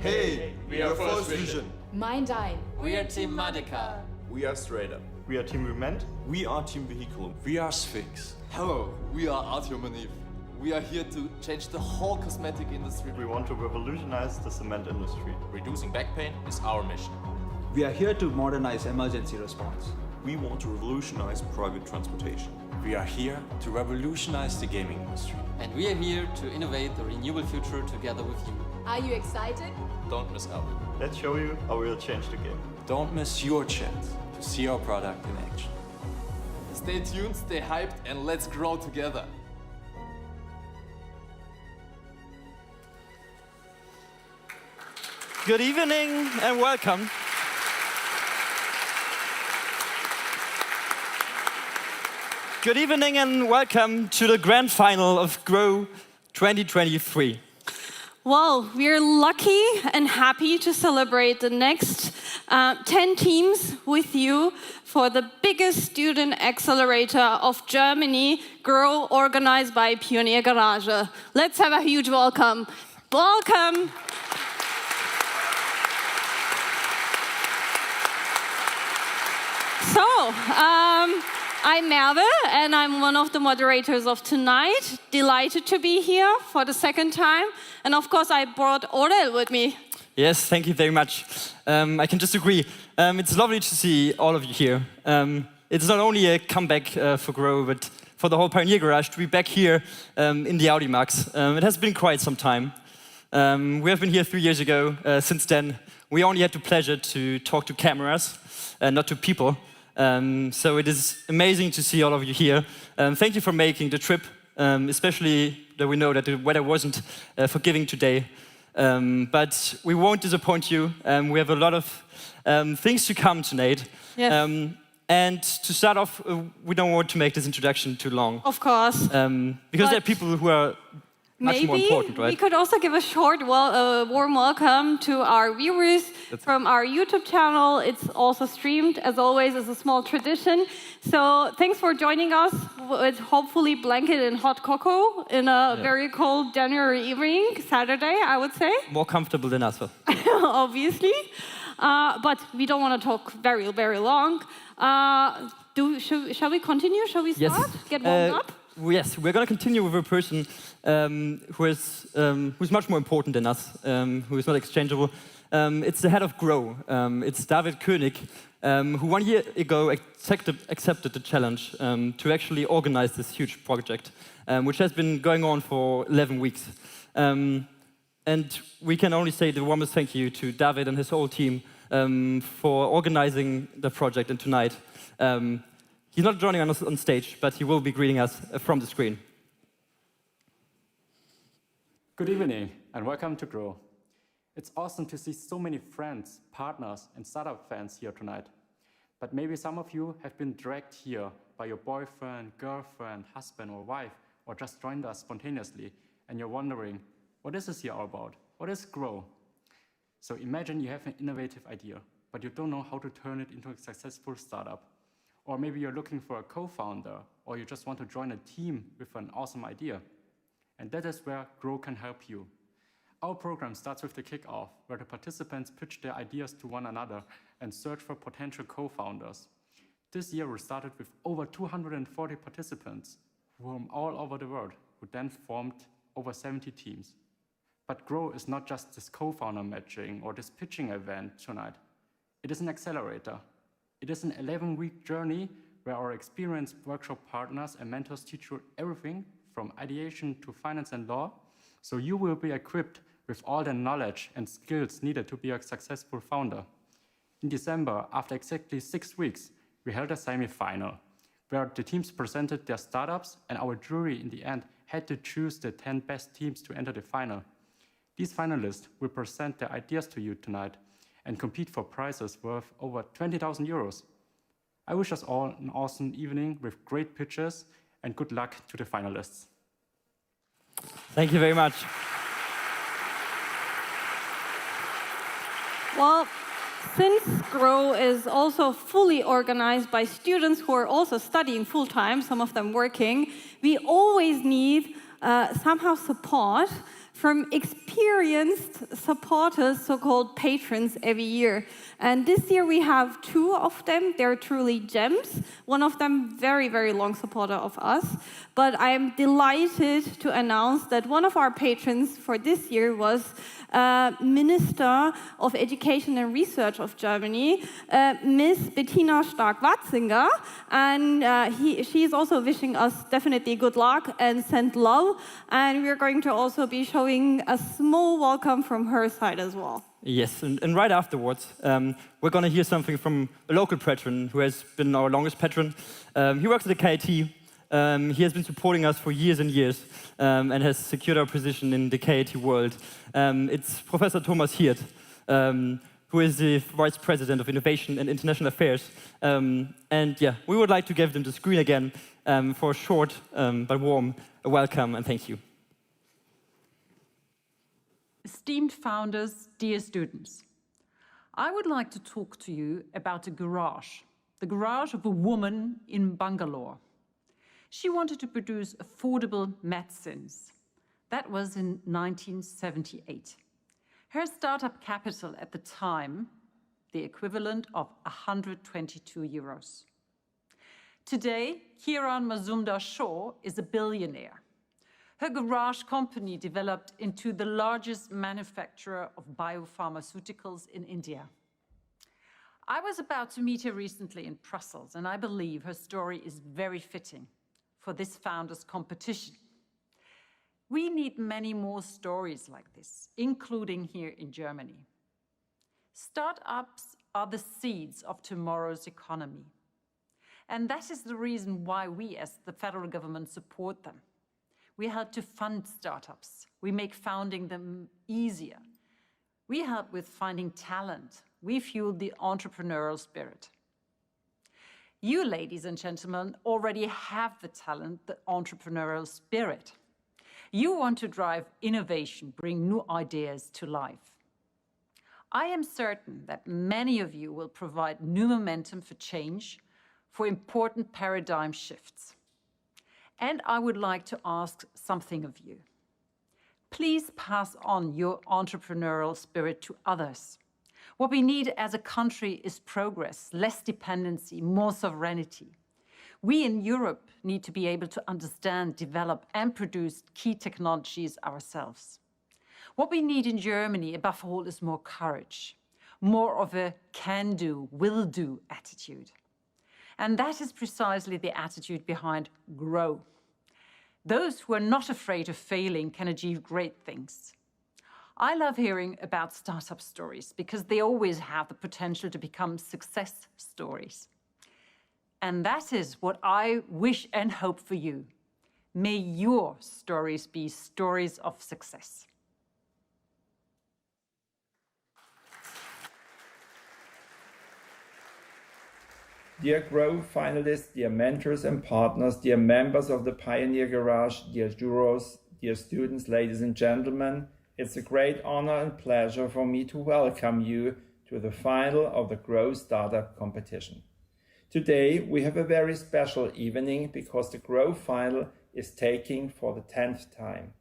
Hey, we are First Vision. MeinDein. We are Team MaDeCa. We are StraightUp. We are Team Rement. We are Team Wehiculum. We are Sphinx. Hello, we are Artjom&Eve. We are here to change the whole cosmetic industry. We want to revolutionize the cement industry. Reducing back pain is our mission. We are here to modernize emergency response. We want to revolutionize private transportation. We are here to revolutionize the gaming industry. And we are here to innovate the renewable future together with you. Are you excited? Don't miss out. Let's show you how we'll change the game. Don't miss your chance to see our product in action. Stay tuned, stay hyped, and let's grow together. Good evening and welcome. Good evening and welcome to the grand final of GROW 2023. Well, we're lucky and happy to celebrate the next 10 teams with you for the biggest student accelerator of Germany, GROW, organized by Pioneer Garage. Let's have a huge welcome. Welcome. So, I'm Mewz, and I'm one of the moderators of tonight. Delighted to be here for the second time. And of course, I brought Orel with me. Yes, thank you very much. I can just agree. It's lovely to see all of you here. It's not only a comeback for GROW, but for the whole Pioneer Garage to be back here in the Audi Max. It has been quite some time. We have been here 3 years ago. Since then, we only had the pleasure to talk to cameras, not to people. So it is amazing to see all of you here. Thank you for making the trip, especially that we know that the weather wasn't forgiving today. But we won't disappoint you. We have a lot of things to come tonight. Yes. And to start off, we don't want to make this introduction too long. Of course. Because there are people who are much more important, right? We could also give a short, warm welcome to our viewers from our YouTube channel. It's also streamed, as always, as a small tradition. So thanks for joining us with hopefully blanket and hot cocoa in a very cold January evening, Saturday, I would say. More comfortable than us. Obviously. But we don't want to talk very, very long. Shall we continue? Shall we start? Yes. Get warmed up? Yes, we're going to continue with a person who's much more important than us, who is not exchangeable. It's the head of GROW. It's David König, who 1 year ago accepted the challenge to actually organize this huge project, which has been going on for 11 weeks. And we can only say the warmest thank you to David and his whole team for organizing the project and tonight. He's not joining us on stage, but he will be greeting us from the screen. Good evening, and welcome to GROW. It's awesome to see so many friends, partners, and startup fans here tonight. But maybe some of you have been dragged here by your boyfriend, girlfriend, husband, or wife, or just joined us spontaneously, and you're wondering, what is this here all about? What is GROW? So imagine you have an innovative idea, but you don't know how to turn it into a successful startup. Or maybe you're looking for a co-founder, or you just want to join a team with an awesome idea. And that is where GROW can help you. Our program starts with the kickoff, where the participants pitch their ideas to one another and search for potential co-founders. This year we started with over 240 participants from all over the world, who then formed over 70 teams. But GROW is not just this co-founder matching or this pitching event tonight. It is an accelerator. It is an 11-week journey where our experienced workshop partners and mentors teach you everything from ideation to finance and law, so you will be equipped with all the knowledge and skills needed to be a successful founder. In December, after exactly 6 weeks, we held a semi-final, where the teams presented their startups, and our jury in the end had to choose the 10 best teams to enter the final. These finalists will present their ideas to you tonight and compete for prizes worth over 20,000 euros. I wish us all an awesome evening with great pitches, and good luck to the finalists. Thank you very much. Well, since GROW is also fully organized by students who are also studying full-time, some of them working, we always need somehow support from experienced supporters, so-called patrons, every year. And this year we have 2 of them. They're truly gems. One of them, very, very long supporter of us. But I am delighted to announce that one of our patrons for this year was Minister of Education and Research of Germany, Miss Bettina Stark-Watzinger, and she is also wishing us definitely good luck and send love, and we're going to also be showing a small welcome from her side as well. Yes, and right afterwards, we're going to hear something from a local patron who has been our longest patron. He works at the KIT. He has been supporting us for years and years and has secured our position in the KIT world. It's Professor Thomas Hirth, who is the Vice President of Innovation and International Affairs. And yeah, we would like to give them the screen again for a short but warm welcome and thank you. Esteemed founders, dear students, I would like to talk to you about a garage, the garage of a woman in Bangalore. She wanted to produce affordable medicines. That was in 1978. Her startup capital at the time, the equivalent of 122 euros. Today, Kiran Mazumdar-Shaw is a billionaire. Her garage company developed into the largest manufacturer of biopharmaceuticals in India. I was about to meet her recently in Brussels, and I believe her story is very fitting for this founders competition. We need many more stories like this, including here in Germany. Startups are the seeds of tomorrow's economy. And that is the reason why we as the federal government support them. We help to fund startups. We make founding them easier. We help with finding talent. We fuel the entrepreneurial spirit. You, ladies and gentlemen, already have the talent, the entrepreneurial spirit. You want to drive innovation, bring new ideas to life. I am certain that many of you will provide new momentum for change, for important paradigm shifts. And I would like to ask something of you. Please pass on your entrepreneurial spirit to others. What we need as a country is progress, less dependency, more sovereignty. We in Europe need to be able to understand, develop, and produce key technologies ourselves. What we need in Germany, above all, is more courage, more of a can-do, will-do attitude. And that is precisely the attitude behind GROW. Those who are not afraid of failing can achieve great things. I love hearing about startup stories because they always have the potential to become success stories. And that is what I wish and hope for you. May your stories be stories of success. Dear GROW finalists, dear mentors and partners, dear members of the Pioneer Garage, dear jurors, dear students, ladies and gentlemen, it's a great honor and pleasure for me to welcome you to the final of the GROW Startup Competition. Today we have a very special evening because the GROW final is taking for the 10th time.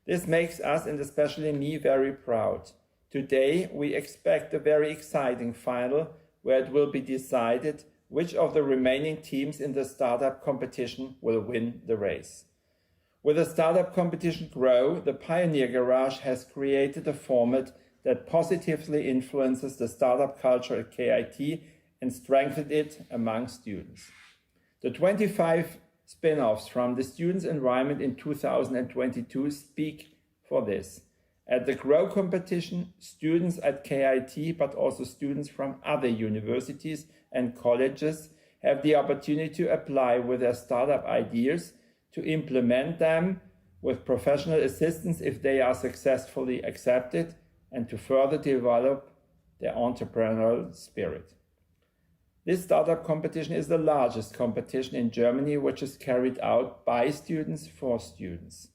This makes us, and especially me, very proud. Today we expect a very exciting final where it will be decided which of the remaining teams in the startup competition will win the race. With the startup competition GROW, the Pioneer Garage has created a format that positively influences the startup culture at KIT and strengthened it among students. The 25 spin-offs from the students' environment in 2022 speak for this. At the GROW competition, students at KIT, but also students from other universities and colleges have the opportunity to apply with their startup ideas, to implement them with professional assistance if they are successfully accepted, and to further develop their entrepreneurial spirit. This startup competition is the largest competition in Germany which is carried out by students for students.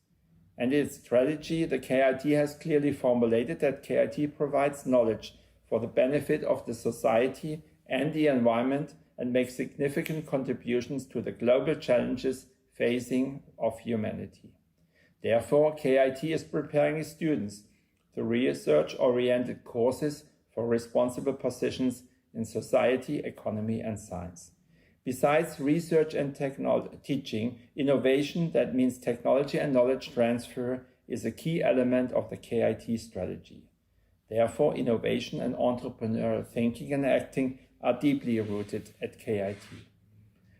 And in its strategy, the KIT has clearly formulated that KIT provides knowledge for the benefit of the society and the environment and makes significant contributions to the global challenges facing of humanity. Therefore, KIT is preparing its students to research-oriented courses for responsible positions in society, economy, and science. Besides research and teaching, innovation, that means technology and knowledge transfer, is a key element of the KIT strategy. Therefore, innovation and entrepreneurial thinking and acting are deeply rooted at KIT.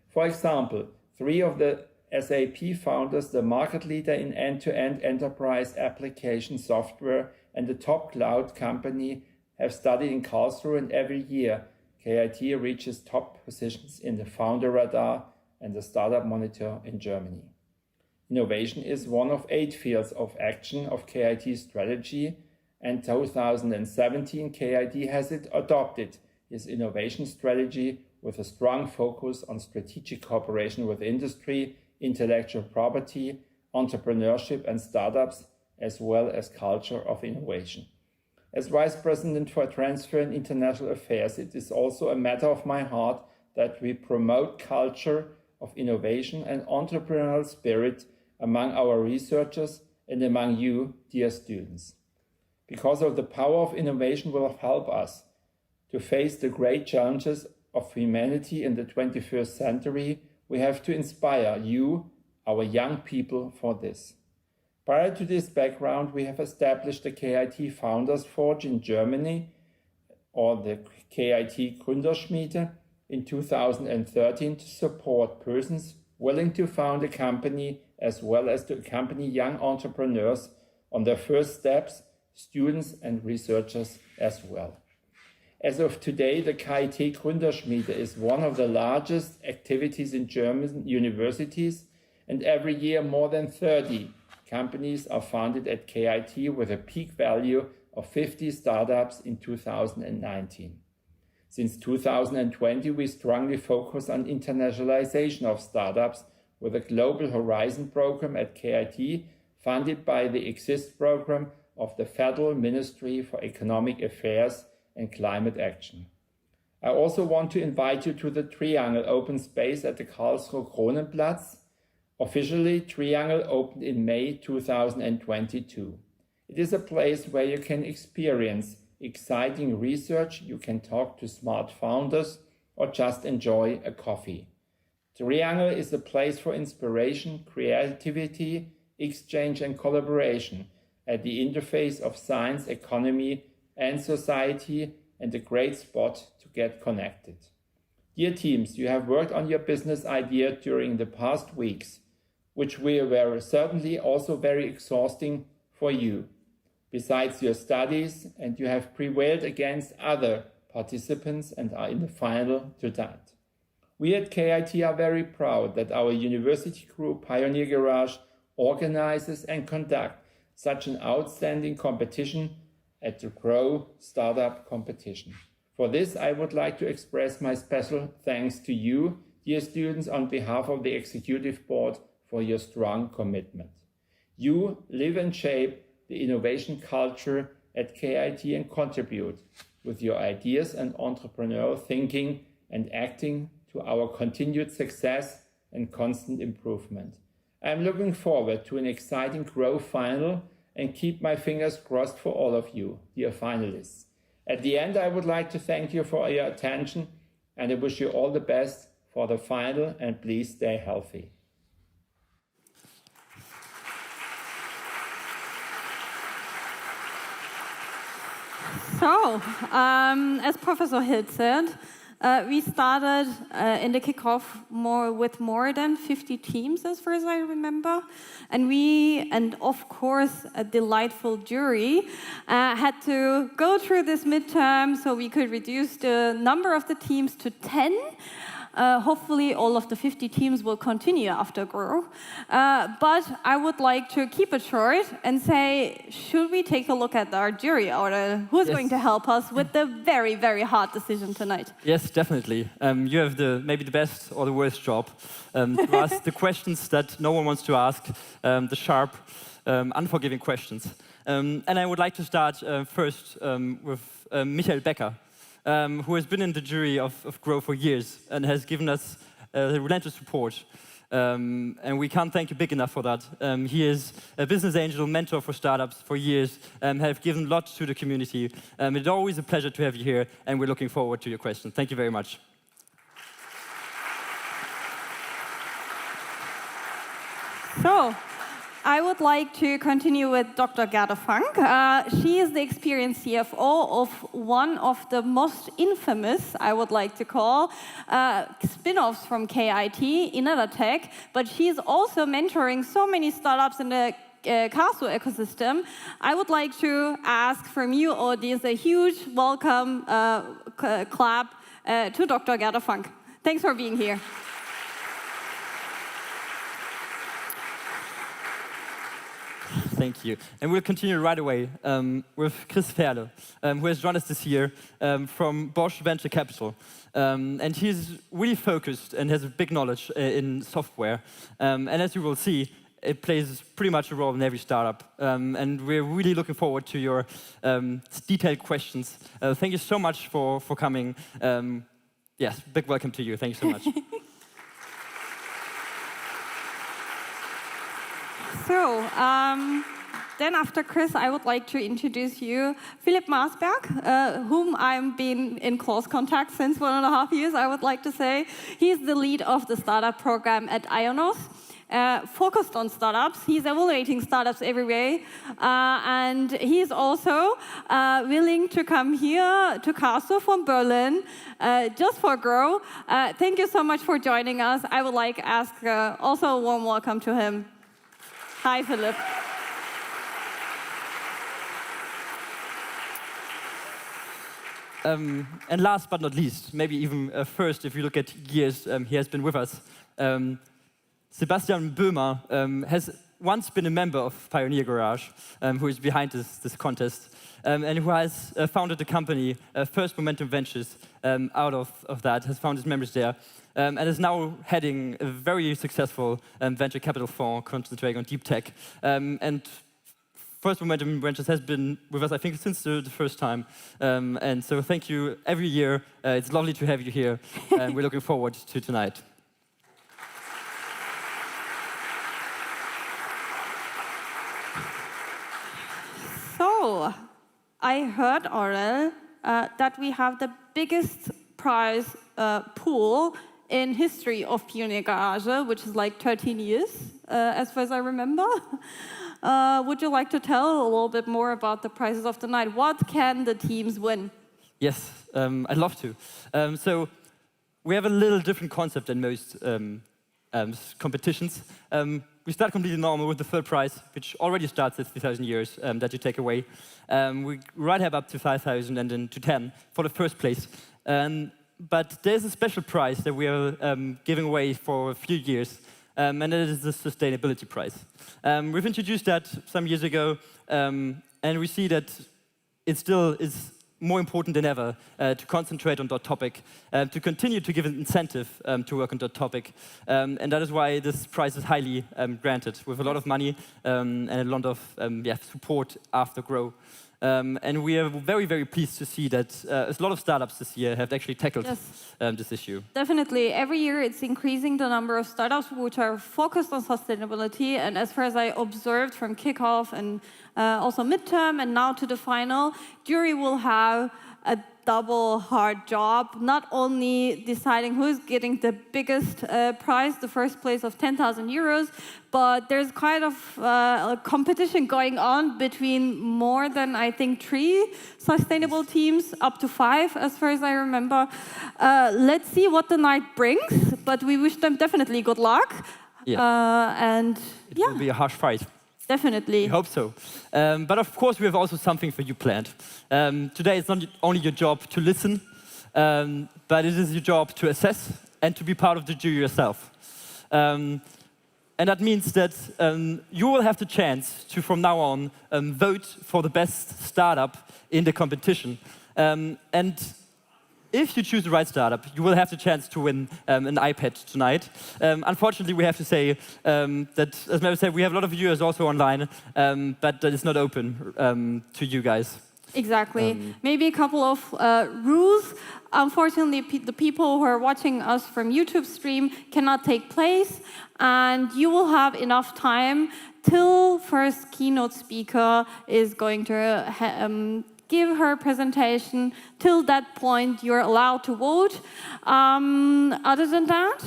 For example, 3 of the SAP founders, the market leader in end-to-end enterprise application software and the top cloud company, have studied in Karlsruhe, and every year KIT reaches top positions in the Founder Radar and the Startup Monitor in Germany. Innovation is one of 8 fields of action of KIT strategy, and 2017 KIT has adopted its innovation strategy with a strong focus on strategic cooperation with industry, intellectual property, entrepreneurship and startups, as well as culture of innovation. As Vice President for Transfer and International Affairs, it is also a matter of my heart that we promote culture of innovation and entrepreneurial spirit among our researchers and among you, dear students. Because of the power of innovation will help us to face the great challenges of humanity in the 21st century, we have to inspire you, our young people, for this. Prior to this background, we have established the KIT Founders Forge in Germany, or the KIT Gründerschmiede, in 2013 to support persons willing to found a company as well as to accompany young entrepreneurs on their first steps, students and researchers as well. As of today, the KIT Gründerschmiede is one of the largest activities in German universities, and every year more than 30 companies are founded at KIT with a peak value of 50 startups in 2019. Since 2020, we strongly focus on internationalization of startups with a Global Horizon program at KIT, funded by the EXIST program of the Federal Ministry for Economic Affairs and Climate Action. I also want to invite you to the Triangle Open Space at the Karlsruhe Kronenplatz. Officially, Triangle opened in May 2022. It is a place where you can experience exciting research, you can talk to smart founders, or just enjoy a coffee. Triangle is a place for inspiration, creativity, exchange and collaboration at the interface of science, economy and society, and a great spot to get connected. Dear teams, you have worked on your business idea during the past weeks, which were certainly also very exhausting for you, besides your studies, and you have prevailed against other participants and are in the final tonight. We at KIT are very proud that our university group Pioneer Garage organizes and conducts such an outstanding competition at the GHPro Startup Competition. For this, I would like to express my special thanks to you, dear students, on behalf of the Executive Board for your strong commitment. You live and shape the innovation culture at KIT and contribute with your ideas and entrepreneurial thinking and acting to our continued success and constant improvement. I am looking forward to an exciting GHPro final and keep my fingers crossed for all of you, dear finalists. At the end, I would like to thank you for your attention, and I wish you all the best for the final, and please stay healthy. So, as Professor Hirth said, we started in the kickoff with more than 50 teams, as far as I remember. And of course, a delightful jury had to go through this midterm so we could reduce the number of the teams to 10. Hopefully, all of the 50 teams will continue after GHPro. But I would like to keep it short and say, should we take a look at our jury, or who's going to help us with the very, very hard decision tonight? Yes, definitely. You have maybe the best or the worst job to ask the questions that no one wants to ask, the sharp, unforgiving questions. And I would like to start first with Michael Becker, who has been in the jury of GHPro for years and has given us relentless support. And we can't thank you big enough for that. He is a business angel, mentor for startups for years, have given lots to the community. It's always a pleasure to have you here, and we're looking forward to your questions. Thank you very much. So, I would like to continue with Dr. Gerda Frank. She is the experienced CFO of one of the most infamous, I would like to call, spin-offs from KIT, Tech, but she's also mentoring so many startups in the Karlsruhe ecosystem. I would like to ask from you, audience, a huge welcome clap to Dr. Gerda Frank. Thanks for being here. Thank you. And we'll continue right away with Chris Ferle, who has joined us this year from Bosch Venture Capital. And he's really focused and has a big knowledge in software. And as you will see, it plays pretty much a role in every startup. And we're really looking forward to your detailed questions. Thank you so much for coming. Yes, big welcome to you. Thank you so much. So, then after Chris, I would like to introduce you Philipp Marsberg, whom I've been in close contact since 1.5 years, I would like to say. He's the lead of the startup program at IONOS, focused on startups. He's evaluating startups every way, and he's also willing to come here to Karlsruhe from Berlin just for Grow. Thank you so much for joining us. I would like to ask also a warm welcome to him. Hi, Philipp. And last but not least, maybe even first, if you look at years he has been with us, Sebastian Böhmer has once been a member of Pioneer Garage, who is behind this contest, and who has founded the company First Momentum Ventures out of that, has found his members there, and is now heading a very successful venture capital fund concentrating on deep tech. And First Momentum Ventures has been with us, I think, since the first time. And so thank you every year. It's lovely to have you here, and we're looking forward to tonight. So, I heard, Aurel, that we have the biggest prize pool in history of Pioneer Garage, which is like 13 years, as far as I remember. Would you like to tell a little bit more about the prizes of the night? What can the teams win? Yes, I'd love to. So we have a little different concept than most competitions. We start completely normal with the third prize, which already starts at 3,000 euros that you take away. We right have up to 5,000 and then to 10 for the first place. But there's a special prize that we are giving away for a few years, and that is the sustainability prize. We've introduced that some years ago, and we see that it still is more important than ever to concentrate on that topic, to continue to give an incentive to work on that topic. And that is why this prize is highly granted, with a lot of money and a lot of support after Grow. And we are very, very pleased to see that a lot of startups this year have actually tackled this issue. Definitely. Every year it's increasing the number of startups which are focused on sustainability. And as far as I observed from kickoff and also midterm and now to the final, jury will have a double hard job, not only deciding who's getting the biggest prize, the first place of 10,000 euros, but there's kind of a competition going on between more than, I think, 3 sustainable teams, up to 5, as far as I remember. Let's see what the night brings, but we wish them definitely good luck. Yeah. It will be a harsh fight. Definitely. We hope so. But of course, we have also something for you planned. Today, it's not only your job to listen, but it is your job to assess and to be part of the jury yourself. And that means that you will have the chance to, from now on, vote for the best startup in the competition. And if you choose the right startup, you will have the chance to win an iPad tonight. Unfortunately, we have to say that, as Mewz said, we have a lot of viewers also online, but that is not open to you guys. Exactly. Maybe a couple of rules. Unfortunately, the people who are watching us from YouTube stream cannot take place, and you will have enough time till first keynote speaker is going to give her presentation. Till that point, you're allowed to vote. Other than that,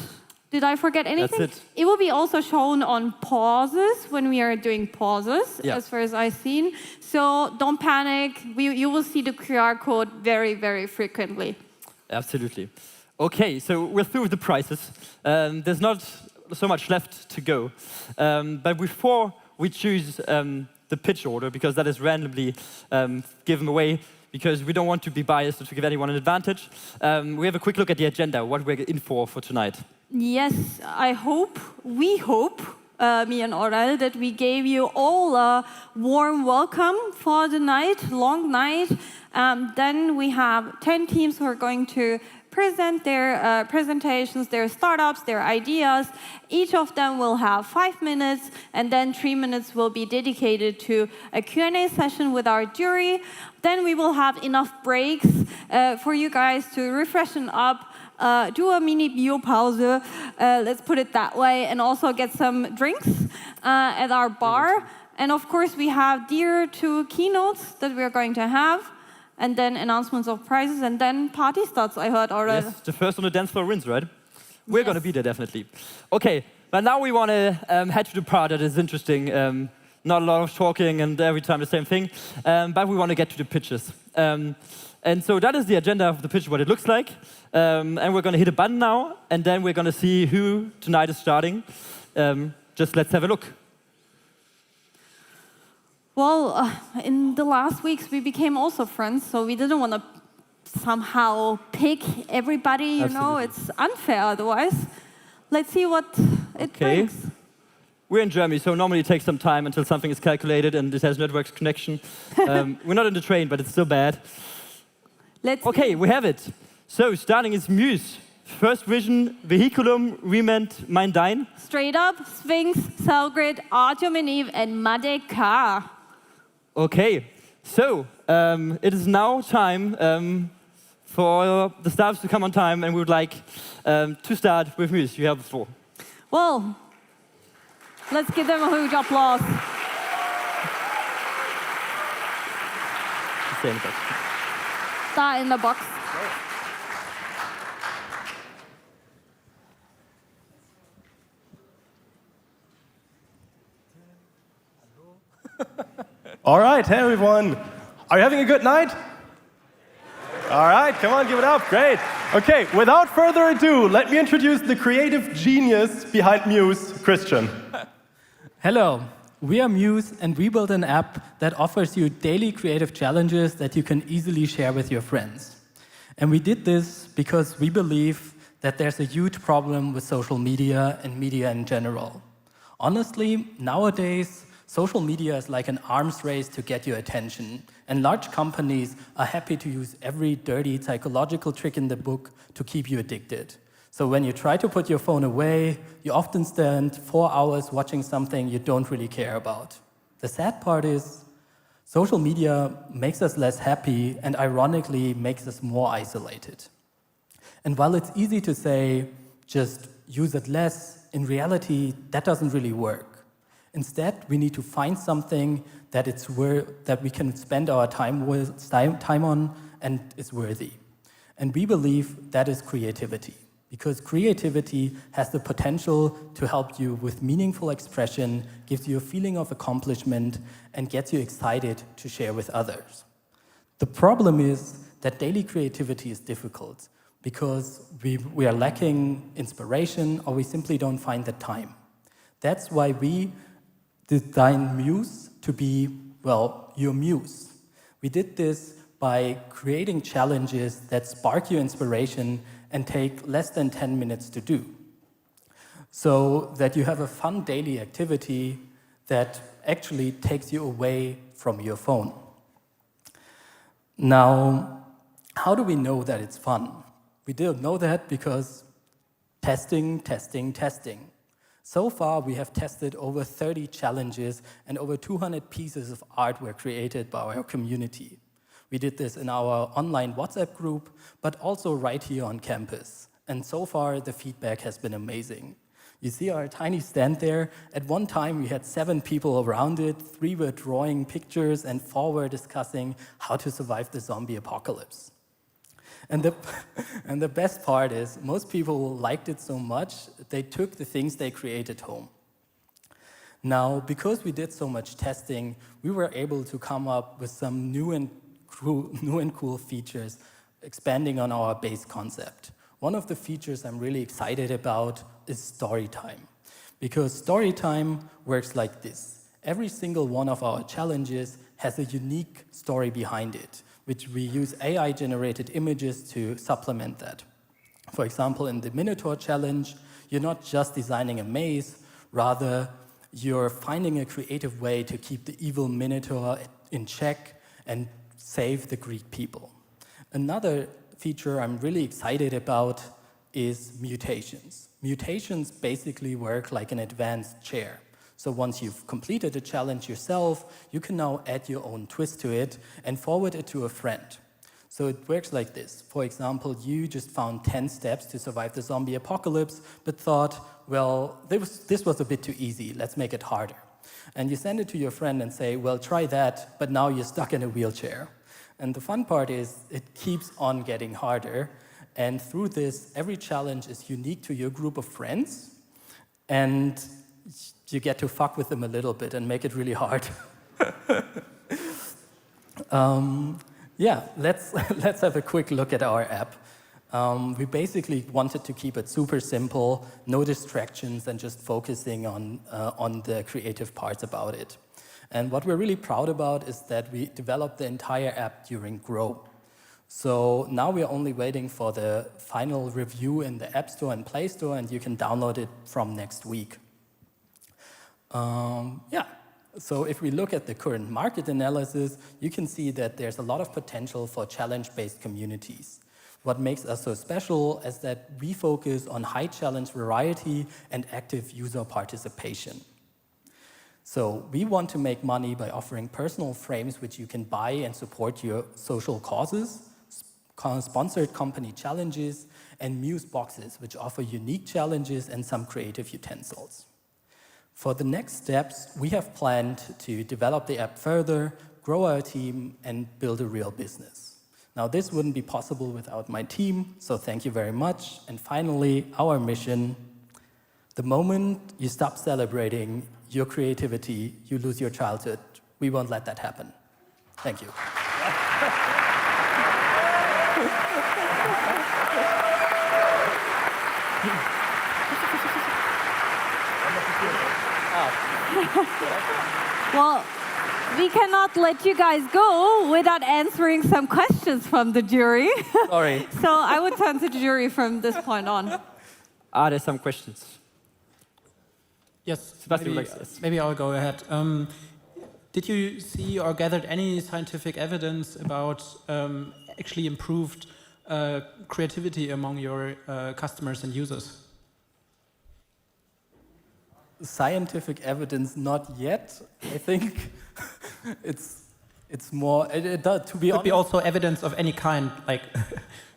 did I forget anything? That's it. It will be also shown on pauses when we are doing pauses, Yeah. as far as I've seen. So don't panic. You will see the QR code very, very frequently. Absolutely. Okay, so we're through with the prizes. There's not so much left to go. But before we choose the pitch order, because that is randomly given away, because we don't want to be biased or to give anyone an advantage, we have a quick look at the agenda, what we're in for tonight. Yes, we hope, me and Aurel, that we gave you all a warm welcome for the night, long night. Then we have 10 teams who are going to present their presentations, their startups, their ideas. Each of them will have 5 minutes, and then 3 minutes will be dedicated to a Q&A session with our jury. Then we will have enough breaks for you guys to refreshen up, do a mini Biopause, let's put it that way, and also get some drinks at our bar. And of course, we have dear 2 keynotes that we're going to have, and then announcements of prizes, and then party starts, I heard already. Yes, the first on the dance floor wins, right? We're going to be there, definitely. Okay, but now we want to head to the part that is interesting. Not a lot of talking and every time the same thing, but we want to get to the pitches. And so that is the agenda of the pitch, what it looks like. And we're going to hit a button now, and then we're going to see who tonight is starting. Just let's have a look. Well, in the last weeks, we became also friends, so we didn't want to somehow pick everybody, you know, it's unfair otherwise. Let's see what it brings. We're in Germany, so normally it takes some time until something is calculated and it has network connection. We're not in the train, but it's still bad. Okay, we have it. So starting is Mewz. First Vision, Wehiculum, Rement, MeinDein. StraightUp, Sphinx, Cellgrid, Artjom&Eve, and MaDeCa. Okay, so it is now time for the staffs to come on time, and we would like to start with Mewz. You have the floor. Well, let's give them a huge applause. Stay in the box. Start in the box. All right, hey everyone. Are you having a good night? All right, come on, give it up. Great. Okay, without further ado, let me introduce the creative genius behind Mewz, Christian. Hello, we are Mewz, and we built an app that offers you daily creative challenges that you can easily share with your friends. And we did this because we believe that there's a huge problem with social media and media in general. Honestly, nowadays, social media is like an arms race to get your attention, and large companies are happy to use every dirty psychological trick in the book to keep you addicted. So when you try to put your phone away, you often spend 4 hours watching something you don't really care about. The sad part is, social media makes us less happy and ironically makes us more isolated. And while it's easy to say, just use it less, in reality, that doesn't really work. Instead, we need to find something that we can spend our time on and is worthy. And we believe that is creativity, because creativity has the potential to help you with meaningful expression, gives you a feeling of accomplishment, and gets you excited to share with others. The problem is that daily creativity is difficult because we are lacking inspiration, or we simply don't find the time. That's why we designed Mewz to be, well, your muse. We did this by creating challenges that spark your inspiration and take less than 10 minutes to do, so that you have a fun daily activity that actually takes you away from your phone. Now, how do we know that it's fun? We don't know that because testing. So far, we have tested over 30 challenges and over 200 pieces of art were created by our community. We did this in our online WhatsApp group, but also right here on campus. And so far, the feedback has been amazing. You see our tiny stand there? At one time, we had 7 people around it, 3 were drawing pictures, and 4 were discussing how to survive the zombie apocalypse. And the best part is, most people liked it so much, they took the things they created home. Now, because we did so much testing, we were able to come up with some new and cool features, expanding on our base concept. One of the features I'm really excited about is story time. Because story time works like this. Every single one of our challenges has a unique story behind it, which we use AI-generated images to supplement that. For example, in the Minotaur challenge, you're not just designing a maze, rather you're finding a creative way to keep the evil Minotaur in check and save the Greek people. Another feature I'm really excited about is mutations. Mutations basically work like an advanced chair. So once you've completed a challenge yourself, you can now add your own twist to it and forward it to a friend. So it works like this. For example, you just found 10 steps to survive the zombie apocalypse, but thought, well, this was a bit too easy, let's make it harder. And you send it to your friend and say, well, try that, but now you're stuck in a wheelchair. And the fun part is it keeps on getting harder. And through this, every challenge is unique to your group of friends. And you get to fuck with them a little bit and make it really hard. Yeah, let's have a quick look at our app. We basically wanted to keep it super simple, no distractions, and just focusing on the creative parts about it. And what we're really proud about is that we developed the entire app during Grow. So now we're only waiting for the final review in the App Store and Play Store, and you can download it from next week. Yeah, so if we look at the current market analysis, you can see that there's a lot of potential for challenge-based communities. What makes us so special is that we focus on high challenge variety and active user participation. So we want to make money by offering personal frames which you can buy and support your social causes, sponsored company challenges, and Mewz boxes, which offer unique challenges and some creative utensils. For the next steps, we have planned to develop the app further, grow our team, and build a real business. Now, this wouldn't be possible without my team, so thank you very much. And finally, our mission: the moment you stop celebrating your creativity, you lose your childhood. We won't let that happen. Thank you. Well, we cannot let you guys go without answering some questions from the jury. Sorry. So I would turn to the jury from this point on. There's some questions. Yes, Sebastian, maybe I'll go ahead. Did you see or gathered any scientific evidence about actually improved creativity among your customers and users? Scientific evidence, not yet. I think it's more. It does, to be honest. Could be also evidence of any kind, like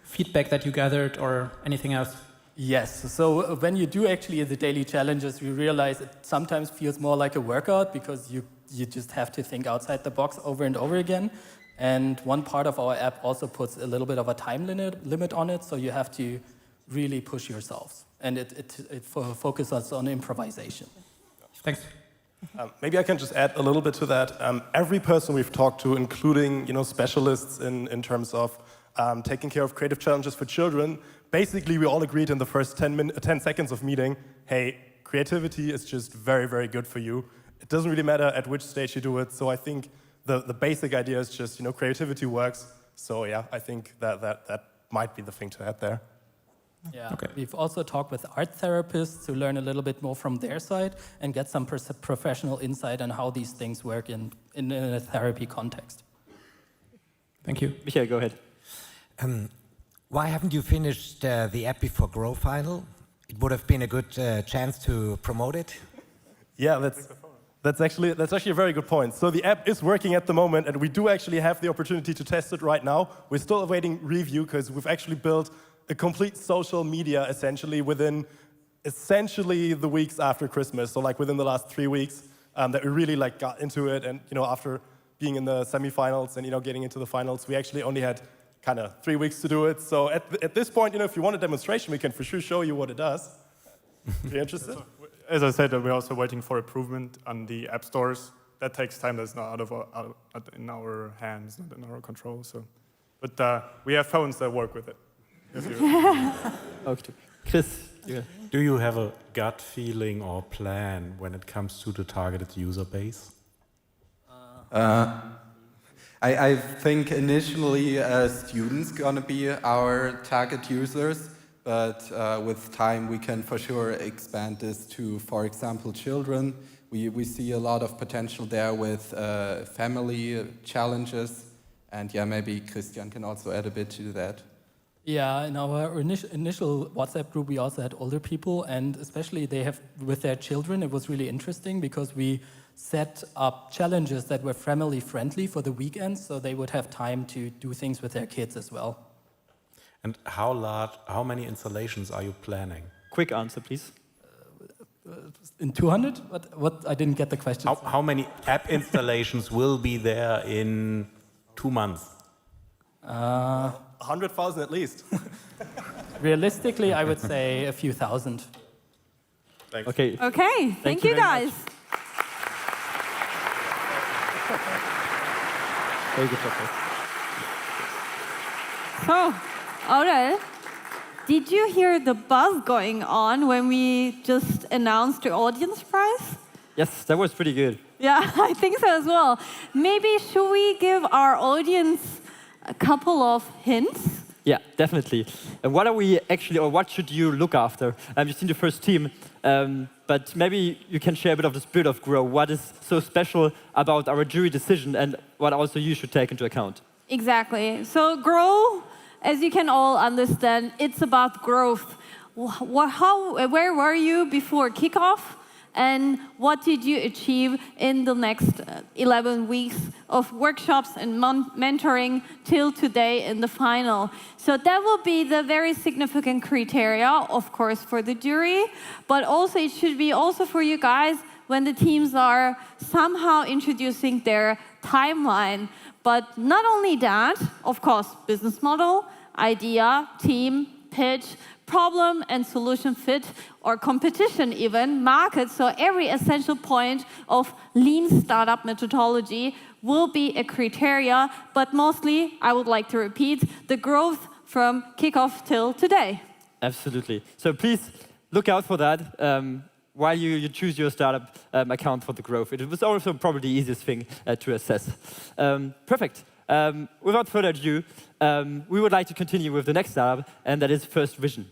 feedback that you gathered or anything else. Yes. So when you do actually the daily challenges, you realize it sometimes feels more like a workout because you just have to think outside the box over and over again. And one part of our app also puts a little bit of a time limit on it, so you have to really push yourselves. And it focuses on improvisation. Thanks. Maybe I can just add a little bit to that. Every person we've talked to, including specialists in terms of taking care of creative challenges for children, basically we all agreed in the first 10 seconds of meeting, hey, creativity is just very, very good for you. It doesn't really matter at which stage you do it. So I think the basic idea is just, creativity works. So yeah, I think that might be the thing to add there. Yeah. Okay. We've also talked with art therapists to learn a little bit more from their side and get some professional insight on how these things work in a therapy context. Thank you. Michael, go ahead. Why haven't you finished the app before Grow Final? It would have been a good chance to promote it. Yeah, That's actually a very good point. So the app is working at the moment, and we do actually have the opportunity to test it right now. We're still awaiting review because we've actually built a complete social media essentially within the weeks after Christmas. So like within the last 3 weeks that we really like got into it, and after being in the semifinals and getting into the finals, we actually only had kind of 3 weeks to do it. So at this point, if you want a demonstration, we can for sure show you what it does. Are you interested? As I said, we're also waiting for improvement on the app stores. That takes time. That's not in our hands, not in our control. So, but we have phones that work with it. Okay. Chris, do you have a gut feeling or plan when it comes to the targeted user base? I think initially students gonna be our target users, but with time we can for sure expand this to, for example, children. We see a lot of potential there with family challenges, and yeah, maybe Christian can also add a bit to that. Yeah, in our initial WhatsApp group, we also had older people, and especially with their children, it was really interesting because we set up challenges that were family friendly for the weekends, so they would have time to do things with their kids as well. And how many installations are you planning? Quick answer, please. In 200? What? I didn't get the question. How many app installations will be there in 2 months? 100,000 at least. Realistically, I would say a few thousand. Thanks. Okay. Okay, thank you guys. Very good job. So, Aurel, did you hear the buzz going on when we just announced the audience prize? Yes, that was pretty good. Yeah, I think so as well. Maybe should we give our audience a couple of hints? Yeah, definitely. What are we actually, or what should you look after? You've seen the first team, but maybe you can share a bit of the spirit of Grow. What is so special about our jury decision, and what also you should take into account? Exactly. So Grow, as you can all understand, it's about growth. Where were you before kickoff? And what did you achieve in the next 11 weeks of workshops and mentoring till today in the final? So that will be the very significant criteria, of course, for the jury, but also it should be also for you guys when the teams are somehow introducing their timeline. But not only that, of course, business model, idea, team, pitch, problem and solution fit, or competition even, market. So every essential point of lean startup methodology will be a criteria, but mostly, I would like to repeat, the growth from kickoff till today. Absolutely. So please look out for that while you choose your startup account for the growth. It was also probably the easiest thing to assess. Perfect. Without further ado, we would like to continue with the next startup, and that is First Vision.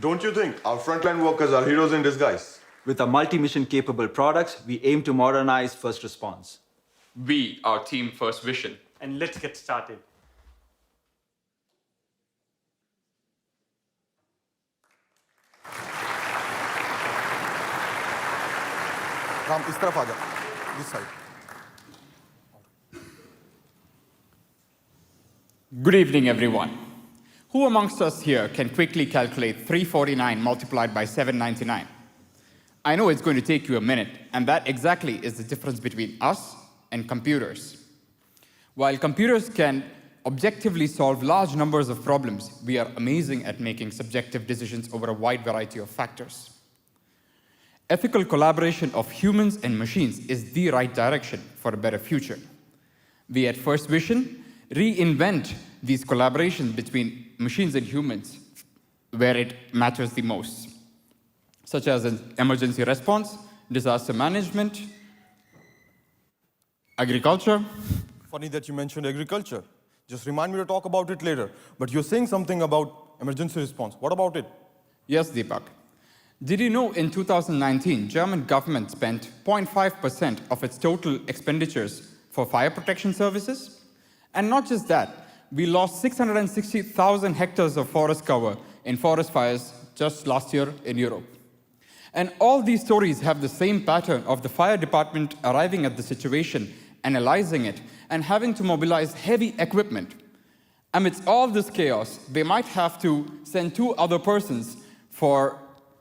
Don't you think our frontline workers are heroes in disguise? With our multi-mission capable products, we aim to modernize first response. We are Team First Vision. And let's get started. Ram, इस तरफ आ जा, this side. Good evening, everyone. Who amongst us here can quickly calculate 349 multiplied by 799? I know it's going to take you a minute, and that exactly is the difference between us and computers. While computers can objectively solve large numbers of problems, we are amazing at making subjective decisions over a wide variety of factors. Ethical collaboration of humans and machines is the right direction for a better future. We at First Vision reinvent these collaborations between machines and humans where it matters the most, such as emergency response, disaster management, agriculture. Funny that you mentioned agriculture. Just remind me to talk about it later. But you're saying something about emergency response. What about it? Yes, Deepak. Did you know in 2019, German government spent 0.5% of its total expenditures for fire protection services? And not just that, we lost 660,000 hectares of forest cover in forest fires just last year in Europe. And all these stories have the same pattern of the fire department arriving at the situation, analyzing it, and having to mobilize heavy equipment. Amidst all this chaos, they might have to send 2 other persons for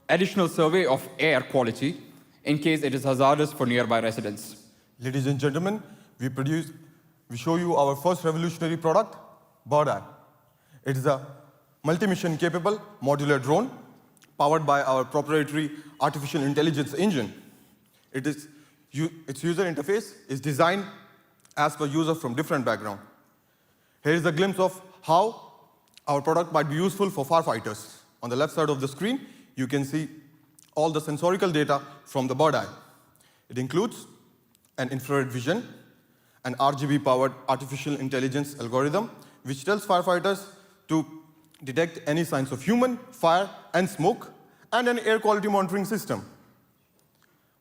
additional survey of air quality in case it is hazardous for nearby residents. Ladies and gentlemen, we show you our first revolutionary product, Bird-Eye. It is a multi-mission capable modular drone powered by our proprietary artificial intelligence engine. Its user interface is designed as per user from different background. Here is a glimpse of how our product might be useful for firefighters. On the left side of the screen, you can see all the sensorical data from the Bird-Eye. It includes an infrared vision, an RGB-powered artificial intelligence algorithm, which tells firefighters to detect any signs of human, fire, and smoke, and an air quality monitoring system.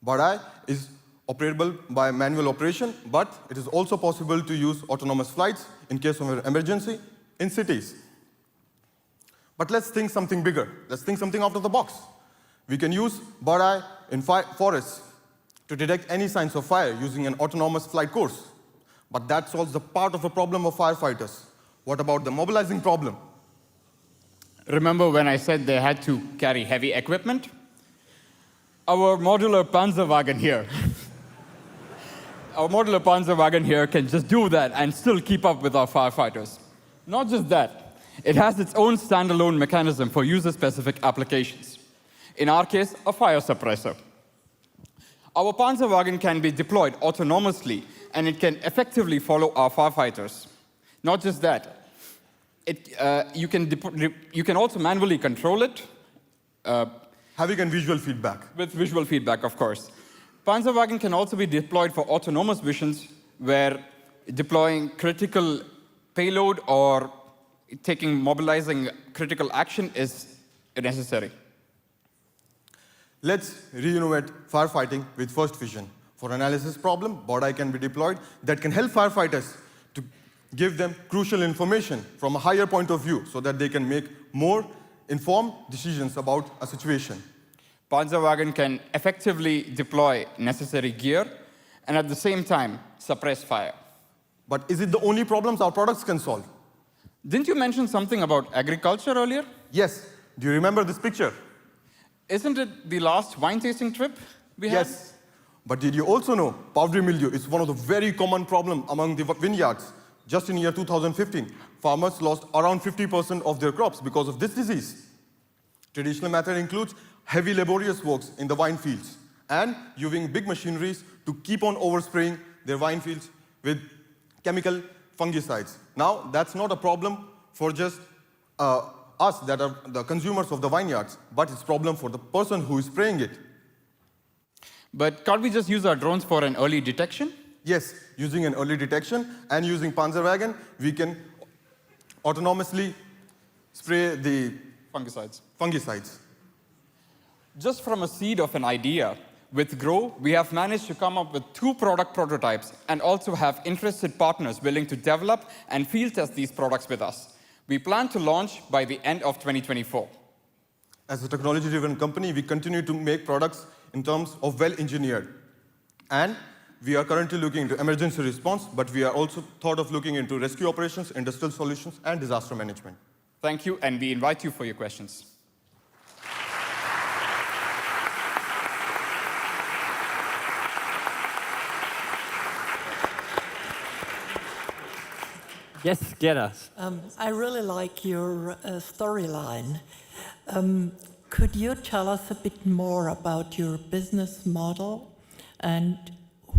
Bird-Eye is operable by manual operation, but it is also possible to use autonomous flights in case of an emergency in cities. But let's think something bigger. Let's think something out of the box. We can use Bird-Eye in forests to detect any signs of fire using an autonomous flight course. But that solves the part of a problem of firefighters. What about the mobilizing problem? Remember when I said they had to carry heavy equipment? Our modular Panzerwagen here. Our modular Panzerwagen here can just do that and still keep up with our firefighters. Not just that, it has its own standalone mechanism for user-specific applications. In our case, a fire suppressor. Our Panzerwagen can be deployed autonomously, and it can effectively follow our firefighters. Not just that, you can also manually control it. Having a visual feedback. With visual feedback, of course. Panzerwagen can also be deployed for autonomous missions where deploying critical payload or mobilizing critical action is necessary. Let's re-innovate firefighting with first vision. For analysis problem, Bird-Eye can be deployed that can help firefighters to give them crucial information from a higher point of view so that they can make more informed decisions about a situation. Panzerwagen can effectively deploy necessary gear and at the same time suppress fire. But is it the only problems our products can solve? Didn't you mention something about agriculture earlier? Yes. Do you remember this picture? Isn't it the last wine tasting trip we had? Yes. But did you also know powdery mildew is one of the very common problems among the vineyards? Just in year 2015, farmers lost around 50% of their crops because of this disease. Traditional method includes heavy laborious works in the wine fields and using big machineries to keep on overspraying their wine fields with chemical fungicides. Now, that's not a problem for just us that are the consumers of the vineyards, but it's a problem for the person who is spraying it. But can't we just use our drones for an early detection? Yes, using an early detection and using Panzerwagen, we can autonomously spray the fungicides. Just from a seed of an idea, with Grow, we have managed to come up with 2 product prototypes and also have interested partners willing to develop and field test these products with us. We plan to launch by the end of 2024. As a technology-driven company, we continue to make products in terms of well-engineered. And we are currently looking into emergency response, but we are also thought of looking into rescue operations, industrial solutions, and disaster management. Thank you, and we invite you for your questions. Yes, Gerda. I really like your storyline. Could you tell us a bit more about your business model and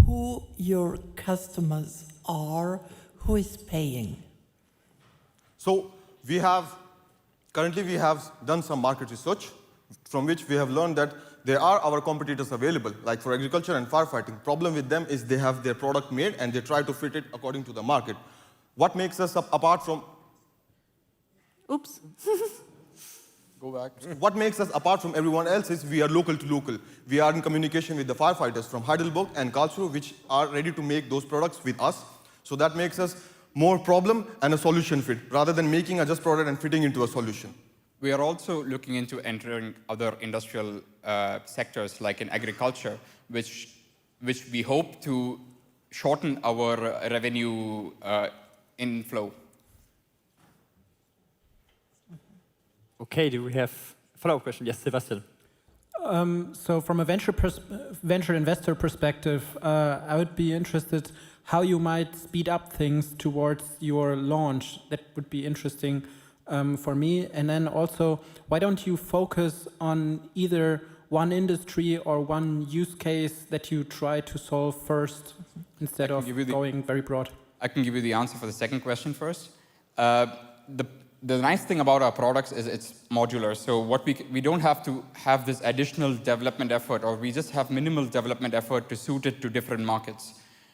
who your customers are, who is paying? So currently we have done some market research from which we have learned that there are our competitors available, like for agriculture and firefighting. Problem with them is they have their product made and they try to fit it according to the market. What makes us apart from... Oops. Go back. What makes us apart from everyone else is we are local to local. We are in communication with the firefighters from Heidelberg and Karlsruhe, which are ready to make those products with us. So that makes us more problem and a solution fit, rather than making a just product and fitting into a solution. We are also looking into entering other industrial sectors, like in agriculture, which we hope to shorten our revenue inflow. Okay, do we have a follow-up question? Yes, Sebastian. So from a venture investor perspective, I would be interested how you might speed up things towards your launch. That would be interesting for me. And then also, why don't you focus on either one industry or one use case that you try to solve first instead of going very broad? I can give you the answer for the second question first. The nice thing about our products is it's modular. So what we don't have to have this additional development effort, or we just have minimal development effort to suit it to different markets.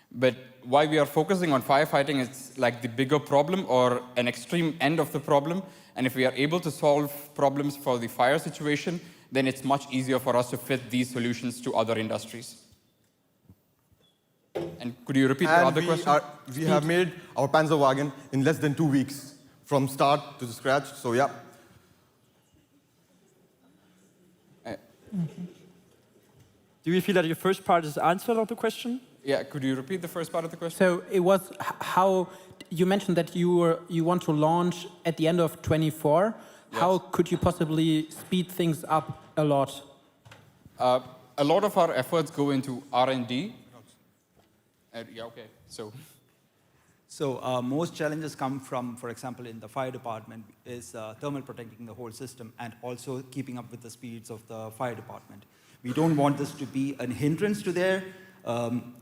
But why we are focusing on firefighting is like the bigger problem or an extreme end of the problem. And if we are able to solve problems for the fire situation, then it's much easier for us to fit these solutions to other industries. And could you repeat the other question? We have made our Panzerwagen in less than 2 weeks, from start to the scratch, so yeah. Do you feel that your first part is answered of the question? Yeah, could you repeat the first part of the question? So it was how you mentioned that you want to launch at the end of 24. Yes. How could you possibly speed things up a lot? A lot of our efforts go into R&D. Yeah, okay. So most challenges come from, for example, in the fire department, is thermal protecting the whole system and also keeping up with the speeds of the fire department. We don't want this to be a hindrance to their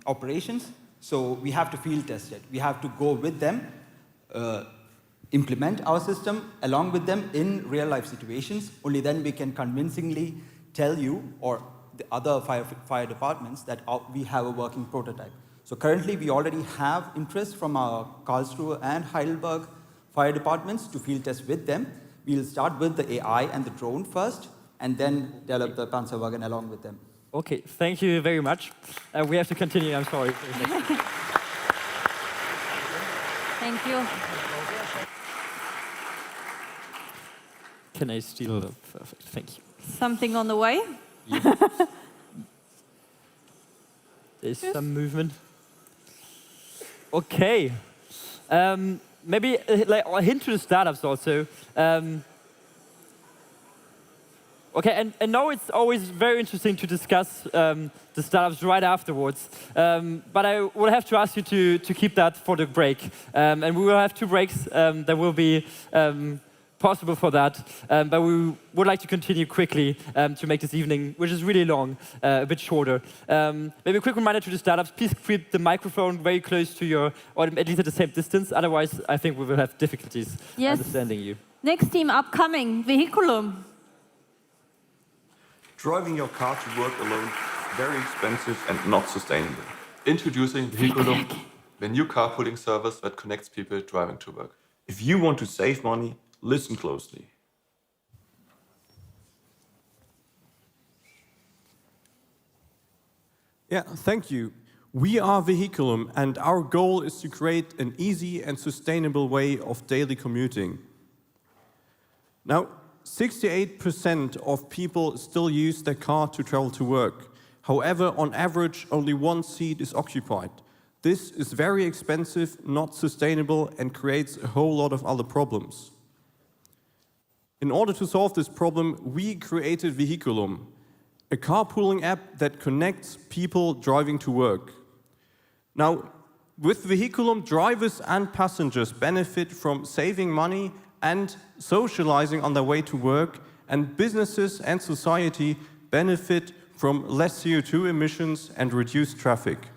operations, so we have to field test it. We have to go with them, implement our system along with them in real-life situations. Only then we can convincingly tell you or the other fire departments that we have a working prototype. So currently, we already have interest from our Karlsruhe and Heidelberg fire departments to field test with them. We'll start with the AI and the drone first, and then develop the Panzerwagen along with them. Okay, thank you very much. We have to continue, I'm sorry. Thank you. Can I steal the perfect, thank you. Something on the way? Yeah. There's some movement. Okay. Maybe like a hint to the startups also. Okay, and now it's always very interesting to discuss the startups right afterwards. But I will have to ask you to keep that for the break. And we will have 2 breaks that will be possible for that. But we would like to continue quickly to make this evening, which is really long, a bit shorter. Maybe a quick reminder to the startups, please keep the microphone very close to your, or at least at the same distance. Otherwise, I think we will have difficulties understanding you. Next team upcoming, Wehiculum. Driving your car to work alone is very expensive and not sustainable. Introducing Wehiculum, the new carpooling service that connects people driving to work. If you want to save money, listen closely. Yeah, thank you. We are Wehiculum, and our goal is to create an easy and sustainable way of daily commuting. Now, 68% of people still use their car to travel to work. However, on average, only 1 seat is occupied. This is very expensive, not sustainable, and creates a whole lot of other problems. In order to solve this problem, we created Wehiculum, a carpooling app that connects people driving to work. Now, with Wehiculum, drivers and passengers benefit from saving money and socializing on their way to work, and businesses and society benefit from less CO2 emissions and reduced traffic.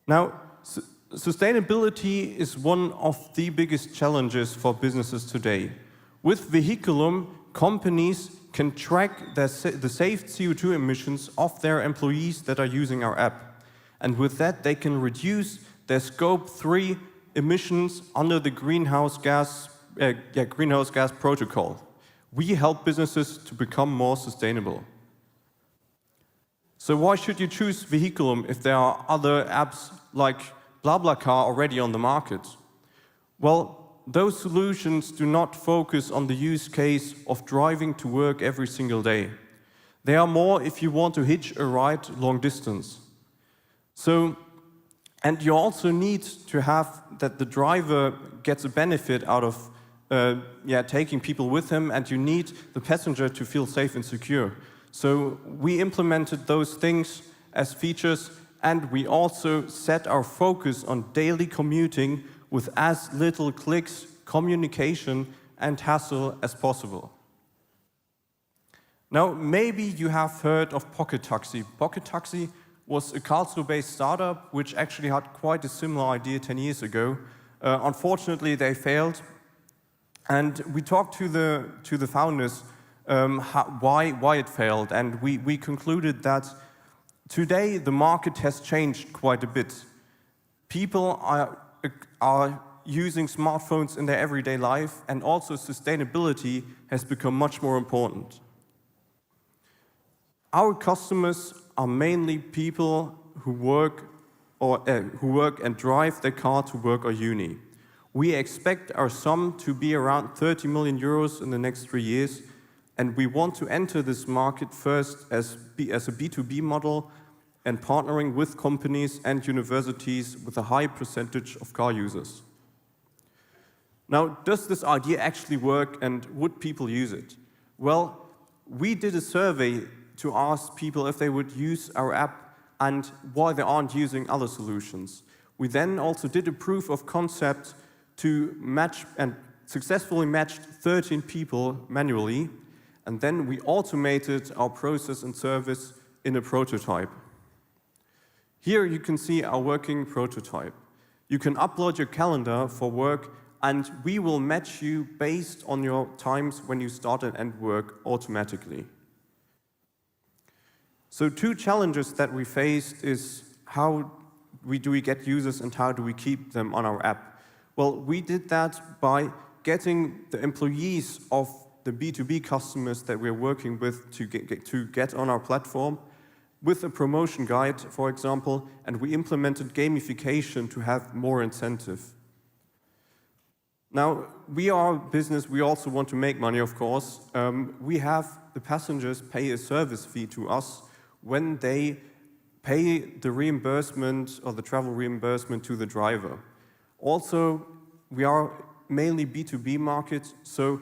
Now, sustainability is one of the biggest challenges for businesses today. With Wehiculum, companies can track the saved CO2 emissions of their employees that are using our app. And with that, they can reduce their Scope 3 emissions under the greenhouse gas protocol. We help businesses to become more sustainable. So why should you choose Wehiculum if there are other apps like BlaBlaCar already on the market? Well, those solutions do not focus on the use case of driving to work every single day. They are more if you want to hitch a ride long distance. So, and you also need to have that the driver gets a benefit out of taking people with him, and you need the passenger to feel safe and secure. So we implemented those things as features, and we also set our focus on daily commuting with as little clicks, communication, and hassle as possible. Now, maybe you have heard of Pocket Taxi. Pocket Taxi was a Karlsruhe-based startup which actually had quite a similar idea 10 years ago. Unfortunately, they failed. And we talked to the founders why it failed, and we concluded that today the market has changed quite a bit. People are using smartphones in their everyday life, and also sustainability has become much more important. Our customers are mainly people who work and drive their car to work or uni. We expect our sum to be around 30 million euros in the next 3 years, and we want to enter this market first as a B2B model and partnering with companies and universities with a high percentage of car users. Now, does this idea actually work, and would people use it? Well, we did a survey to ask people if they would use our app and why they aren't using other solutions. We then also did a proof of concept to match and successfully matched 13 people manually, and then we automated our process and service in a prototype. Here you can see our working prototype. You can upload your calendar for work, and we will match you based on your times when you start and end work automatically. So 2 challenges that we faced is how do we get users and how do we keep them on our app? Well, we did that by getting the employees of the B2B customers that we're working with to get on our platform with a promotion guide, for example, and we implemented gamification to have more incentive. Now, we are a business, we also want to make money, of course. We have the passengers pay a service fee to us when they pay the reimbursement or the travel reimbursement to the driver. Also, we are mainly B2B market, so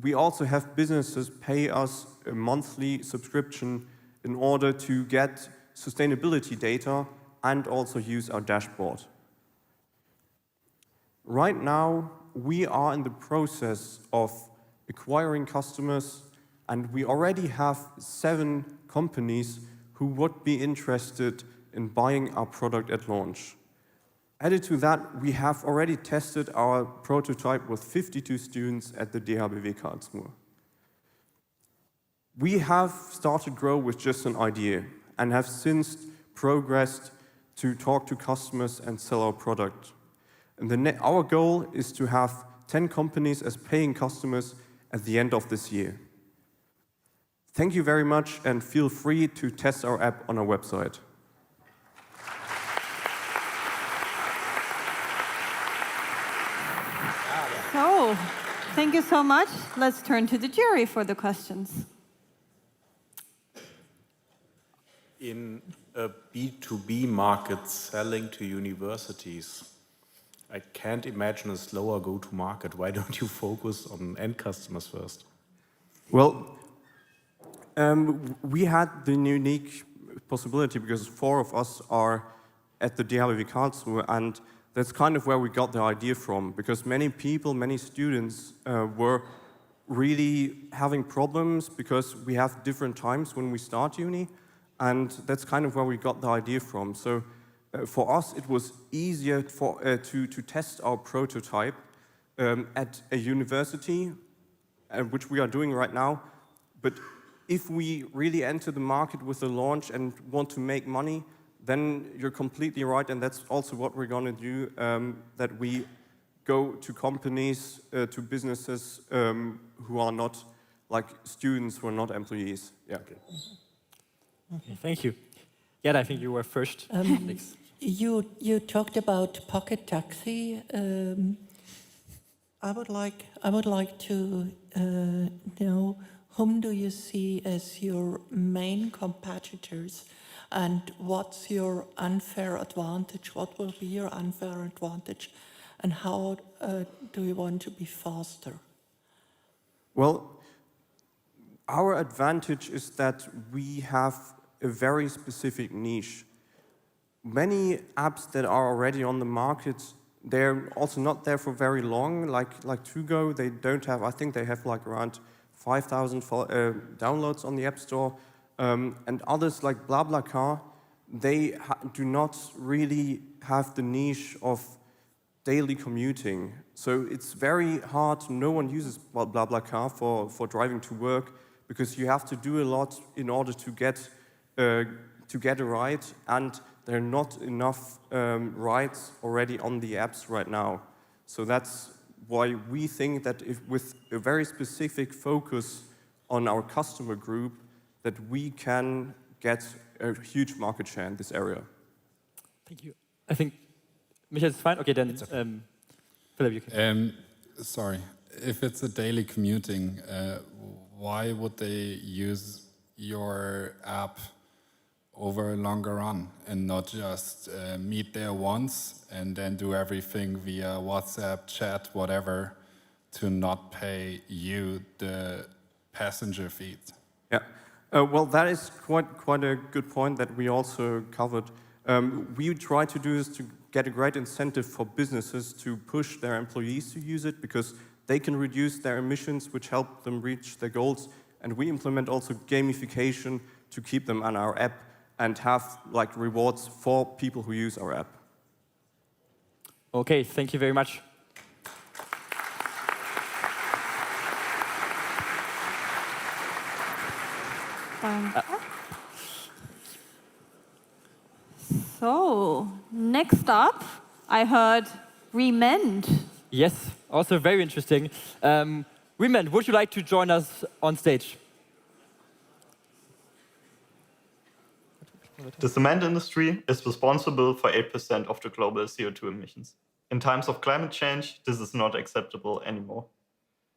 we also have businesses pay us a monthly subscription in order to get sustainability data and also use our dashboard. Right now, we are in the process of acquiring customers, and we already have 7 companies who would be interested in buying our product at launch. Added to that, we have already tested our prototype with 52 students at the DHBW Karlsruhe. We have started Grow with just an idea and have since progressed to talk to customers and sell our product. And our goal is to have 10 companies as paying customers at the end of this year. Thank you very much, and feel free to test our app on our website. So, thank you so much. Let's turn to the jury for the questions. In a B2B market selling to universities, I can't imagine a slower go-to-market. Why don't you focus on end customers first? Well, we had the unique possibility because 4 of us are at the DHBW Karlsruhe, and that's kind of where we got the idea from, because many people, many students were really having problems because we have different times when we start uni, and that's kind of where we got the idea from. So for us, it was easier to test our prototype at a university, which we are doing right now. But if we really enter the market with a launch and want to make money, then you're completely right, and that's also what we're going to do, that we go to companies, to businesses who are not like students, who are not employees. Yeah. Okay. Okay, thank you. Yeah, I think you were first. You talked about Pocket Taxi. I would like to know, whom do you see as your main competitors, and what's your unfair advantage? What will be your unfair advantage, and how do you want to be faster? Well, our advantage is that we have a very specific niche. Many apps that are already on the market, they're also not there for very long, like Togo. They don't have, I think they have like around 5,000 downloads on the App Store. And others like BlaBlaCar, they do not really have the niche of daily commuting. So it's very hard, no one uses BlaBlaCar for driving to work, because you have to do a lot in order to get a ride, and there are not enough rides already on the apps right now. So that's why we think that if with a very specific focus on our customer group, that we can get a huge market share in this area. Thank you. I think Michael is fine. Okay, then Philip, you can. Sorry, if it's a daily commuting, why would they use your app over a longer run and not just meet there once and then do everything via WhatsApp, chat, whatever, to not pay you the passenger fees? Yeah, well, that is quite a good point that we also covered. We try to do this to get a great incentive for businesses to push their employees to use it, because they can reduce their emissions, which help them reach their goals. And we implement also gamification to keep them on our app and have like rewards for people who use our app. Okay, thank you very much. So, next up, I heard Rement. Yes, also very interesting. Rement, would you like to join us on stage? The cement industry is responsible for 8% of the global CO2 emissions. In times of climate change, this is not acceptable anymore.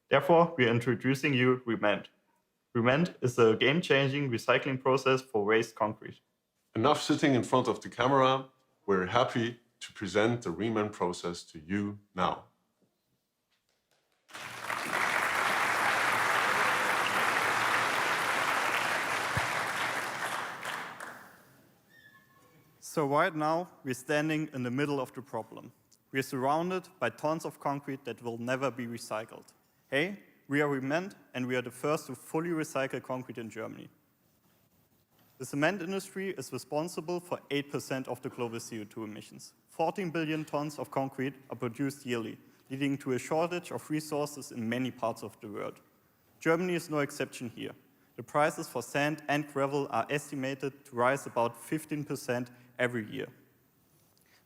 Therefore, we are introducing you Rement. Rement is a game-changing recycling process for waste concrete. Enough sitting in front of the camera. We're happy to present the Rement process to you now. So right now, we're standing in the middle of the problem. We're surrounded by tons of concrete that will never be recycled. Hey, we are Rement, and we are the first to fully recycle concrete in Germany. The cement industry is responsible for 8% of the global CO2 emissions. 14 billion tons of concrete are produced yearly, leading to a shortage of resources in many parts of the world. Germany is no exception here. The prices for sand and gravel are estimated to rise about 15% every year.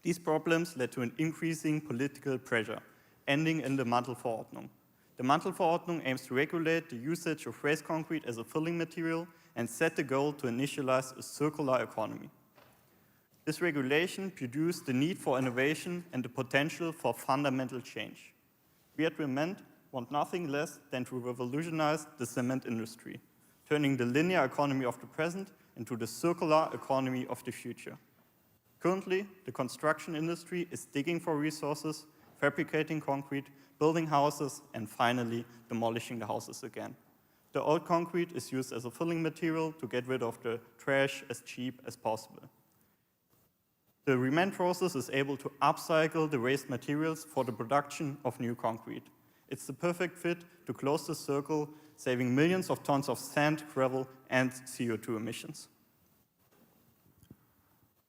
These problems led to an increasing political pressure, ending in the Mantelverordnung. The Mantelverordnung aims to regulate the usage of waste concrete as a filling material and set the goal to initialize a circular economy. This regulation produced the need for innovation and the potential for fundamental change. We at Rement want nothing less than to revolutionize the cement industry, turning the linear economy of the present into the circular economy of the future. Currently, the construction industry is digging for resources, fabricating concrete, building houses, and finally demolishing the houses again. The old concrete is used as a filling material to get rid of the trash as cheap as possible. The Rement process is able to upcycle the waste materials for the production of new concrete. It's the perfect fit to close the circle, saving millions of tons of sand, gravel, and CO2 emissions.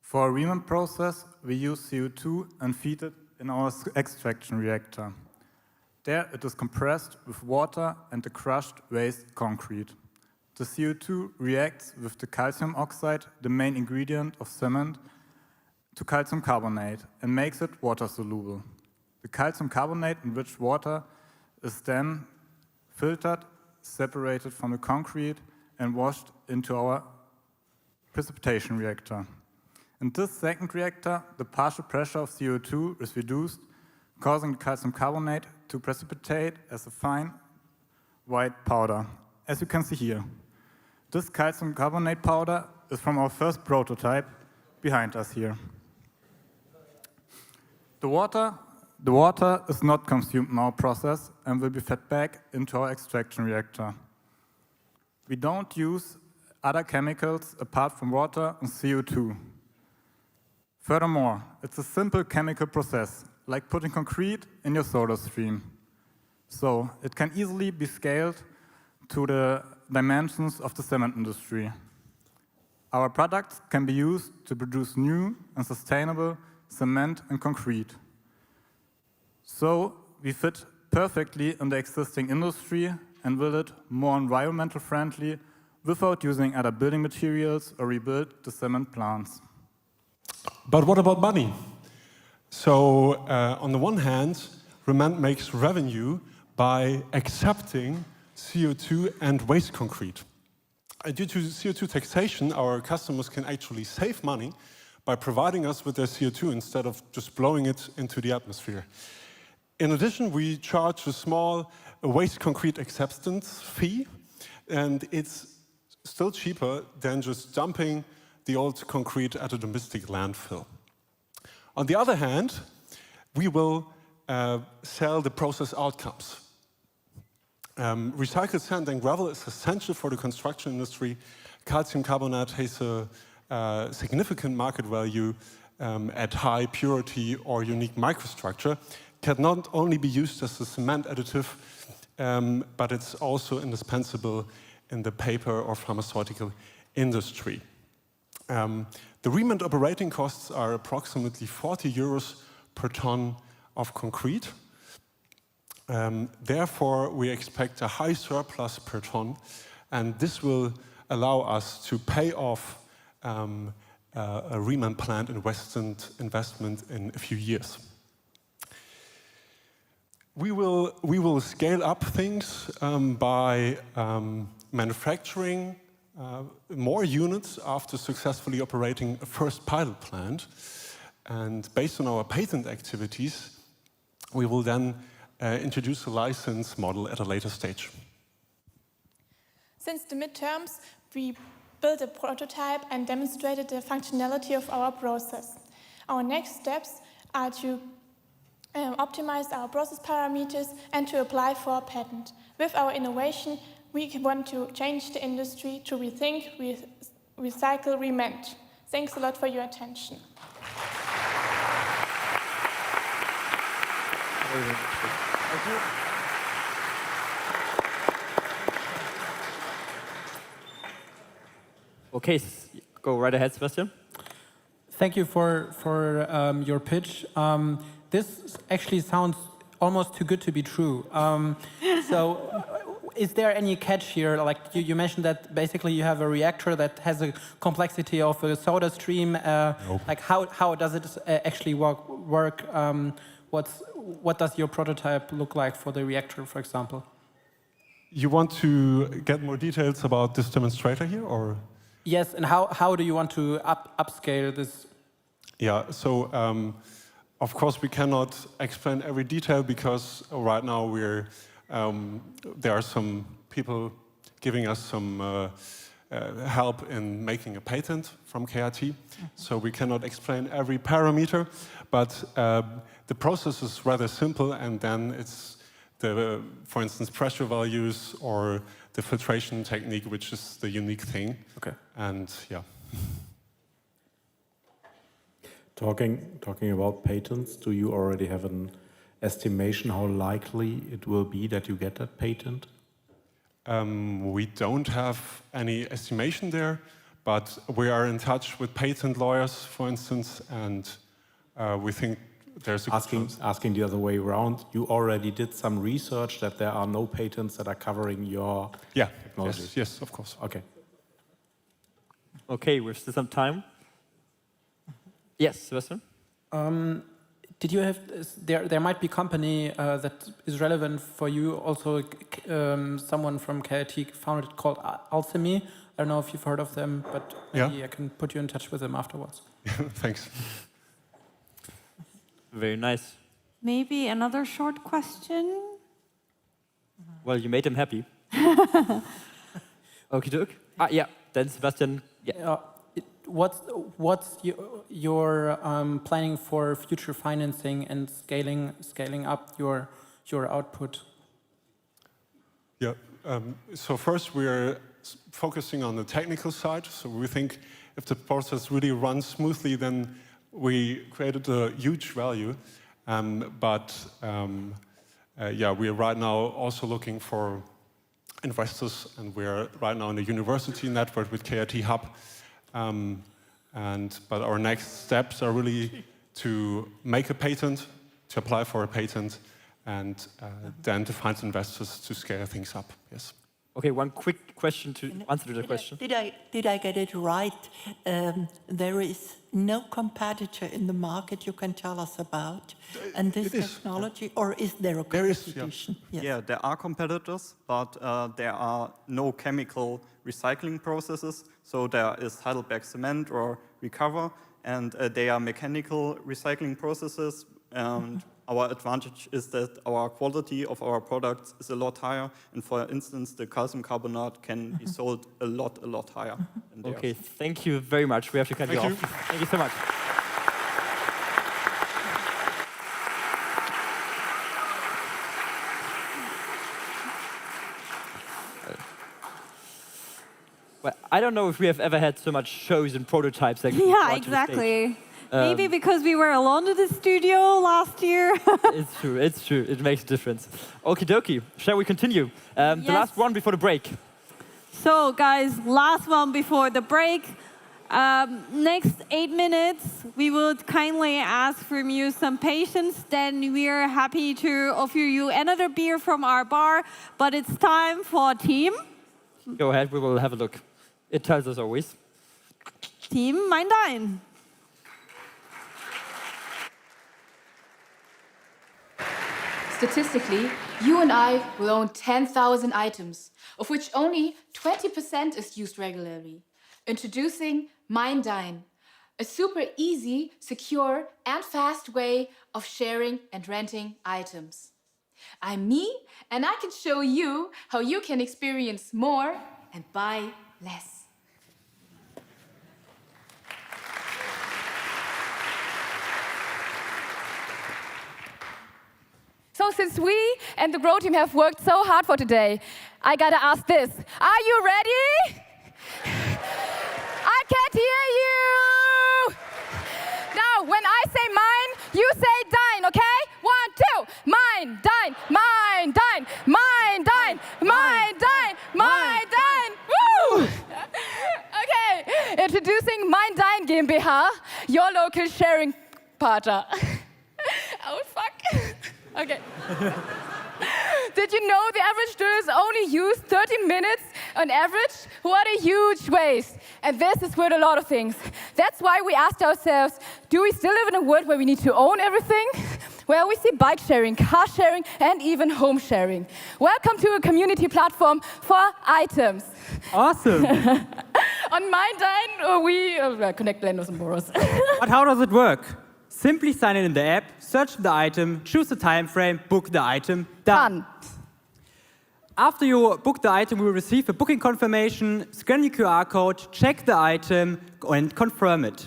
For our Rement process, we use CO2 and feed it in our extraction reactor. There it is compressed with water and the crushed waste concrete. The CO2 reacts with the calcium oxide, the main ingredient of cement, to calcium carbonate and makes it water soluble. The calcium carbonate enriched water is then filtered, separated from the concrete, and washed into our precipitation reactor. In this second reactor, the partial pressure of CO2 is reduced, causing the calcium carbonate to precipitate as a fine white powder, as you can see here. This calcium carbonate powder is from our first prototype behind us here. The water is not consumed in our process and will be fed back into our extraction reactor. We don't use other chemicals apart from water and CO2. Furthermore, it's a simple chemical process, like putting concrete in your soda stream. So it can easily be scaled to the dimensions of the cement industry. Our products can be used to produce new and sustainable cement and concrete. So we fit perfectly in the existing industry and build it more environmental friendly without using other building materials or rebuild the cement plants. But what about money? So on the one hand, Rement makes revenue by accepting CO2 and waste concrete. Due to CO2 taxation, our customers can actually save money by providing us with their CO2 instead of just blowing it into the atmosphere. In addition, we charge a small waste concrete acceptance fee, and it's still cheaper than just dumping the old concrete at a domestic landfill. On the other hand, we will sell the process outcomes. Recycled sand and gravel is essential for the construction industry. Calcium carbonate has a significant market value at high purity or unique microstructure. Can not only be used as a cement additive, but it's also indispensable in the paper or pharmaceutical industry. The Rement operating costs are approximately 40 euros per ton of concrete. Therefore, we expect a high surplus per ton, and this will allow us to pay off a Rement plant investment in a few years. We will scale up things by manufacturing more units after successfully operating a first pilot plant. And based on our patent activities, we will then introduce a license model at a later stage. Since the midterms, we built a prototype and demonstrated the functionality of our process. Our next steps are to optimize our process parameters and to apply for a patent. With our innovation, we want to change the industry to rethink, recycle, Rement. Thanks a lot for your attention. Thank you. Okay, go right ahead, Sebastian. Thank you for your pitch. This actually sounds almost too good to be true. So is there any catch here? Like you mentioned that basically you have a reactor that has a complexity of a soda stream. Nope. Like how does it actually work? What does your prototype look like for the reactor, for example? You want to get more details about this demonstrator here, or? Yes, and how do you want to upscale this? Yeah, so of course we cannot explain every detail because right now there are some people giving us some help in making a patent from KIT, so we cannot explain every parameter, but the process is rather simple, and then it's for instance, pressure values or the filtration technique, which is the unique thing. Okay. And yeah. Talking about patents, do you already have an estimation how likely it will be that you get that patent? We don't have any estimation there, but we are in touch with patent lawyers, for instance, and we think there's a asking the other way around. You already did some research that there are no patents that are covering your technology. Yes, of course. Okay. Okay, we're still some time. Yes, Sebastian. Did you have there might be company that is relevant for you? Also, someone from KIT founded it called Alchemy. I don't know if you've heard of them, but maybe I can put you in touch with them afterwards. Thanks. Very nice. Maybe another short question? Well, you made him happy. Okie doke. Yeah, then Sebastian. Yeah. What's your planning for future financing and scaling up your output? Yeah. So first, we're focusing on the technical side. So we think if the process really runs smoothly, then we created a huge value. Yeah, we are right now also looking for investors, and we're right now in the university network with KIT Hub. But our next steps are really to make a patent, to apply for a patent, and then to find investors to scale things up. Yes. Okay, one quick question to answer to the question. Did I get it right? There is no competitor in the market you can tell us about, and this technology, or is there a competition? Yeah, there are competitors, but there are no chemical recycling processes. So there is Heidelberg Cement or Recover, and they are mechanical recycling processes. And our advantage is that our quality of our products is a lot higher. And for instance, the calcium carbonate can be sold a lot higher. Okay, thank you very much. We have to cut you off. Thank you so much. Well, I don't know if we have ever had so much shows and prototypes like Yeah, exactly. Maybe because we were alone in the studio last year. It's true, it's true. It makes a difference. Okie dokie. Shall we continue? The last one before the break. So, guys, last one before the break. Next 8 minutes, we would kindly ask from you some patience. Then we are happy to offer you another beer from our bar. But it's time for team. Go ahead, we will have a look. It tells us always. Team MeinDein. Statistically, you and I will own 10,000 items, of which only 20% is used regularly. Introducing MeinDein, a super easy, secure, and fast way of sharing and renting items. I'm me, and I can show you how you can experience more and buy less. So since we and the Grow team have worked so hard for today, I gotta ask this. Are you ready? I can't hear you. Now, when I say mine, you say dine, okay? 1, 2. MeinDein, MeinDein, MeinDein, MeinDein, MeinDein. Woo! Okay, introducing MeinDein GmbH, your local sharing partner. Oh, fuck. Okay. Did you know the average students only use 30 minutes on average? What a huge waste. And this is with a lot of things. That's why we asked ourselves, do we still live in a world where we need to own everything? Well, we see bike sharing, car sharing, and even home sharing. Welcome to a community platform for items. Awesome. On MeinDein, we connect lenders and borrowers. But how does it work? Simply sign in the app, search the item, choose the time frame, book the item, done. After you book the item, you will receive a booking confirmation, scan the QR code, check the item, and confirm it.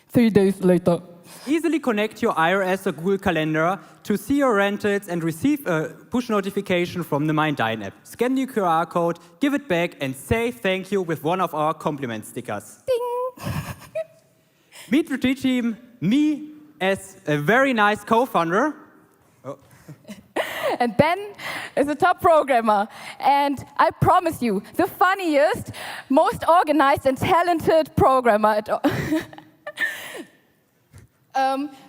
3 days later. Easily connect your iOS or Google Calendar to see your rentals and receive a push notification from the MeinDein app. Scan the QR code, give it back, and say thank you with one of our compliment stickers. Ding! Meet the team, me, as a very nice co-founder. And Ben is a top programmer. And I promise you, the funniest, most organized and talented programmer at all.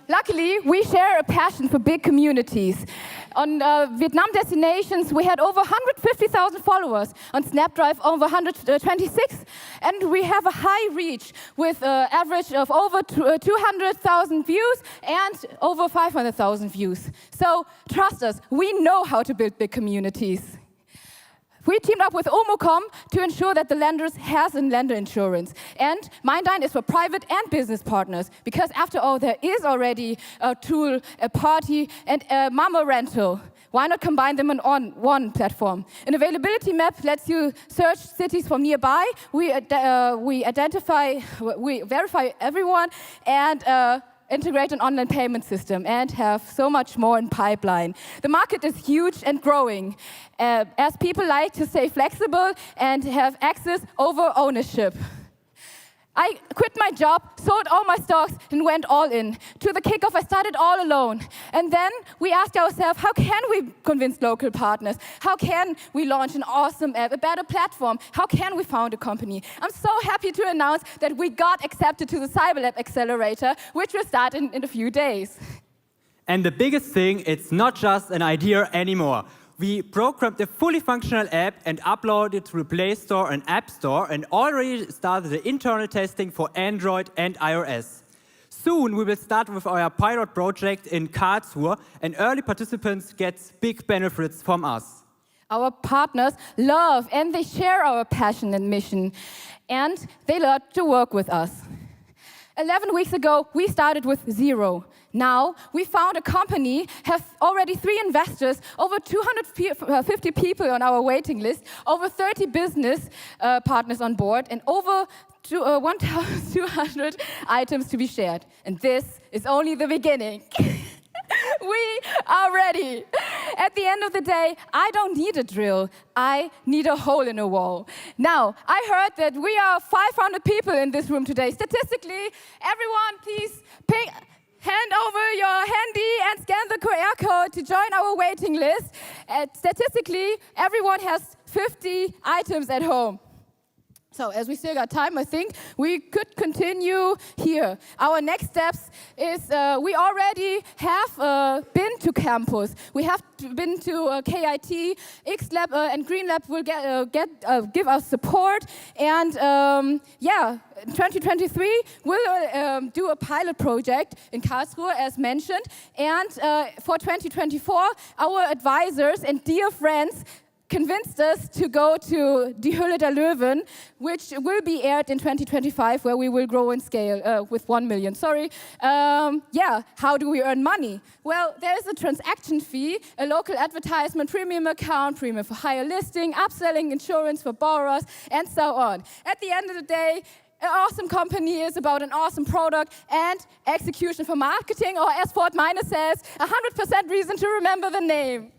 Luckily, we share a passion for big communities. On Vietnam destinations, we had over 150,000 followers. On Snapdrive, over 126. And we have a high reach with an average of over 200,000 views and over 500,000 views. So trust us, we know how to build big communities. We teamed up with Omocom to ensure that the lenders has a lender insurance. And MeinDein is for private and business partners, because after all, there is already a tool, a party, and a mama rental. Why not combine them on one platform? An availability map lets you search cities from nearby. We verify everyone, and integrate an online payment system, and have so much more in pipeline. The market is huge and growing, as people like to stay flexible and have access over ownership. I quit my job, sold all my stocks, and went all in. To the kickoff, I started all alone. And then we asked ourselves, how can we convince local partners? How can we launch an awesome app, a better platform? How can we found a company? I'm so happy to announce that we got accepted to the CyberLab Accelerator, which will start in a few days. And the biggest thing, it's not just an idea anymore. We programmed a fully functional app and uploaded it to the Play Store and App Store, and already started the internal testing for Android and iOS. Soon we will start with our pilot project in Karlsruhe, and early participants get big benefits from us. Our partners love and they share our passion and mission, and they love to work with us. 11 weeks ago, we started with 0. Now, we found a company, have already 3 investors, over 250 people on our waiting list, over 30 business partners on board, and over 1,200 items to be shared. And this is only the beginning. We are ready. At the end of the day, I don't need a drill. I need a hole in a wall. Now, I heard that we are 500 people in this room today. Statistically, everyone, please hand over your handy and scan the QR code to join our waiting list. Statistically, everyone has 50 items at home. So as we still got time, I think we could continue here. Our next steps is we already have been to campus. We have been to KIT, XLab and GreenLab will give us support. And yeah, in 2023, we'll do a pilot project in Karlsruhe, as mentioned. And for 2024, our advisors and dear friends convinced us to go to Die Höhle der Löwen, which will be aired in 2025, where we will grow in scale with 1 million. Sorry. Yeah, how do we earn money? Well, there is a transaction fee, a local advertisement, premium account, premium for higher listing, upselling, insurance for borrowers, and so on. At the end of the day, an awesome company is about an awesome product and execution for marketing, or as Fort Minor says, 100% reason to remember the name.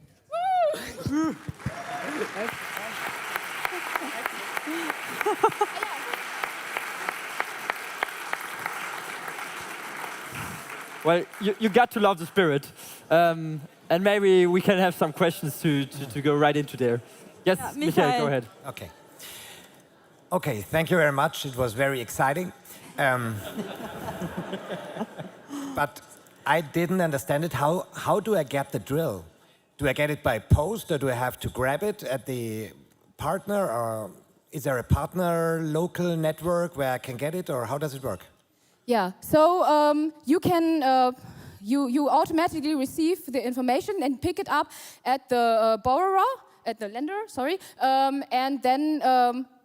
Woo! Well, you got to love the spirit. And maybe we can have some questions to go right into there. Yes, Michael, go ahead. Okay. Okay, thank you very much. It was very exciting. But I didn't understand it. How do I get the drill? Do I get it by post, or do I have to grab it at the partner? Or is there a partner local network where I can get it, or how does it work? Yeah, so you can you automatically receive the information and pick it up at the borrower, at the lender, sorry, and then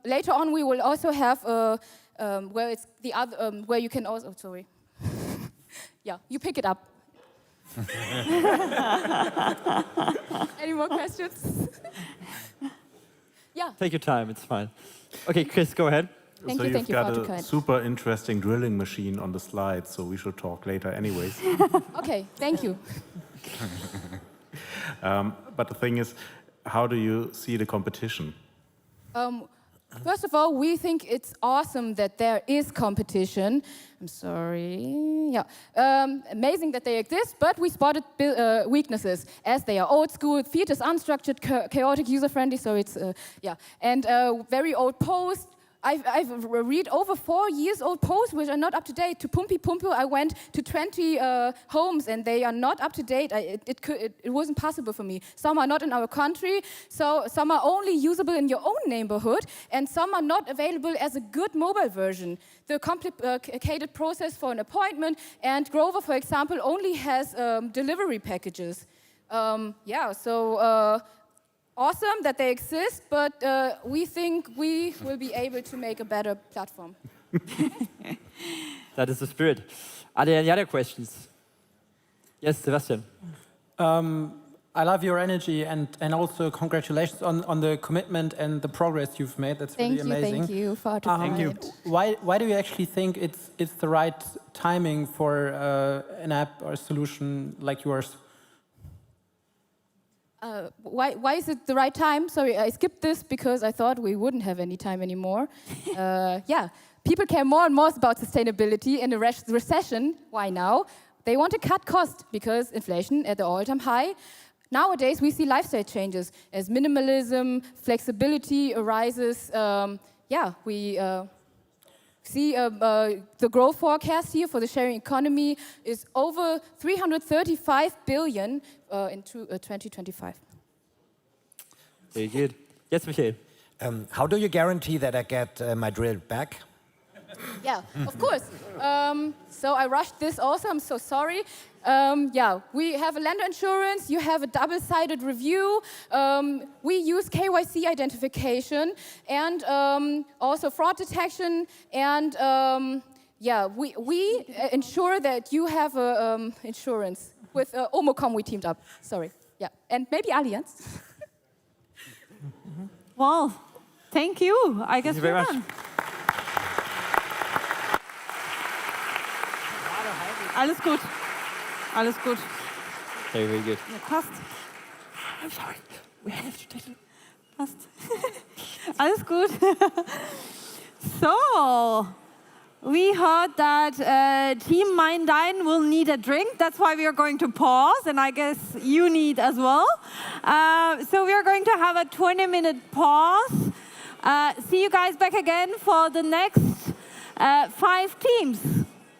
later on we will also have where it's the other where you can also yeah, you pick it up. Any more questions? Yeah. Take your time, it's fine. Okay, Chris, go ahead. Thank so you, you've got a Artjom&Eve. super interesting drilling machine on the slide, so we should talk later anyways. Okay, thank you. But the thing is, how do you see the competition? First of all, we think it's awesome that there is competition. I'm sorry. Yeah, amazing that they exist, but we spotted weaknesses, as they are old school, feed is unstructured, chaotic, user-friendly, so it's, yeah. And very old posts. I've read over 4 years old posts which are not up to date. To Pumpi Pumpu, I went to 20 homes and they are not up to date. It wasn't possible for me. Some are not in our country, so some are only usable in your own neighborhood, and some are not available as a good mobile version. The complicated process for an appointment, and Grover, for example, only has delivery packages. Yeah, so awesome that they exist, but we think we will be able to make a better platform. That is the spirit. Are there any other questions? Yes, Sebastian. I love your energy and also congratulations on the commitment and the progress you've made. That's really amazing. Thank you, far too kind. Why do you actually think it's the right timing for an app or a solution like yours? Why is it the right time? Sorry, I skipped this because I thought we wouldn't have any time anymore. Yeah, people care more and more about sustainability in a recession. Why now? They want to cut costs because inflation at the all-time high. Nowadays, we see lifestyle changes as minimalism, flexibility arises. Yeah, we see the growth forecast here for the sharing economy is over 335 billion in 2025. Very good. Yes, Michael. How do you guarantee that I get my drill back? Yeah, of course. So I rushed this also, I'm so sorry. Yeah, we have a lender insurance, you have a double-sided review, we use KYC identification and also fraud detection, and yeah, we ensure that you have insurance. With Omocom we teamed up, sorry. Yeah, and maybe Allianz. Well, thank you. I guess we're done. Alles gut. Alles gut. Very, very good. Ja, passt. I'm sorry. We have to take it. Passt. Alles gut. So, we heard that Team MeinDein will need a drink. That's why we are going to pause, and I guess you need as well. So we are going to have a 20-minute pause. See you guys back again for the next 5 teams.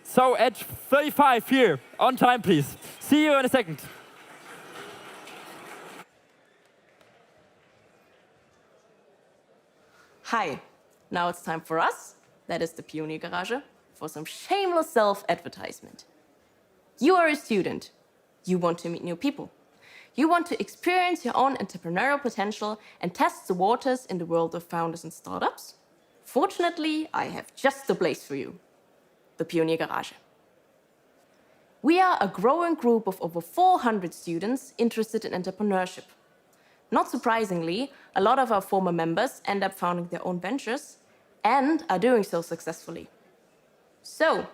So at 35 here, on time, please. See you in a second. Hi, now it's time for us, that is the Pioneer Garage, for some shameless self-advertisement. You are a student. You want to meet new people. You want to experience your own entrepreneurial potential and test the waters in the world of founders and startups? Fortunately, I have just the place for you. The Pioneer Garage. We are a growing group of over 400 students interested in entrepreneurship. Not surprisingly, a lot of our former members end up founding their own ventures and are doing so successfully. So,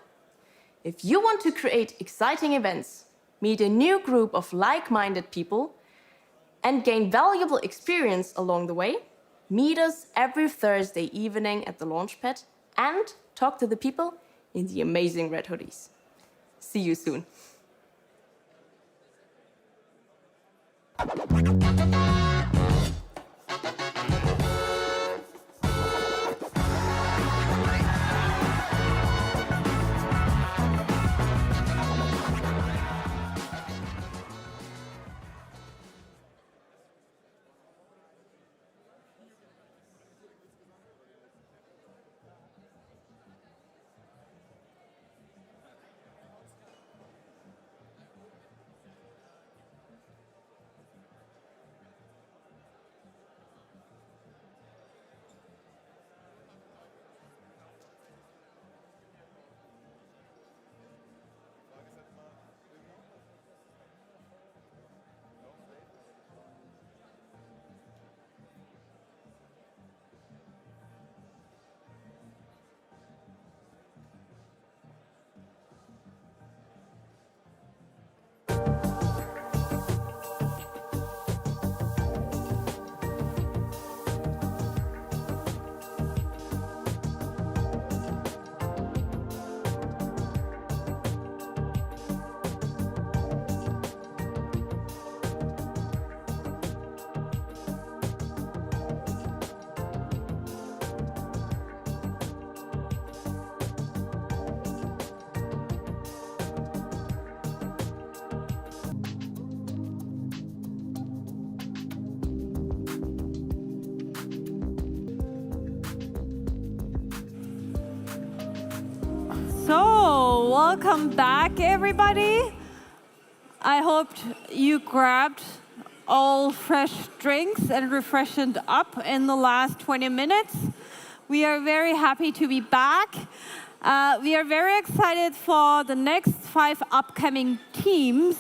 if you want to create exciting events, meet a new group of like-minded people, and gain valuable experience along the way, meet us every Thursday evening at the Launchpad and talk to the people in the amazing red hoodies. See you soon. So, welcome back, everybody. I hoped you grabbed all fresh drinks and refreshened up in the last 20 minutes. We are very happy to be back. We are very excited for the next 5 upcoming teams.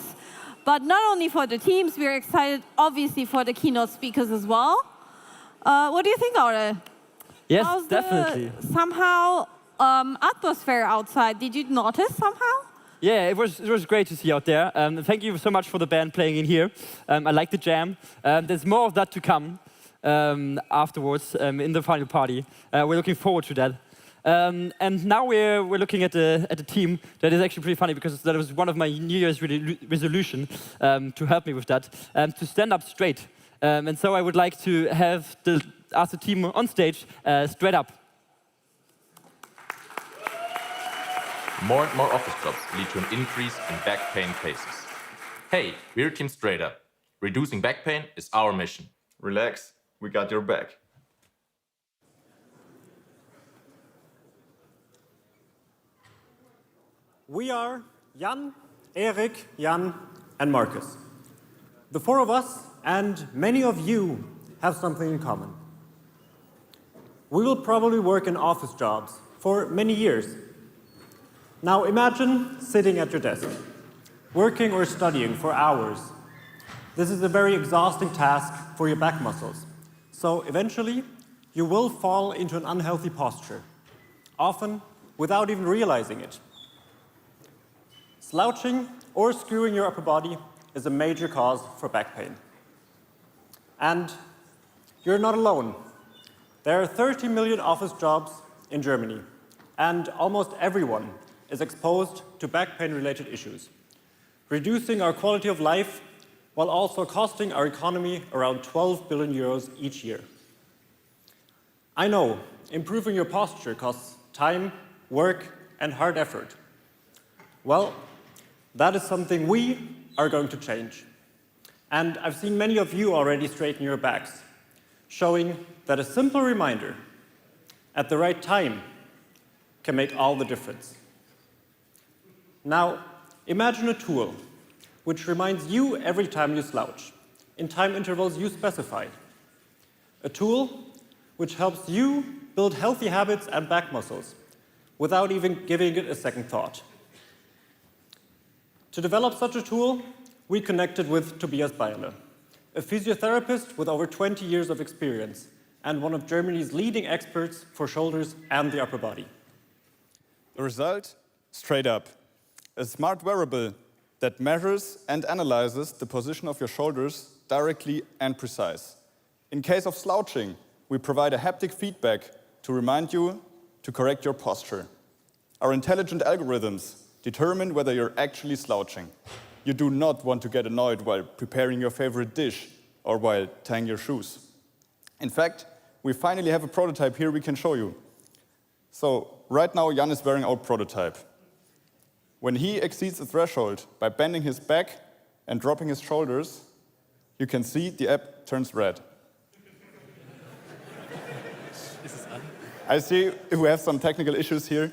But not only for the teams, we are excited, obviously, for the keynote speakers as well. What do you think, Aure? Yes, How's definitely. The atmosphere outside? Did you notice somehow? Yeah, it was great to see out there. Thank you so much for the band playing in here. I like the jam. There's more of that to come afterwards in the final party. We're looking forward to that. And now we're looking at a team that is actually pretty funny, because that was one of my New Year's resolution to help me with that, to stand up straight. And so I would like to ask the team on stage, straight up. More and more office jobs lead to an increase in back pain cases. Hey, we're Team StraightUp. Reducing back pain is our mission. Relax, we got your back. We are Jan, Erik, Jan, and Marcus. The 4 of us, and many of you, have something in common. We will probably work in office jobs for many years. Now imagine sitting at your desk, working or studying for hours. This is a very exhausting task for your back muscles. So eventually, you will fall into an unhealthy posture, often without even realizing it. Slouching or screwing your upper body is a major cause for back pain. And you're not alone. There are 30 million office jobs in Germany, and almost everyone is exposed to back pain-related issues, reducing our quality of life while also costing our economy around 12 billion euros each year. I know improving your posture costs time, work, and hard effort. Well, that is something we are going to change. And I've seen many of you already straighten your backs, showing that a simple reminder at the right time can make all the difference. Now, imagine a tool which reminds you every time you slouch, in time intervals you specified. A tool which helps you build healthy habits and back muscles without even giving it a second thought. To develop such a tool, we connected with Tobias Beile, a physiotherapist with over 20 years of experience and one of Germany's leading experts for shoulders and the upper body. The result? StraightUp, a smart wearable that measures and analyzes the position of your shoulders directly and precise. In case of slouching, we provide a haptic feedback to remind you to correct your posture. Our intelligent algorithms determine whether you're actually slouching. You do not want to get annoyed while preparing your favorite dish or while tying your shoes. In fact, we finally have a prototype here we can show you. So right now, Jan is wearing our prototype. When he exceeds the threshold by bending his back and dropping his shoulders, you can see the app turns red. I see we have some technical issues here.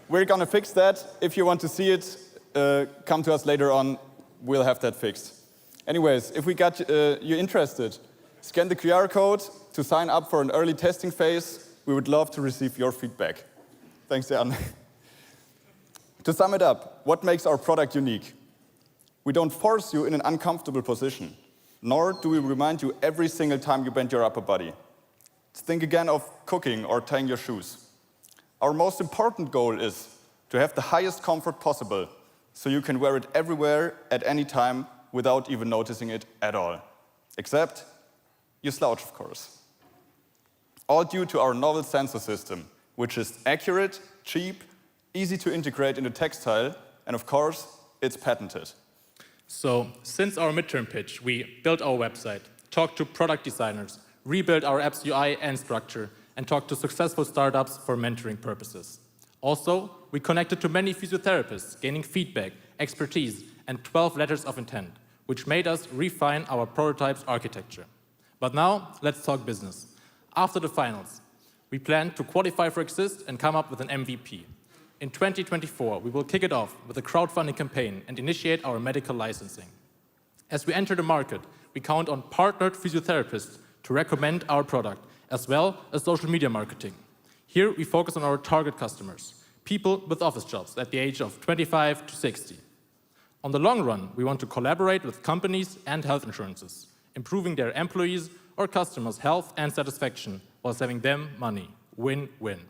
We're gonna fix that. If you want to see it, come to us later on. We'll have that fixed. Anyways, if we got you interested, scan the QR code to sign up for an early testing phase. We would love to receive your feedback. Thanks, Jan. To sum it up, what makes our product unique? We don't force you in an uncomfortable position, nor do we remind you every single time you bend your upper body. Think again of cooking or tying your shoes. Our most important goal is to have the highest comfort possible, so you can wear it everywhere at any time without even noticing it at all. Except you slouch, of course. All due to our novel sensor system, which is accurate, cheap, easy to integrate into textile, and of course, it's patented. So, since our midterm pitch, we built our website, talked to product designers, rebuilt our app's UI and structure, and talked to successful startups for mentoring purposes. Also, we connected to many physiotherapists, gaining feedback, expertise, and 12 letters of intent, which made us refine our prototype's architecture. But now, let's talk business. After the finals, we plan to qualify for Exist and come up with an MVP. In 2024, we will kick it off with a crowdfunding campaign and initiate our medical licensing. As we enter the market, we count on partnered physiotherapists to recommend our product, as well as social media marketing. Here, we focus on our target customers, people with office jobs at the age of 25 to 60. On the long run, we want to collaborate with companies and health insurances, improving their employees' or customers' health and satisfaction while saving them money. Win-win.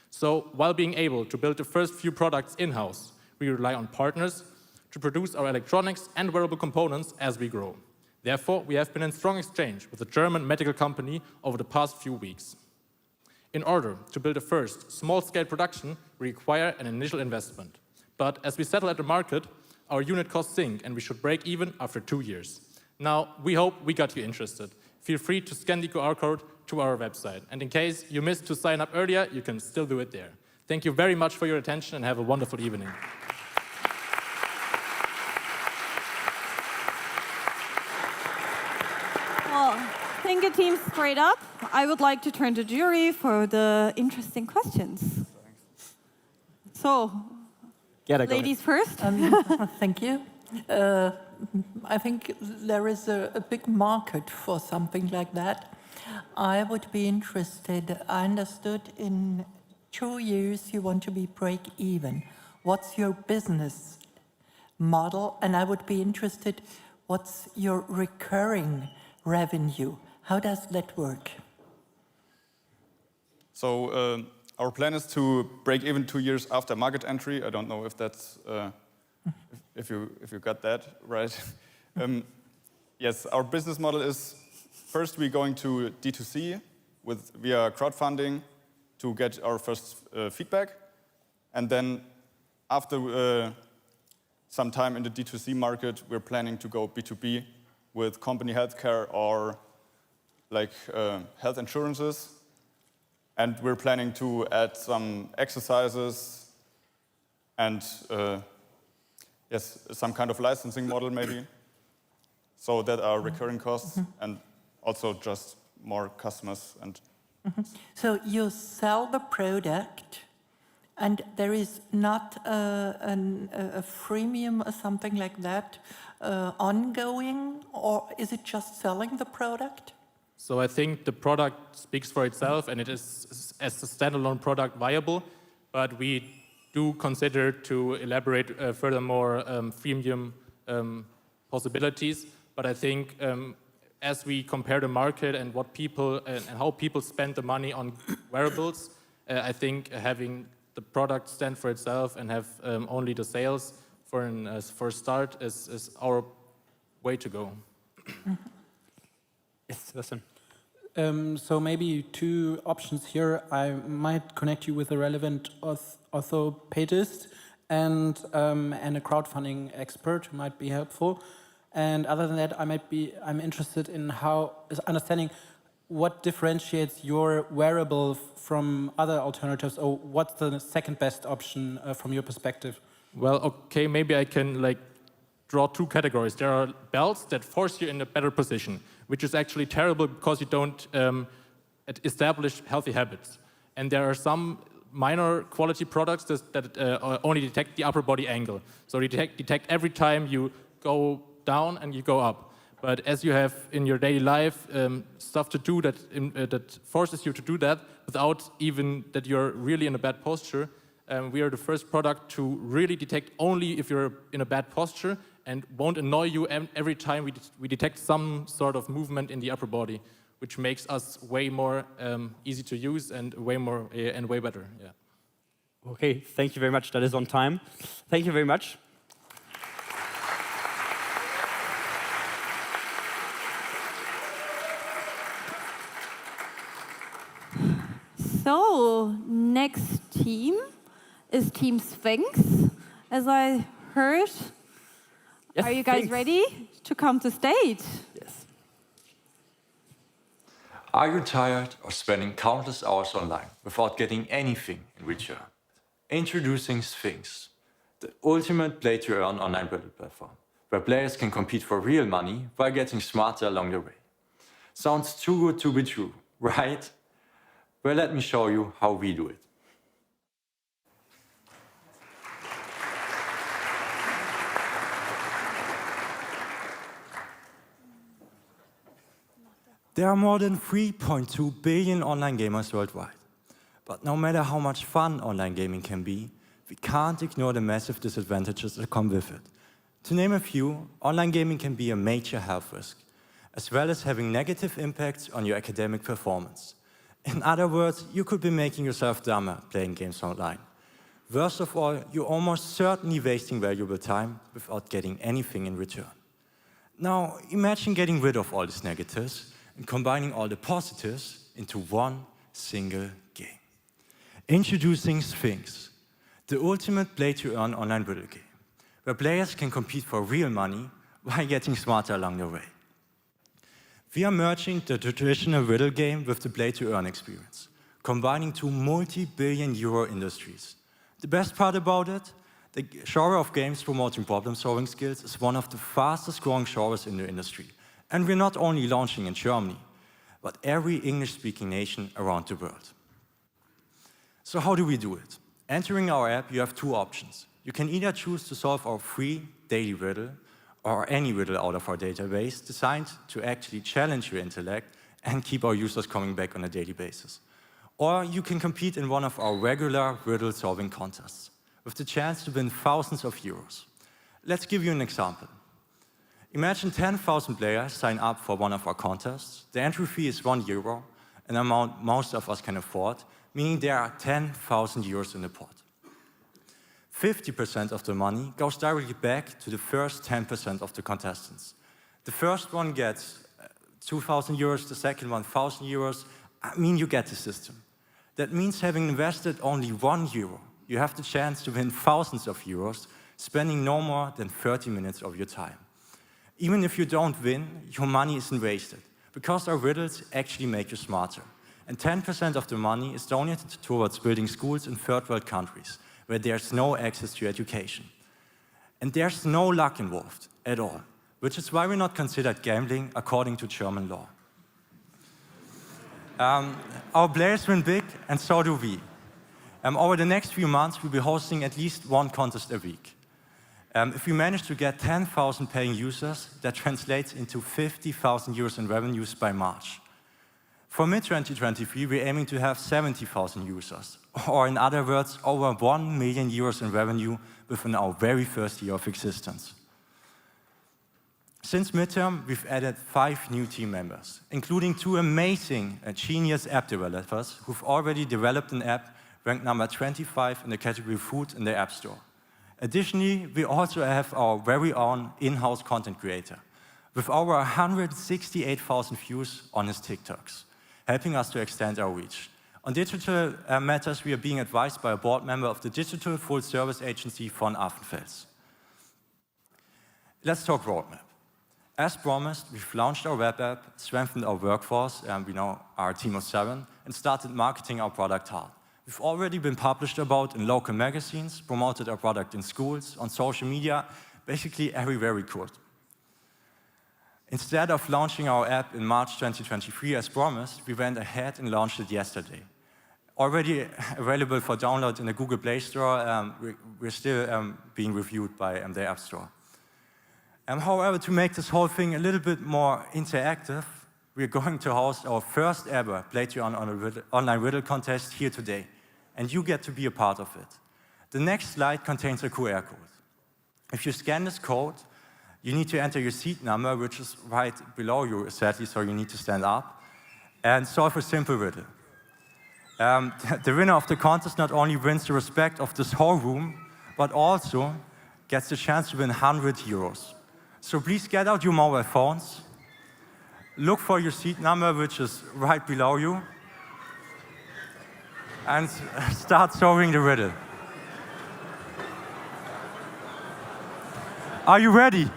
So, while being able to build the first few products in-house, we rely on partners to produce our electronics and wearable components as we grow. Therefore, we have been in strong exchange with a German medical company over the past few weeks. In order to build a first small-scale production, we require an initial investment. But as we settle at the market, our unit costs sink and we should break even after 2 years. Now, we hope we got you interested. Feel free to scan the QR code to our website. And in case you missed to sign up earlier, you can still do it there. Thank you very much for your attention and have a wonderful evening. Well, thank you, team StraightUp. I would like to turn to jury for the interesting questions. So, ladies first. Thank you. I think there is a big market for something like that. I would be interested, I understood in 2 years you want to be break even. What's your business model? And I would be interested, what's your recurring revenue? How does that work? So our plan is to break even 2 years after market entry. I don't know if that's if you got that right. Yes, our business model is first we're going to D2C via crowdfunding to get our first feedback, and then after some time in the D2C market, we're planning to go B2B with company healthcare or like health insurances, and we're planning to add some exercises and yes, some kind of licensing model maybe, so that are recurring costs and also just more customers. And So you sell the product and there is not a freemium or something like that ongoing, or is it just selling the product? So I think the product speaks for itself and it is as a standalone product viable, but we do consider to elaborate furthermore freemium possibilities. But I think as we compare the market and what people and how people spend the money on wearables, I think having the product stand for itself and have only the sales for a start is our way to go. Yes, listen. So maybe 2 options here. I might connect you with a relevant orthopedist and a crowdfunding expert who might be helpful. And other than that, I'm interested in understanding what differentiates your wearable from other alternatives, or what's the second best option from your perspective? Well, okay, maybe I can draw 2 categories. There are belts that force you in a better position, which is actually terrible because you don't establish healthy habits. And there are some minor quality products that only detect the upper body angle. So they detect every time you go down and you go up. But as you have in your daily life stuff to do that forces you to do that without even that you're really in a bad posture, we are the first product to really detect only if you're in a bad posture and won't annoy you every time we detect some sort of movement in the upper body, which makes us way more easy to use and way more and way better. Yeah. Okay, thank you very much. That is on time. Thank you very much. So, next team is Team Sphinx, as I heard. Yes, Are you guys ready to come to stage? Yes. Are you tired of spending countless hours online without getting anything in return? Introducing Sphinx, the ultimate play-to-earn online battle platform, where players can compete for real money while getting smarter along the way. Sounds too good to be true, right? Well, let me show you how we do it. There are more than 3.2 billion online gamers worldwide. But no matter how much fun online gaming can be, we can't ignore the massive disadvantages that come with it. To name a few, online gaming can be a major health risk, as well as having negative impacts on your academic performance. In other words, you could be making yourself dumber playing games online. Worst of all, you're almost certainly wasting valuable time without getting anything in return. Now, imagine getting rid of all these negatives and combining all the positives into one single game. Introducing Sphinx, the ultimate play-to-earn online riddle game, where players can compete for real money while getting smarter along the way. We are merging the traditional riddle game with the play-to-earn experience, combining two multi-billion euro industries. The best part about it, the genre of games promoting problem-solving skills is one of the fastest-growing genres in the industry. And we're not only launching in Germany, but every English-speaking nation around the world. So how do we do it? Entering our app, you have two options. You can either choose to solve our free daily riddle or any riddle out of our database designed to actually challenge your intellect and keep our users coming back on a daily basis. Or you can compete in one of our regular riddle-solving contests with the chance to win thousands of euros. Let's give you an example. Imagine 10,000 players sign up for one of our contests. The entry fee is €1, an amount most of us can afford, meaning there are 10,000 euros in the pot. 50% of the money goes directly back to the first 10% of the contestants. The first one gets 2,000 euros, the second one 1,000 euros. I mean, you get the system. That means having invested only €1, you have the chance to win thousands of euros, spending no more than 30 minutes of your time. Even if you don't win, your money isn't wasted, because our riddles actually make you smarter. And 10% of the money is donated towards building schools in third world countries, where there's no access to education. And there's no luck involved at all, which is why we're not considered gambling according to German law. Our players win big, and so do we. Over the next few months, we'll be hosting at least one contest a week. If we manage to get 10,000 paying users, that translates into 50,000 euros in revenues by March. For mid-2023, we're aiming to have 70,000 users, or in other words, over 1 million euros in revenue within our very first year of existence. Since midterm, we've added 5 new team members, including 2 amazing genius app developers who've already developed an app ranked number 25 in the category food in the App Store. Additionally, we also have our very own in-house content creator, with over 168,000 views on his TikToks, helping us to extend our reach. On digital matters, we are being advised by a board member of the digital full-service agency von Affenfels. Let's talk roadmap. As promised, we've launched our web app, strengthened our workforce, and we now are a team of 7, and started marketing our product hard. We've already been published about in local magazines, promoted our product in schools, on social media, basically everywhere we could. Instead of launching our app in March 2023 as promised, we went ahead and launched it yesterday. Already available for download in the Google Play Store, we're still being reviewed by the App Store. However, to make this whole thing a little bit more interactive, we're going to host our first ever play-to-earn online riddle contest here today, and you get to be a part of it. The next slide contains a QR code. If you scan this code, you need to enter your seat number, which is right below you, sadly, so you need to stand up, and solve a simple riddle. The winner of the contest not only wins the respect of this whole room, but also gets the chance to win 100 euros. So please get out your mobile phones, look for your seat number, which is right below you, and start solving the riddle. Are you ready?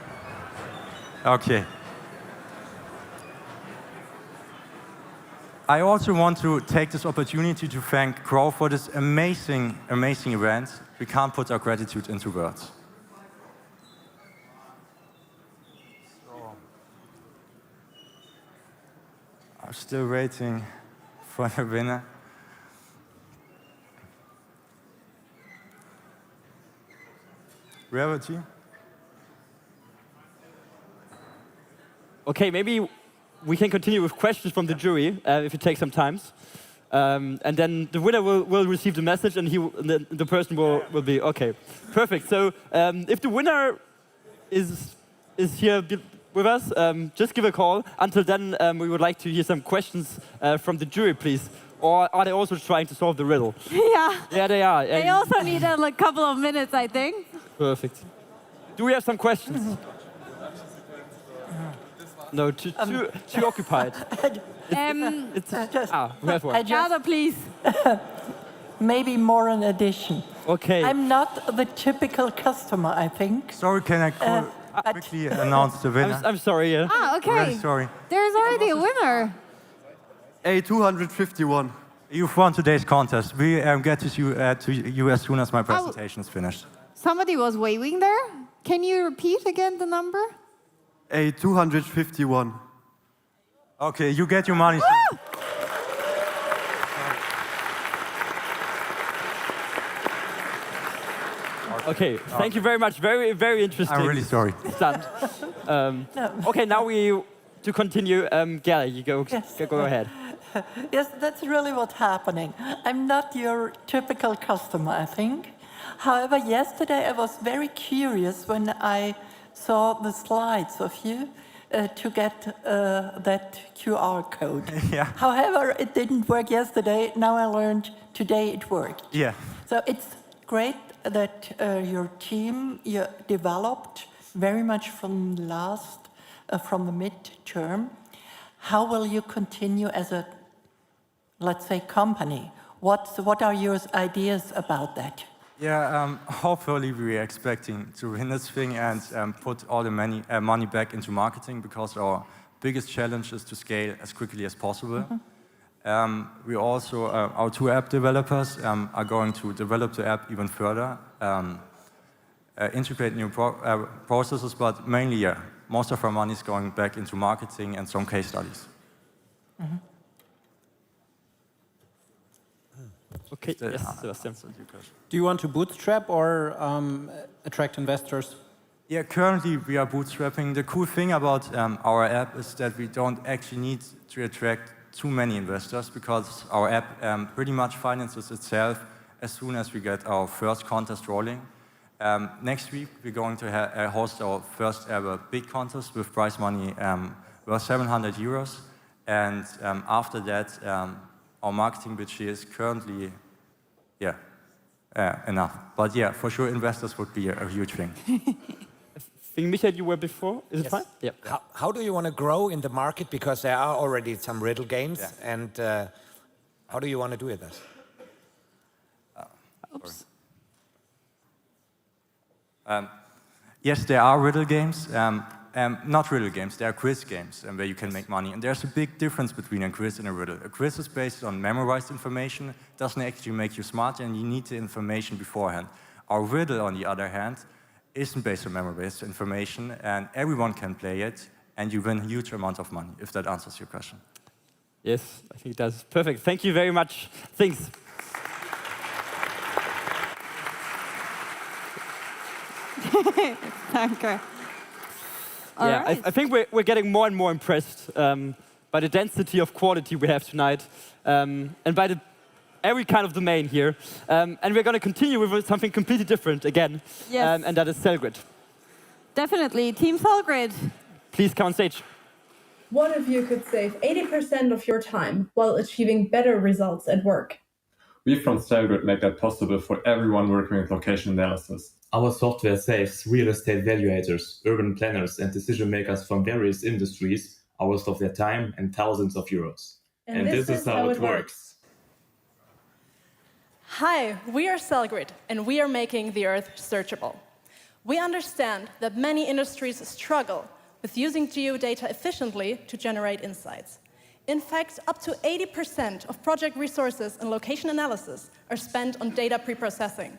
Okay. I also want to take this opportunity to thank Grow for this amazing, amazing event. We can't put our gratitude into words. I'm still waiting for the winner. Rarity? Okay, maybe we can continue with questions from the jury if you take some time. And then the winner will receive the message, and the person will be okay. Perfect. So if the winner is here with us, just give a call. Until then, we would like to hear some questions from the jury, please. Or are they also trying to solve the riddle? Yeah. Yeah, they are. They also need a couple of minutes, I think. Perfect. Do we have some questions? No, too occupied. We have one. Gather, please. Maybe more an addition. Okay. I'm not the typical customer, I think. Sorry, can I quickly announce the winner? I'm sorry. Yeah. Ah, okay. Really sorry. There's already a winner. A251. You've won today's contest. We get to you as soon as my presentation is finished. Somebody was waving there. Can you repeat again the number? A251. Okay, you get your money soon. Okay, thank you very much. Very, very interesting. I'm really sorry. Stunt. Okay, now to continue. Gary, you go ahead. Yes, that's really what's happening. I'm not your typical customer, I think. However, yesterday I was very curious when I saw the slides of you to get that QR code. Yeah. However, it didn't work yesterday. Now I learned today it worked. Yeah. So it's great that your team you developed very much from from the midterm. How will you continue as a, let's say, company? What are your ideas about that? Yeah, hopefully we're expecting to win this thing and put all the money back into marketing, because our biggest challenge is to scale as quickly as possible. We also, our two app developers are going to develop the app even further, integrate new processes, but mainly, yeah, most of our money is going back into marketing and some case studies. Okay, yes, Sebastian. Do you want to bootstrap or attract investors? Yeah, currently we are bootstrapping. The cool thing about our app is that we don't actually need to attract too many investors, because our app pretty much finances itself as soon as we get our first contest rolling. Next week we're going to host our first ever big contest with prize money worth 700 euros. And after that, our marketing budget is currently, enough. But yeah, for sure, investors would be a huge thing. I think, Michael, you were before. Is it fine? Yeah. How do you want to grow in the market? Because there are already some riddle games. Yeah. And how do you want to do it? Oops. Yes, there are riddle games. Not riddle games, they are quiz games where you can make money. And there's a big difference between a quiz and a riddle. A quiz is based on memorized information, doesn't actually make you smart, and you need the information beforehand. Our riddle, on the other hand, isn't based on memorized information, and everyone can play it, and you win a huge amount of money, if that answers your question. Yes, I think that's perfect. Thank you very much. Thanks. Danke. Yeah, right. I think we're getting more and more impressed by the density of quality we have tonight, and by every kind of domain here. And we're going to continue with something completely different again, yes. And that is Cellgrid. Definitely. Team Cellgrid. Please come on stage. What if you could save 80% of your time while achieving better results at work? We from Cellgrid make that possible for everyone working with location analysis. Our software saves real estate valuators, urban planners, and decision makers from various industries hours of their time and thousands of euros. And this is how it works. Hi, we are Cellgrid, and we are making the Earth searchable. We understand that many industries struggle with using geodata efficiently to generate insights. In fact, up to 80% of project resources in location analysis are spent on data preprocessing.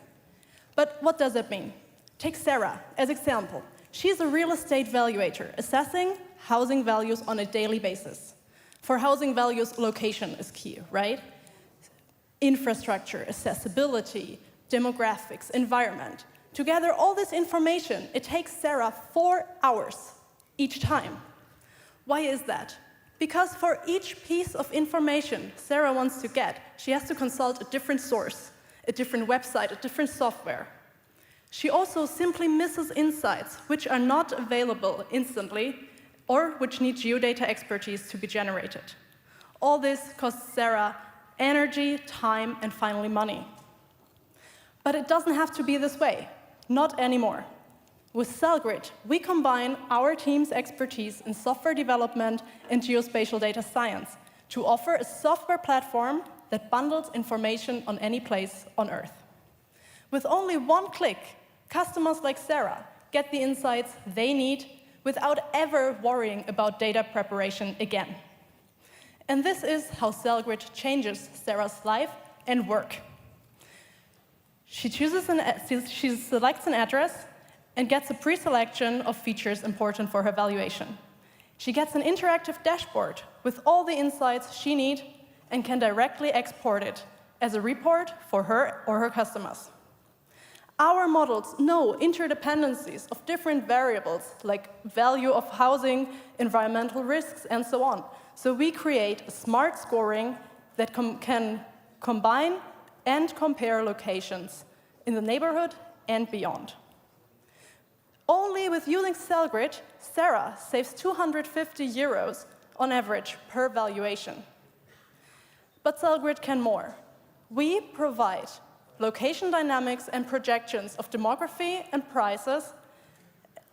But what does it mean? Take Sarah as example. She's a real estate valuator assessing housing values on a daily basis. For housing values, location is key, right? Infrastructure, accessibility, demographics, environment. To gather all this information, it takes Sarah 4 hours each time. Why is that? Because for each piece of information Sarah wants to get, she has to consult a different source, a different website, a different software. She also simply misses insights which are not available instantly or which need geodata expertise to be generated. All this costs Sarah energy, time, and finally money. But it doesn't have to be this way, not anymore. With Cellgrid, we combine our team's expertise in software development and geospatial data science to offer a software platform that bundles information on any place on Earth. With only one click, customers like Sarah get the insights they need without ever worrying about data preparation again. And this is how Cellgrid changes Sarah's life and work. She selects an address and gets a pre-selection of features important for her valuation. She gets an interactive dashboard with all the insights she needs and can directly export it as a report for her or her customers. Our models know interdependencies of different variables like value of housing, environmental risks, and so on. So we create a smart scoring that can combine and compare locations in the neighborhood and beyond. Only with using Cellgrid, Sarah saves 250 euros on average per valuation. But Cellgrid can more. We provide location dynamics and projections of demography and prices,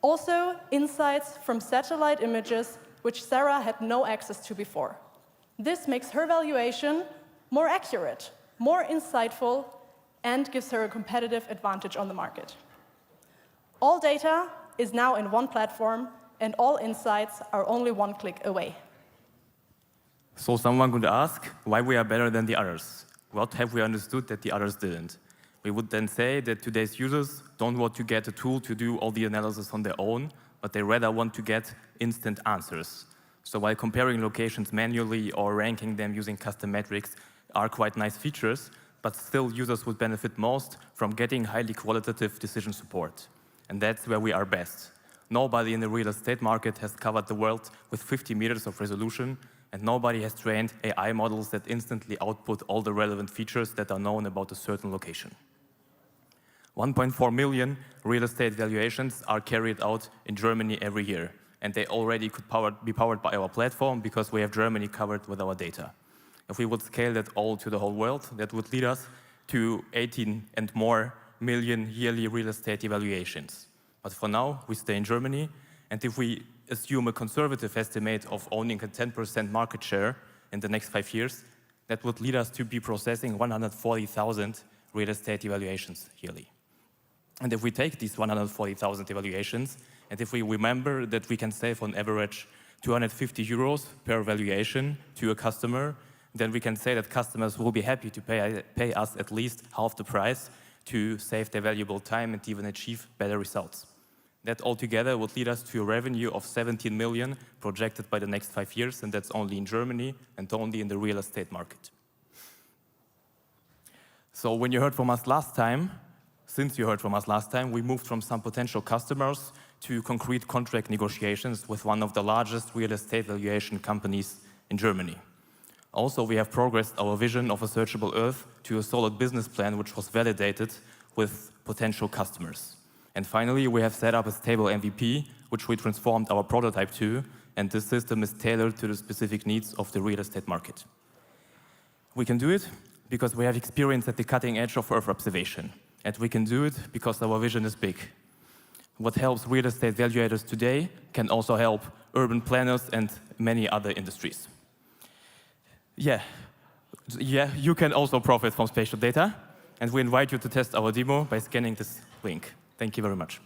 also insights from satellite images which Sarah had no access to before. This makes her valuation more accurate, more insightful, and gives her a competitive advantage on the market. All data is now in one platform, and all insights are only one click away. So someone could ask why we are better than the others. What have we understood that the others didn't? We would then say that today's users don't want to get a tool to do all the analysis on their own, but they rather want to get instant answers. So while comparing locations manually or ranking them using custom metrics are quite nice features, but still users would benefit most from getting highly qualitative decision support. And that's where we are best. Nobody in the real estate market has covered the world with 50 meters of resolution, and nobody has trained AI models that instantly output all the relevant features that are known about a certain location. 1.4 million real estate valuations are carried out in Germany every year, and they already could be powered by our platform because we have Germany covered with our data. If we would scale that all to the whole world, that would lead us to 18 and more million yearly real estate evaluations. But for now, we stay in Germany, and if we assume a conservative estimate of owning a 10% market share in the next 5 years, that would lead us to be processing 140,000 real estate evaluations yearly. And if we take these 140,000 evaluations, and if we remember that we can save on average 250 euros per valuation to a customer, then we can say that customers will be happy to pay us at least half the price to save their valuable time and even achieve better results. That altogether would lead us to a revenue of 17 million projected by the next 5 years, and that's only in Germany and only in the real estate market. So when you heard from us last time, since you heard from us last time, we moved from some potential customers to concrete contract negotiations with one of the largest real estate valuation companies in Germany. Also, we have progressed our vision of a searchable Earth to a solid business plan which was validated with potential customers. And finally, we have set up a stable MVP, which we transformed our prototype to, and this system is tailored to the specific needs of the real estate market. We can do it because we have experience at the cutting edge of Earth observation, and we can do it because our vision is big. What helps real estate valuators today can also help urban planners and many other industries. Yeah, you can also profit from spatial data, and we invite you to test our demo by scanning this link. Thank you very much.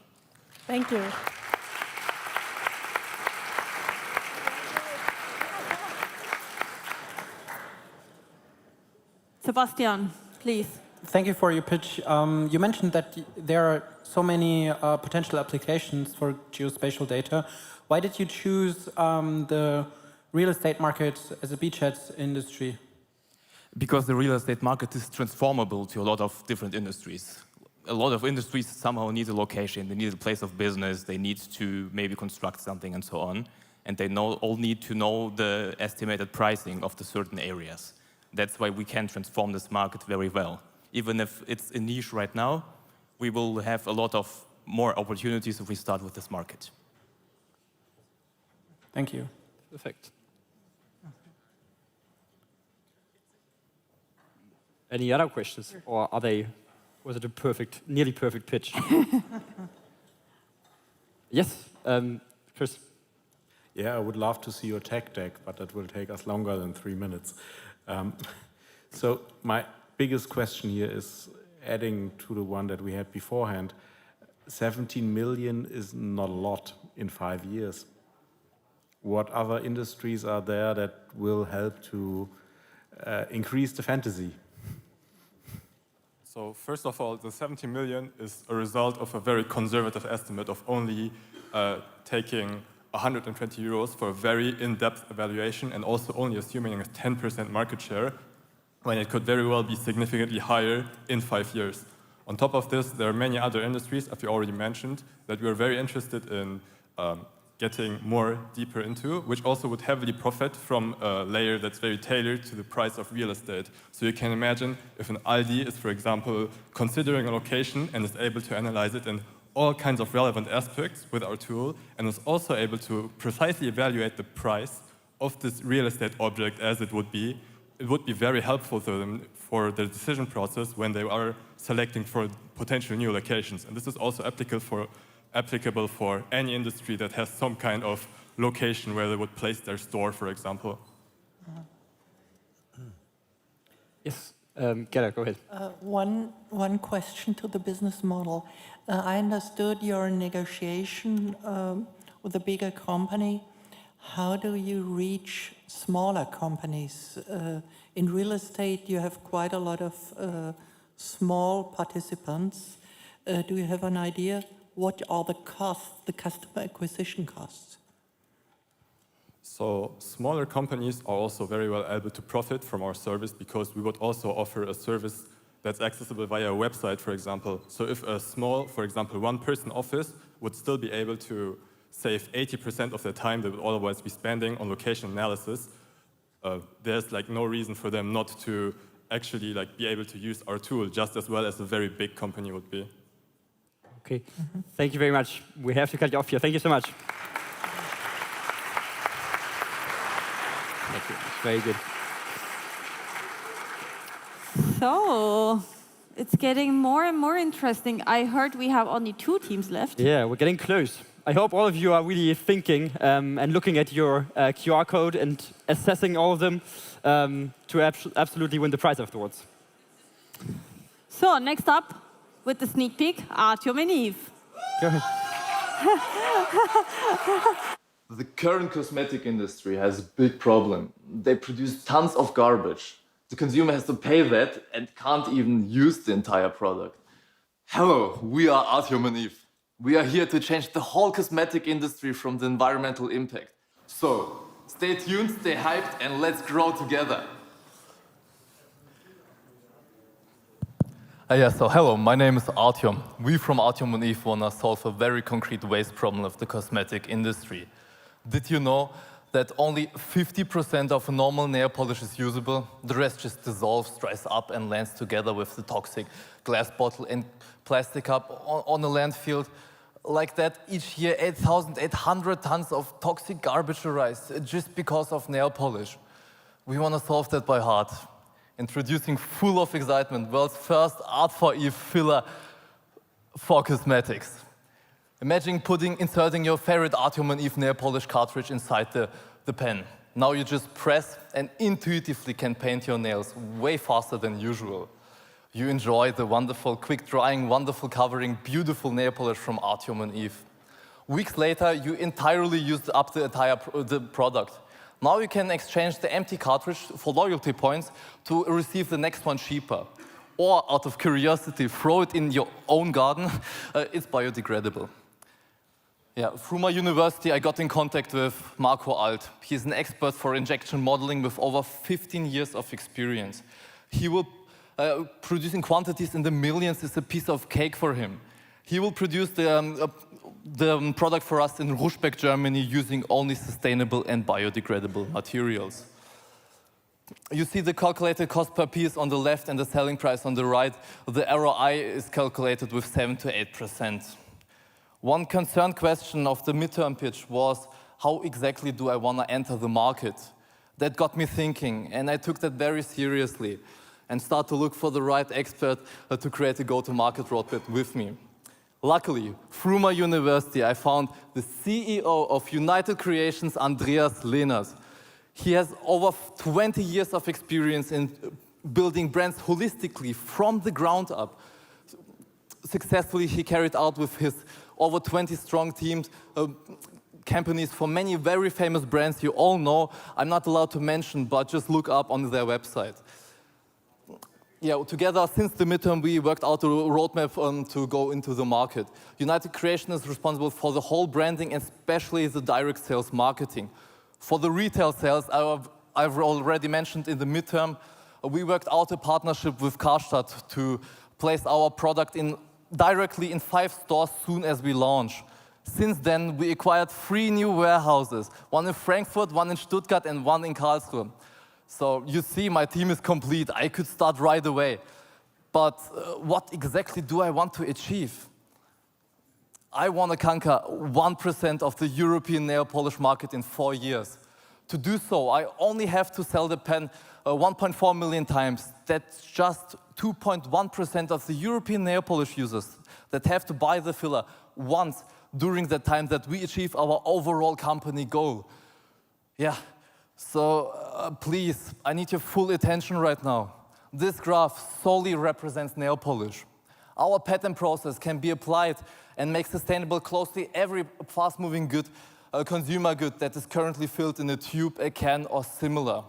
Thank you. Sebastian, please. Thank you for your pitch. You mentioned that there are so many potential applications for geospatial data. Why did you choose the real estate market as a beachhead industry? Because the real estate market is transformable to a lot of different industries. A lot of industries somehow need a location, they need a place of business, they need to maybe construct something and so on. and they all need to know the estimated pricing of the certain areas. That's why we can transform this market very well. Even if it's a niche right now, we will have a lot of more opportunities if we start with this market. Thank you. Perfect. Any other questions, or was it a perfect, nearly perfect pitch? Yes, Chris. Yeah, I would love to see your tech deck, but that will take us longer than 3 minutes. So my biggest question here is adding to the one that we had beforehand. 17 million is not a lot in 5 years. What other industries are there that will help to increase the fantasy? So first of all, the 70 million is a result of a very conservative estimate of only taking 120 euros for a very in-depth evaluation and also only assuming a 10% market share, when it could very well be significantly higher in 5 years. On top of this, there are many other industries, as you already mentioned, that we are very interested in getting more deeper into, which also would heavily profit from a layer that's very tailored to the price of real estate. So you can imagine if an Aldi is, for example, considering a location and is able to analyze it in all kinds of relevant aspects with our tool, and is also able to precisely evaluate the price of this real estate object as it would be very helpful to them for their decision process when they are selecting for potential new locations. And this is also applicable for any industry that has some kind of location where they would place their store, for example. Yes, Gerda, go ahead. One question to the business model. I understood your negotiation with a bigger company. How do you reach smaller companies? In real estate, you have quite a lot of small participants. Do you have an idea? What are the costs, the customer acquisition costs? So smaller companies are also very well able to profit from our service because we would also offer a service that's accessible via a website, for example. So if a small, for example, one-person office would still be able to save 80% of their time they would otherwise be spending on location analysis, there's like no reason for them not to actually like be able to use our tool just as well as a very big company would be. Okay, thank you very much. We have to cut you off here. Thank you so much. Thank you. It's very good. So, it's getting more and more interesting. I heard we have only 2 teams left. Yeah, we're getting close. I hope all of you are really thinking and looking at your QR code and assessing all of them to absolutely win the prize afterwards. So, next up, with the sneak peek, Artjom&Eve. Go ahead. The current cosmetic industry has a big problem. They produce tons of garbage. The consumer has to pay that and can't even use the entire product. Hello, we are Artjom&Eve. We are here to change the whole cosmetic industry from the environmental impact. So, stay tuned, stay hyped, and let's grow together. So hello, my name is Artyom. We from Artjom&Eve want to solve a very concrete waste problem of the cosmetic industry. Did you know that only 50% of a normal nail polish is usable? The rest just dissolves, dries up, and lands together with the toxic glass bottle and plastic cup on a landfill. Like that, each year 8,800 tons of toxic garbage arise just because of nail polish. We want to solve that by heart. Introducing full of excitement, world's first Art for Eve filler for cosmetics. Imagine inserting your favorite Artjom&Eve nail polish cartridge inside the pen. Now you just press and intuitively can paint your nails way faster than usual. You enjoy the wonderful, quick drying, wonderful covering, beautiful nail polish from Artjom&Eve. Weeks later, you entirely used up the product. Now you can exchange the empty cartridge for loyalty points to receive the next one cheaper. Or, out of curiosity, throw it in your own garden. It's biodegradable. Yeah, through my university, I got in contact with Marco Alt. He's an expert for injection modeling with over 15 years of experience. He will producing quantities in the millions is a piece of cake for him. He will produce the product for us in Ruschbeck, Germany, using only sustainable and biodegradable materials. You see the calculated cost per piece on the left and the selling price on the right. The ROI is calculated with 7 to 8%. One concern question of the midterm pitch was, how exactly do I want to enter the market? That got me thinking, and I took that very seriously and started to look for the right expert to create a go-to-market roadmap with me. Luckily, through my university, I found the CEO of United Creations, Andreas Lehners. He has over 20 years of experience in building brands holistically from the ground up. Successfully, he carried out with his over 20 strong teams companies for many very famous brands you all know. I'm not allowed to mention, but just look up on their website. Yeah, together, since the midterm, we worked out a roadmap to go into the market. United Creation is responsible for the whole branding, especially the direct sales marketing. For the retail sales, I've already mentioned in the midterm, we worked out a partnership with Karstadt to place our product directly in 5 stores soon as we launch. Since then, we acquired 3 new warehouses, one in Frankfurt, one in Stuttgart, and one in Karlsruhe. So you see, my team is complete. I could start right away. But what exactly do I want to achieve? I want to conquer 1% of the European nail polish market in 4 years. To do so, I only have to sell the pen 1.4 million times. That's just 2.1% of the European nail polish users that have to buy the filler once during the time that we achieve our overall company goal. Yeah, so please, I need your full attention right now. This graph solely represents nail polish. Our patent process can be applied and make sustainable closely every fast-moving good, consumer good that is currently filled in a tube, a can, or similar.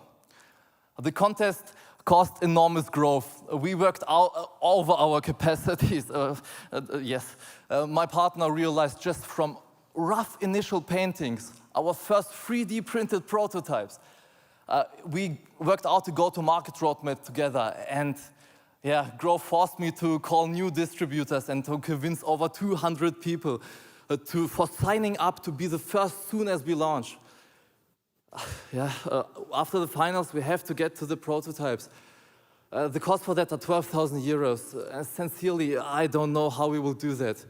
The contest caused enormous growth. We worked out over our capacities. Yes, my partner realized just from rough initial paintings, our first 3D printed prototypes, we worked out a go-to-market roadmap together, and yeah, growth forced me to call new distributors and to convince over 200 people for signing up to be the first soon as we launch. After the finals, we have to get to the prototypes. The cost for that are 12,000 euros. Sincerely, I don't know how we will do that.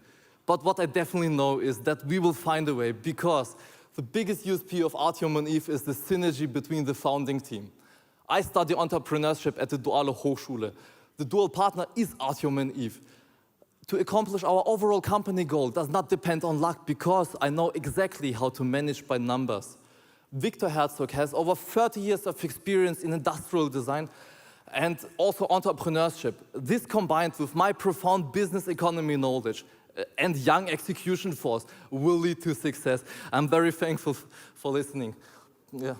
But what I definitely know is that we will find a way, because the biggest USP of Artjom&Eve is the synergy between the founding team. I study entrepreneurship at the Duale Hochschule. The dual partner is Artjom&Eve. To accomplish our overall company goal does not depend on luck, because I know exactly how to manage by numbers. Victor Herzog has over 30 years of experience in industrial design and also entrepreneurship. This combined with my profound business economy knowledge and young execution force will lead to success. I'm very thankful for listening. Yeah.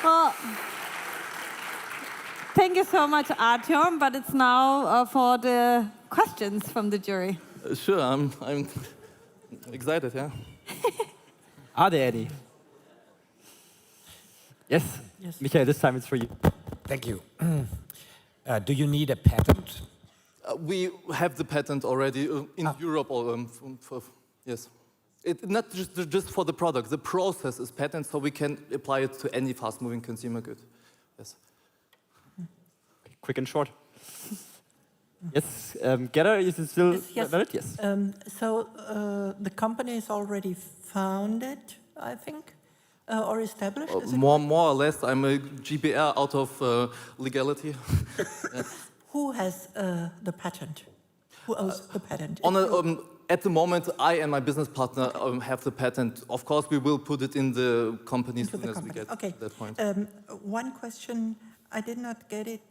Well, thank you so much, Artjom, but it's now for the questions from the jury. Sure, I'm excited, yeah. Are there any? Yes. Yes. Michael, this time it's for you. Thank you. Do you need a patent? We have the patent already in Europe. Yes. Not just for the product. The process is patent, so we can apply it to any fast-moving consumer good. Yes. Quick and short. Yes, Gerda, is it still valid? Yes. So the company is already founded, I think, or established? More or less. I'm a GBR out of legality. Yeah. Who has the patent? Who owns the patent? At the moment, I and my business partner have the patent. Of course, we will put it in the company as soon as we get to that point. One question, I did not get it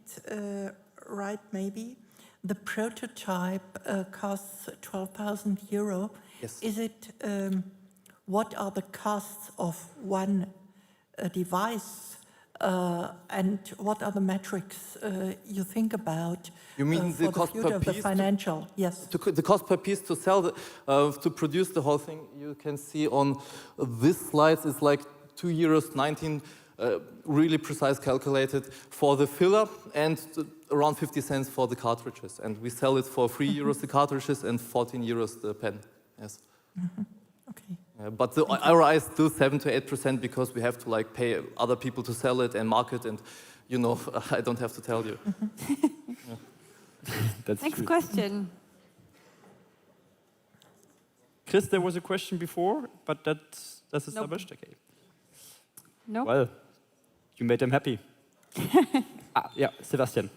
right, maybe. The prototype costs 12,000 euro. Yes. Is it, what are the costs of one device and what are the metrics you think about? You mean the cost per piece? The financial, yes. The cost per piece to sell, to produce the whole thing, you can see on this slide, it's like €2.19 really precise calculated for the filler and around 50 cents for the cartridges. And we sell it for 3 euros the cartridges and 14 euros the pen. Yes. Okay. But the ROI is still 7 to 8% because we have to like pay other people to sell it and market, and you know, I don't have to tell you. That's Next true. question. Chris, there was a question before, but that's established. Okay. No. Well, you made them happy. Yeah, Sebastian.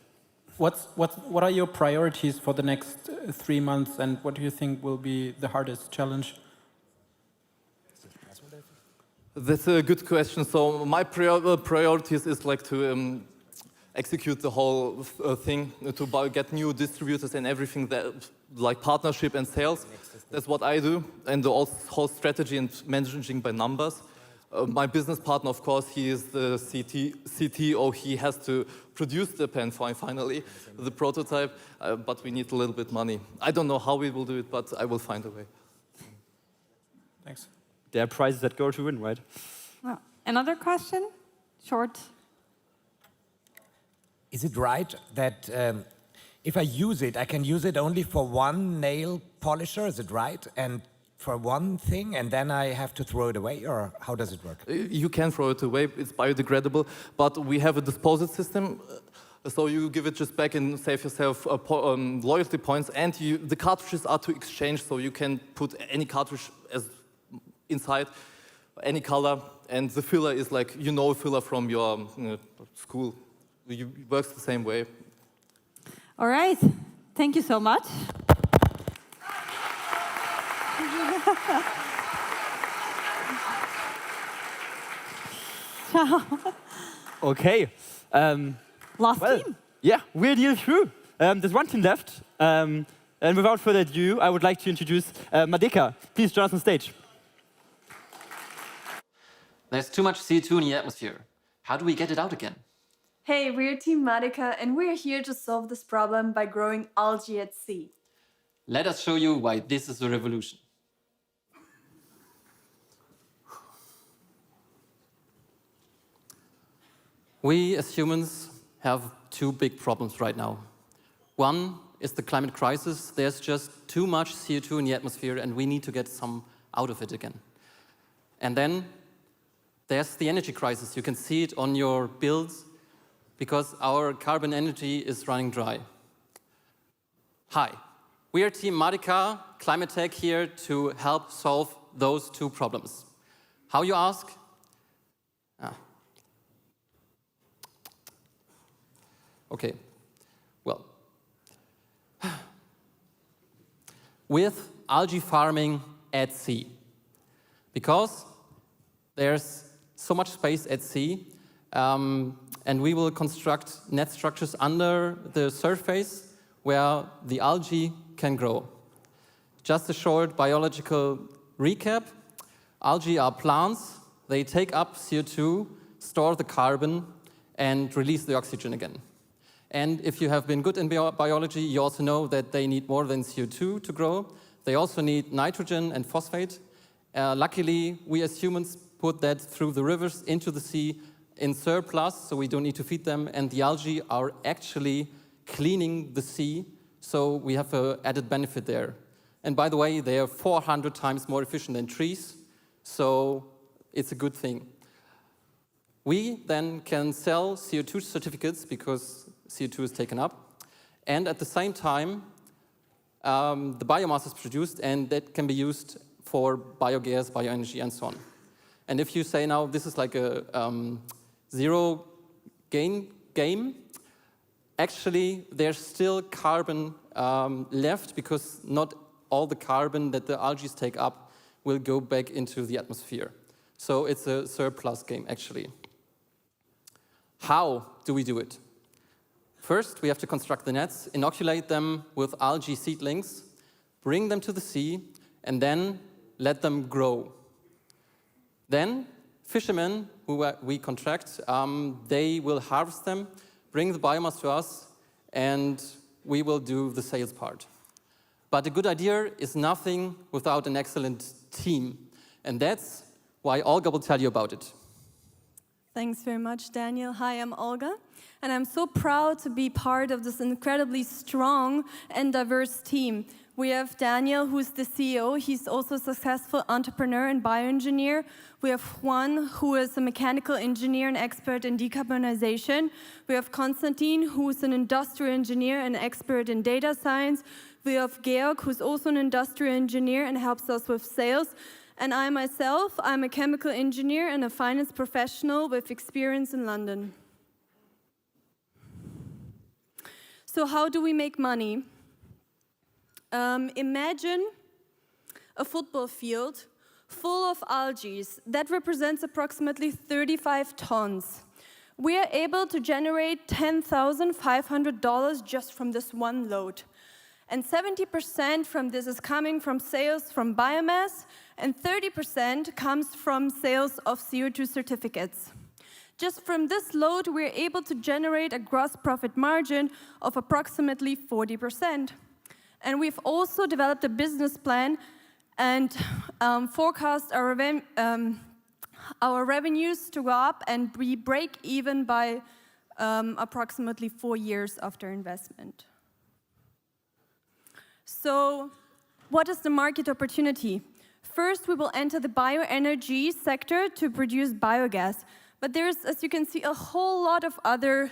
What are your priorities for the next 3 months, and what do you think will be the hardest challenge? That's a good question. So my priorities is like to execute the whole thing, to get new distributors and everything that, like partnership and sales. That's what I do, and the whole strategy and managing by numbers. My business partner, of course, he is the CTO. He has to produce the pen finally, the prototype, but we need a little bit money. I don't know how we will do it, but I will find a way. Thanks. There are prizes that go to win, right? Well, another question? Short. Is it right that if I use it, I can use it only for one nail polisher? Is it right? And for one thing, and then I have to throw it away, or how does it work? You can throw it away, it's biodegradable, but we have a disposal system, so you give it just back and save yourself loyalty points, and the cartridges are to exchange, so you can put any cartridge as inside, any color, and the filler is like, you know, a filler from your school. It works the same way. All right. Thank you so much. Ciao. Okay. Last team. Yeah, we're nearly through. There's one team left. And without further ado, I would like to introduce MaDeCa. Please join us on stage. There's too much CO2 in the atmosphere. How do we get it out again? Hey, we're Team MaDeCa, and we're here to solve this problem by growing algae at sea. Let us show you why this is a revolution. We as humans have two big problems right now. One is the climate crisis. There's just too much CO2 in the atmosphere, and we need to get some out of it again. And then there's the energy crisis. You can see it on your bills because our carbon energy is running dry. Hi, we are Team MaDeCa, Climate Tech, here to help solve those two problems. How, you ask? Okay, well, with algae farming at sea, because there's so much space at sea, and we will construct net structures under the surface where the algae can grow. Just a short biological recap. Algae are plants. They take up CO2, store the carbon, and release the oxygen again. And if you have been good in biology, you also know that they need more than CO2 to grow. They also need nitrogen and phosphate. Luckily, we as humans put that through the rivers into the sea in surplus, so we don't need to feed them. And the algae are actually cleaning the sea, so we have an added benefit there. And by the way, they are 400 times more efficient than trees, so it's a good thing. We then can sell CO2 certificates because CO2 is taken up, and at the same time, the biomass is produced, and that can be used for biogas, bioenergy, and so on. And if you say now this is like a zero gain game, actually there's still carbon left because not all the carbon that the algae take up will go back into the atmosphere. So it's a surplus game, actually. How do we do it? First, we have to construct the nets, inoculate them with algae seedlings, bring them to the sea, and then let them grow. Then, fishermen who we contract, they will harvest them, bring the biomass to us, and we will do the sales part. But a good idea is nothing without an excellent team, and that's why Olga will tell you about it. Thanks very much, Daniel. Hi, I'm Olga, and I'm so proud to be part of this incredibly strong and diverse team. We have Daniel, who's the CEO. He's also a successful entrepreneur and bioengineer. We have Juan, who is a mechanical engineer and expert in decarbonization. We have Konstantin, who's an industrial engineer and expert in data science. We have Georg, who's also an industrial engineer and helps us with sales. And I myself, I'm a chemical engineer and a finance professional with experience in London. So how do we make money? Imagine a football field full of algae. That represents approximately 35 tons. We are able to generate $10,500 just from this one load. And 70% from this is coming from sales from biomass, and 30% comes from sales of CO2 certificates. Just from this load, we're able to generate a gross profit margin of approximately 40%. And we've also developed a business plan and forecast our revenues to go up and we break even by approximately 4 years after investment. So what is the market opportunity? First, we will enter the bioenergy sector to produce biogas. But there's, as you can see, a whole lot of other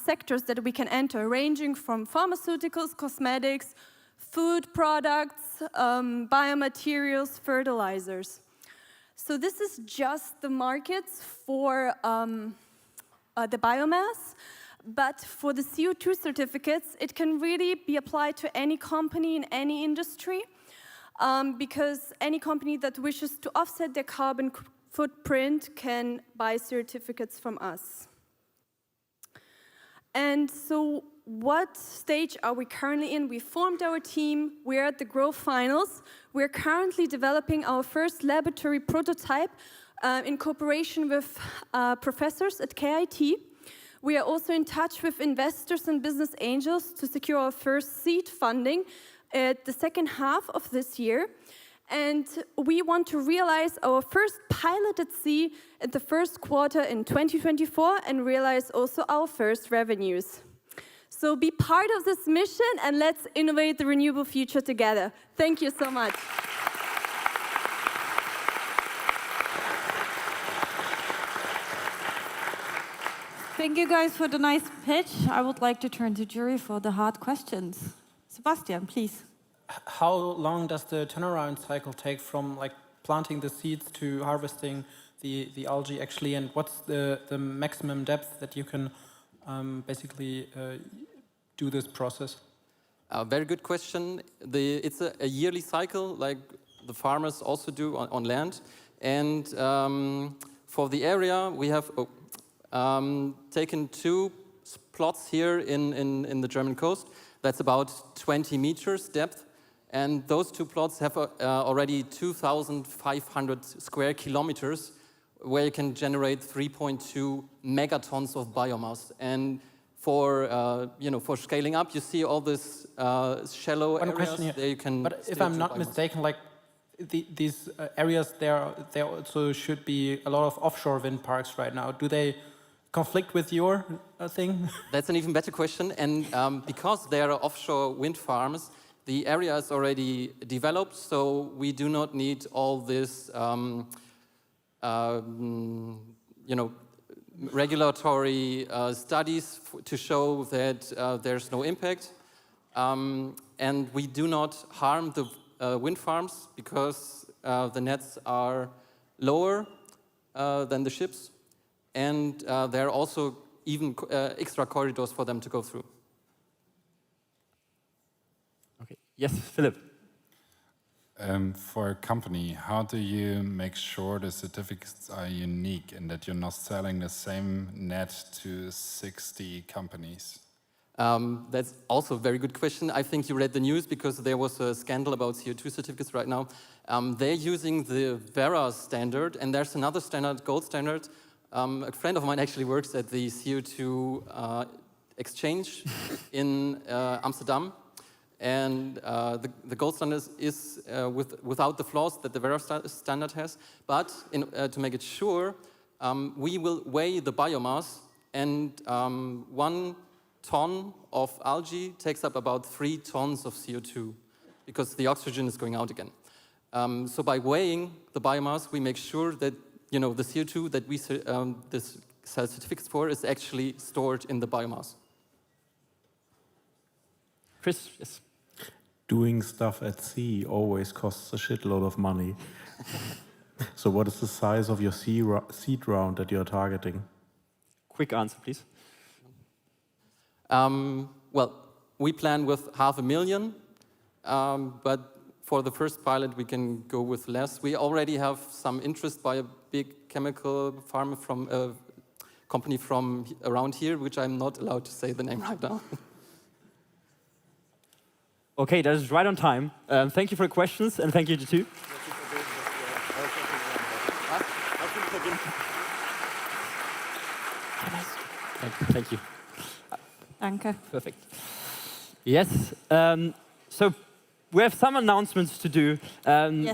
sectors that we can enter, ranging from pharmaceuticals, cosmetics, food products, biomaterials, fertilizers. So this is just the markets for the biomass. But for the CO2 certificates, it can really be applied to any company in any industry, because any company that wishes to offset their carbon footprint can buy certificates from us. And so what stage are we currently in? We formed our team, we're at the growth finals. We're currently developing our first laboratory prototype in cooperation with professors at KIT. We are also in touch with investors and business angels to secure our first seed funding at the second half of this year. And we want to realize our first pilot at sea at the first quarter in 2024 and realize also our first revenues. So be part of this mission and let's innovate the renewable future together. Thank you so much. Thank you guys for the nice pitch. I would like to turn to jury for the hard questions. Sebastian, please. How long does the turnaround cycle take from like planting the seeds to harvesting the algae actually, and what's the maximum depth that you can basically do this process? Very good question. It's a yearly cycle, like the farmers also do on land. And for the area, we have taken 2 plots here in the German coast. That's about 20 meters depth. And those 2 plots have already 2,500 square kilometers where you can generate 3.2 megatons of biomass. And for for scaling up, you see all this shallow areas there you can. But if I'm not mistaken, like these areas, there also should be a lot of offshore wind parks right now. Do they conflict with your thing? That's an even better question. And because there are offshore wind farms, the area is already developed, so we do not need all this, regulatory studies to show that there's no impact. And we do not harm the wind farms because the nets are lower than the ships, and there are also even extra corridors for them to go through. Yes, Philip. For a company, how do you make sure the certificates are unique and that you're not selling the same net to 60 companies? That's also a very good question. I think you read the news because there was a scandal about CO2 certificates right now. They're using the Vera standard, and there's another standard, gold standard. A friend of mine actually works at the CO2 exchange in Amsterdam. And the gold standard is without the flaws that the Vera standard has. But to make it sure, we will weigh the biomass, and 1 ton of algae takes up about 3 tons of CO2 because the oxygen is going out again. So by weighing the biomass, we make sure that the CO2 that we sell certificates for is actually stored in the biomass. Chris, yes. Doing stuff at sea always costs a shitload of money. So what is the size of your seed round that you're targeting? Quick answer, please. Well, we plan with 500,000, but for the first pilot, we can go with less. We already have some interest by a big chemical farmer from a company from around here, which I'm not allowed to say the name right now. Okay, that is right on time. Thank you for the questions, and thank you to you. Thank you. Danke. Perfect. Yes. So we have some announcements to do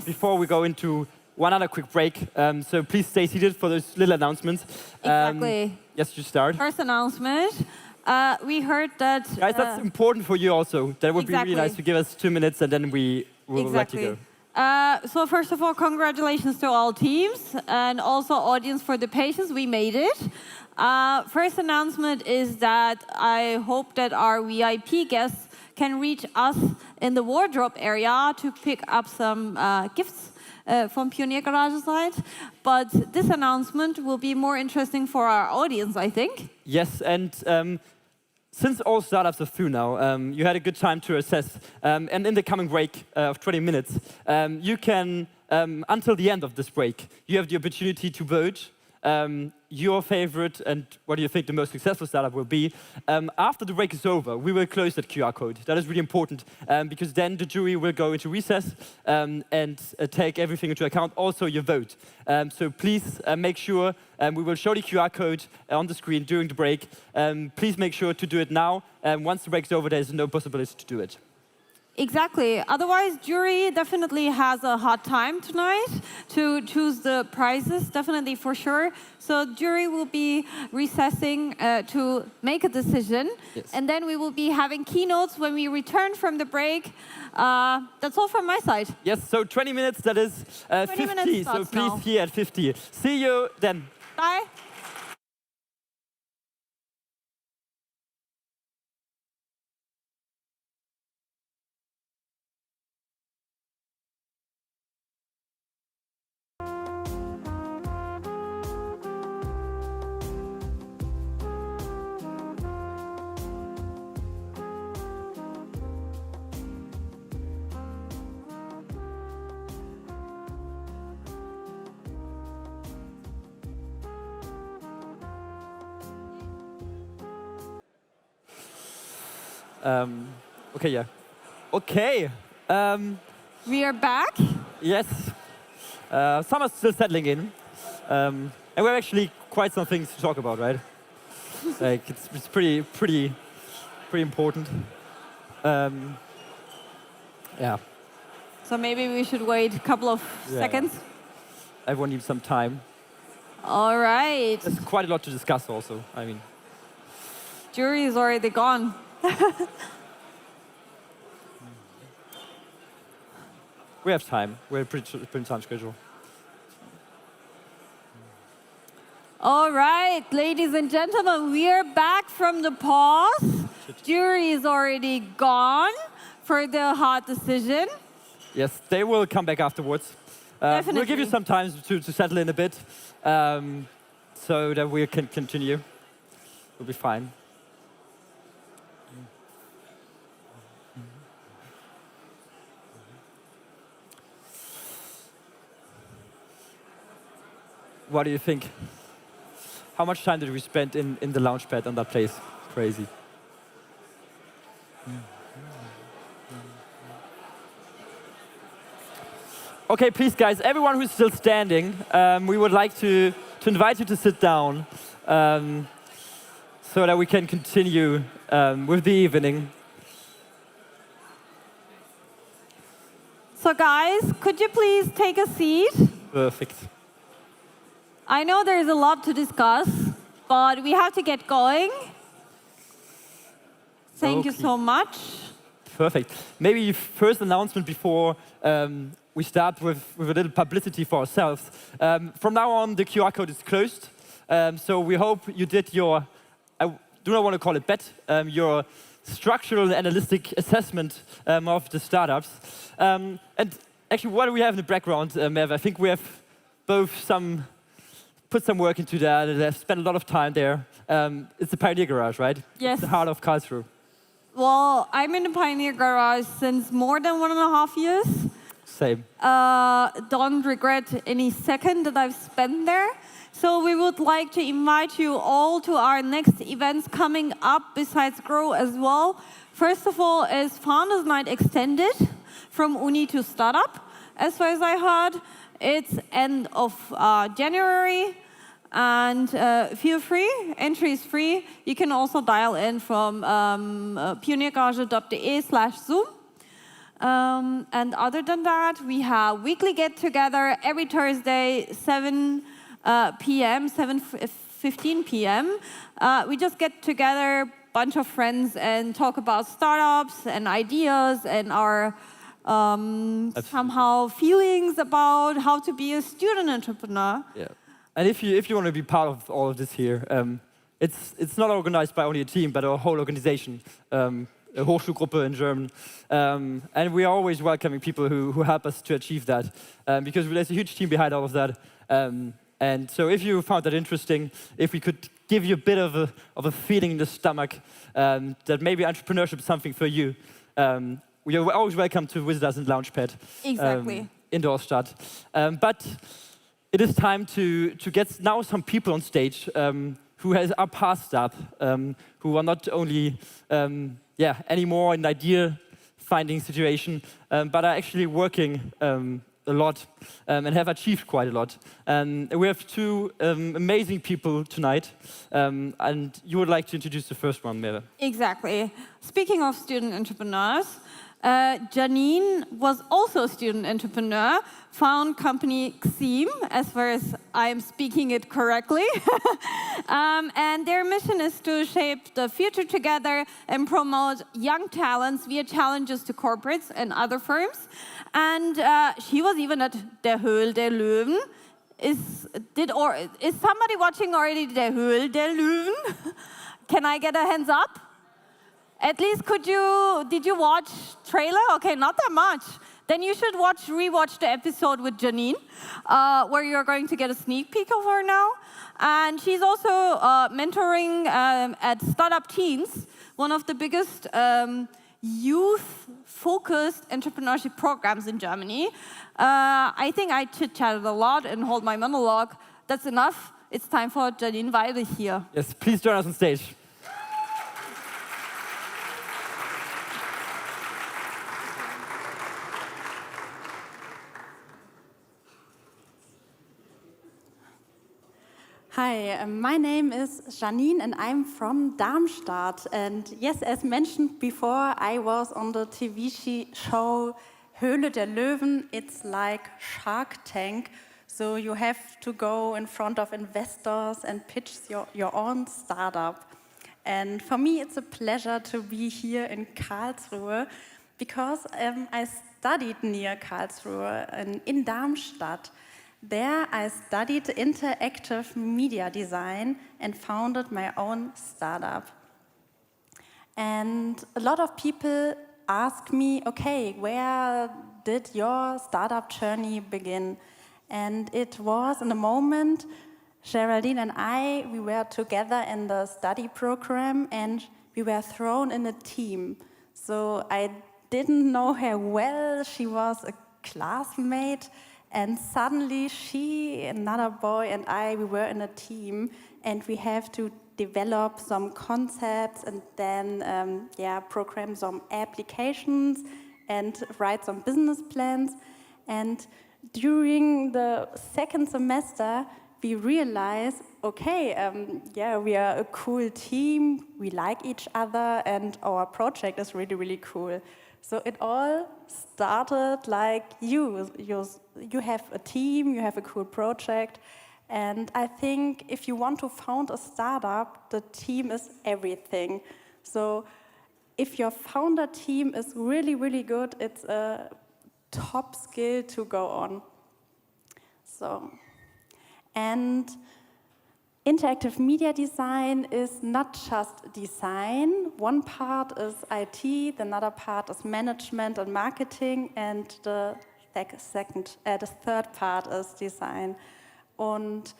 before we go into one other quick break. So please stay seated for those little announcements. Exactly. Yes, you start. First announcement. We heard that... Guys, that's important for you also. That would be really nice to give us 2 minutes, and then we will let you go. So first of all, congratulations to all teams and also audience for the patience. We made it. First announcement is that I hope that our VIP guests can reach us in the wardrobe area to pick up some gifts from Pionier Garage side. But this announcement will be more interesting for our audience, I think. Yes, and since all startups are through now, you had a good time to assess. And in the coming break of 20 minutes, you can, until the end of this break, you have the opportunity to vote your favorite and what do you think the most successful startup will be. After the break is over, we will close that QR code. That is really important because then the jury will go into recess and take everything into account, also your vote. So please make sure, we will show the QR code on the screen during the break. Please make sure to do it now. Once the break is over, there is no possibility to do it. Exactly. Otherwise, jury definitely has a hard time tonight to choose the prizes, definitely for sure. So jury will be recessing to make a decision. Yes. And then we will be having keynotes when we return from the break. That's all from my side. Yes, so 20 minutes, that is 50. So please now. here at 50. See you then. Bye. Okay, yeah. Okay. We are back. Yes. Some are still settling in. And we have actually quite some things to talk about, right? Like, it's pretty important. Yeah. So maybe we should wait a couple of seconds. Everyone needs some time. All right. There's quite a lot to discuss also, I mean. Jury is already gone. We have time. We're pretty time schedule. All right, ladies and gentlemen, we are back from the pause. Jury is already gone for the hard decision. Yes, they will come back afterwards. We'll give you some time to settle in a bit so that we can continue. We'll be fine. What do you think? How much time did we spend in the launch pad on that place? Crazy. Okay, please, guys, everyone who's still standing, we would like to invite you to sit down so that we can continue with the evening. So, guys, could you please take a seat? Perfect. I know there's a lot to discuss, but we have to get going. Thank you so much. Perfect. Maybe first announcement before we start with a little publicity for ourselves. From now on, the QR code is closed. So we hope you did your, I do not want to call it bet, your structural and analytic assessment of the startups. And actually, what do we have in the background, Mewz? I think we have both put some work into that, and have spent a lot of time there. It's the Pioneer Garage, right? Yes. It's the heart of Karlsruhe. Well, I'm in the Pioneer Garage since more than 1.5 years. Same. Don't regret any second that I've spent there. So we would like to invite you all to our next events coming up besides Grow as well. First of all is Founders Night Extended from Uni to Startup. As far as I heard, it's end of January. And feel free, entry is free. You can also dial in from pioniergarage.de/Zoom. And other than that, we have weekly get-together every Thursday, 7 p.m., 7:15 p.m. We just get together, bunch of friends, and talk about startups and ideas and our somehow feelings about how to be a student entrepreneur. Yeah. And if you want to be part of all of this here, it's not organized by only a team, but a whole organization, a Hochschulgruppe in German. And we are always welcoming people who help us to achieve that, because there's a huge team behind all of that. And so if you found that interesting, if we could give you a bit of a feeling in the stomach that maybe entrepreneurship is something for you, we are always welcome to visit us in Launchpad. Exactly. Indoor start. But it is time to get now some people on stage who are past that, who are not only anymore in an idea-finding situation, but are actually working a lot and have achieved quite a lot. We have two amazing people tonight, and you would like to introduce the first one, Mewz. Exactly. Speaking of student entrepreneurs, Janine was also a student entrepreneur, found company Xeem, as far as I'm speaking it correctly. And their mission is to shape the future together and promote young talents via challenges to corporates and other firms. And she was even at Der Höhle der Löwen. Is somebody watching already Der Höhle der Löwen? Can I get a hands up? At least did you watch trailer? Okay, not that much. Then you should rewatch the episode with Janine, where you're going to get a sneak peek of her now. And she's also mentoring at Startup Teens, one of the biggest youth-focused entrepreneurship programs in Germany. I think I chit-chatted a lot and hold my monologue. That's enough. It's time for Janine Weirich here. Yes, please join us on stage. Hi, my name is Janine and I'm from Darmstadt. And yes, as mentioned before, I was on the TV show Höhle der Löwen. It's like Shark Tank. So you have to go in front of investors and pitch your own startup. And for me, it's a pleasure to be here in Karlsruhe because I studied near Karlsruhe in Darmstadt. There, I studied interactive media design and founded my own startup. And a lot of people ask me, okay, where did your startup journey begin? And it was in a moment, Geraldine and we were together in the study program and we were thrown in a team. So I didn't know her well, she was a classmate. And suddenly she, another boy, and we were in a team, and we have to develop some concepts and then, program some applications and write some business plans. And during the second semester, we realized, okay, we are a cool team, we like each other, and our project is really, really cool. So it all started like you have a team, you have a cool project, And I think if you want to found a startup, the team is everything. So if your founder team is really, really good, it's a top skill to go on. So, and interactive media design is not just design. One part is IT, the other part is management and marketing, and the third part is design. And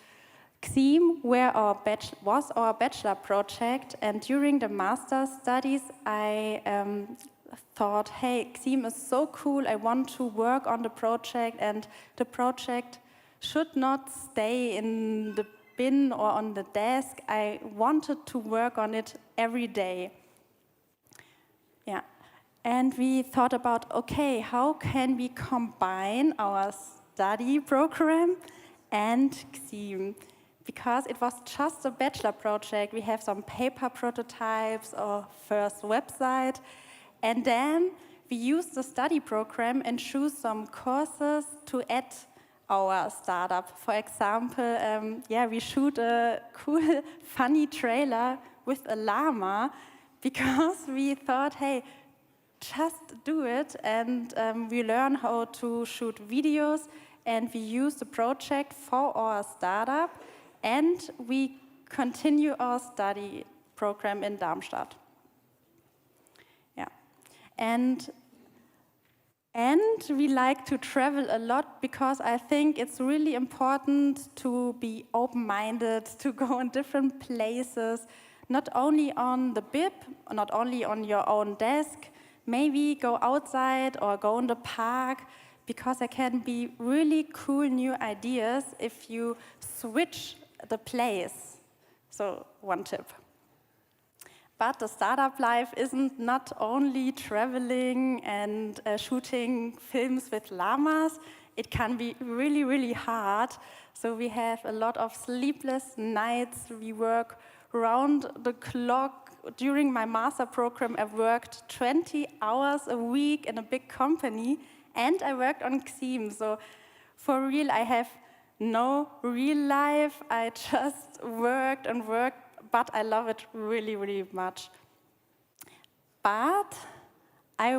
Xeem was our bachelor project, and during the master's studies, I thought, hey, Xeem is so cool, I want to work on the project, and the project should not stay in the bin or on the desk. I wanted to work on it every day. Yeah. And we thought about, okay, how can we combine our study program and Xeem? Because it was just a bachelor project. We have some paper prototypes or first website. And then we use the study program and choose some courses to add our startup. For example, we shoot a cool, funny trailer with a llama because we thought, hey, just do it. And we learn how to shoot videos, and we use the project for our startup, and we continue our study program in Darmstadt. Yeah. And we like to travel a lot because I think it's really important to be open-minded, to go in different places, not only on the bib, not only on your own desk, maybe go outside or go in the park, because there can be really cool new ideas if you switch the place. So, one tip. But the startup life isn't not only traveling and shooting films with llamas. It can be really, really hard. So we have a lot of sleepless nights. We work round the clock. During my master program, I worked 20 hours a week in a big company, and I worked on Xeem. So for real, I have no real life. I just worked and worked, but I love it really, really much. But I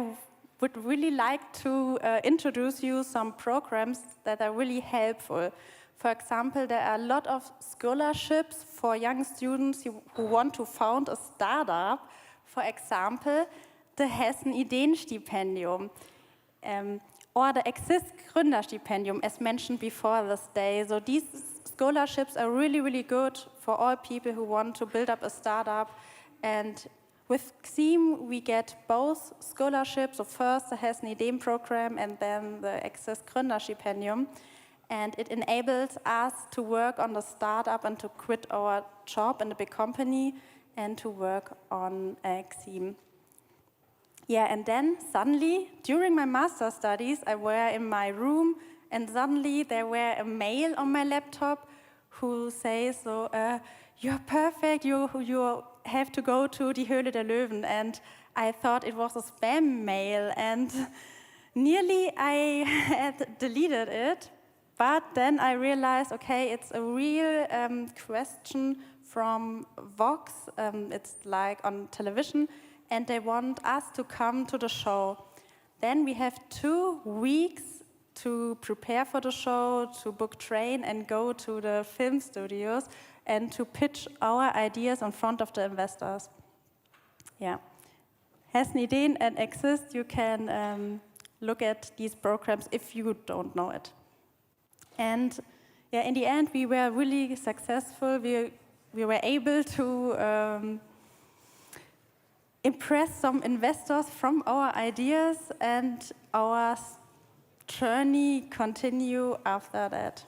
would really like to introduce you some programs that are really helpful. For example, there are a lot of scholarships for young students who want to found a startup. For example, the Hessen Ideenstipendium. Or the Exist Gründerstipendium, as mentioned before this day. So these scholarships are really, really good for all people who want to build up a startup. And with Xeem, we get both scholarships. So first the Hessen Ideen program and then the Exist Gründerstipendium. And it enables us to work on the startup and to quit our job in the big company and to work on Xeem. Yeah, and then suddenly, during my master studies, I were in my room, and suddenly there were a mail on my laptop who says, so, you're perfect, you have to go to Die Höhle der Löwen. And I thought it was a spam mail, and nearly I had deleted it, but then I realized, okay, it's a real question from Vox, it's like on television, and they want us to come to the show. Then we have 2 weeks to prepare for the show, to book train and go to the film studios and to pitch our ideas in front of the investors. Yeah. Hessen Ideen and Exist, you can look at these programs if you don't know it. And yeah, in the end, we were really successful. We were able to impress some investors from our ideas, and our journey continue after that.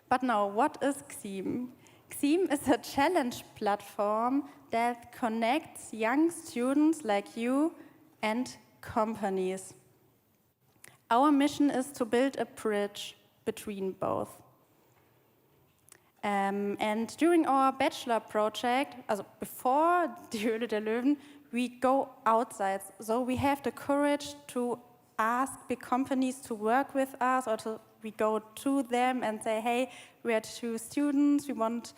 But now, what is Xeem? Xeem is a challenge platform that connects young students like you and companies. Our mission is to build a bridge between both. And during our bachelor project, also before Die Höhle der Löwen, we go outside. So we have the courage to ask big companies to work with us or to we go to them and say, hey, we are 2 students, we want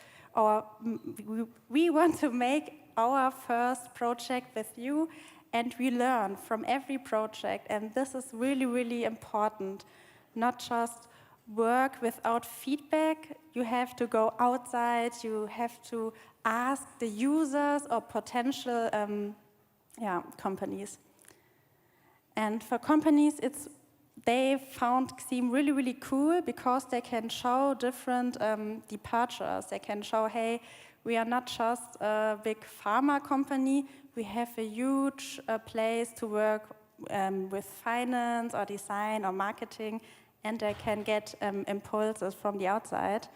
to make our first project with you, and we learn from every project. And this is really, really important. Not just work without feedback. You have to go outside, you have to ask the users or potential companies. And for companies, they found Xeem really, really cool because they can show different departures. They can show, hey, we are not just a big pharma company, we have a huge place to work with finance or design or marketing, and they can get impulses from the outside.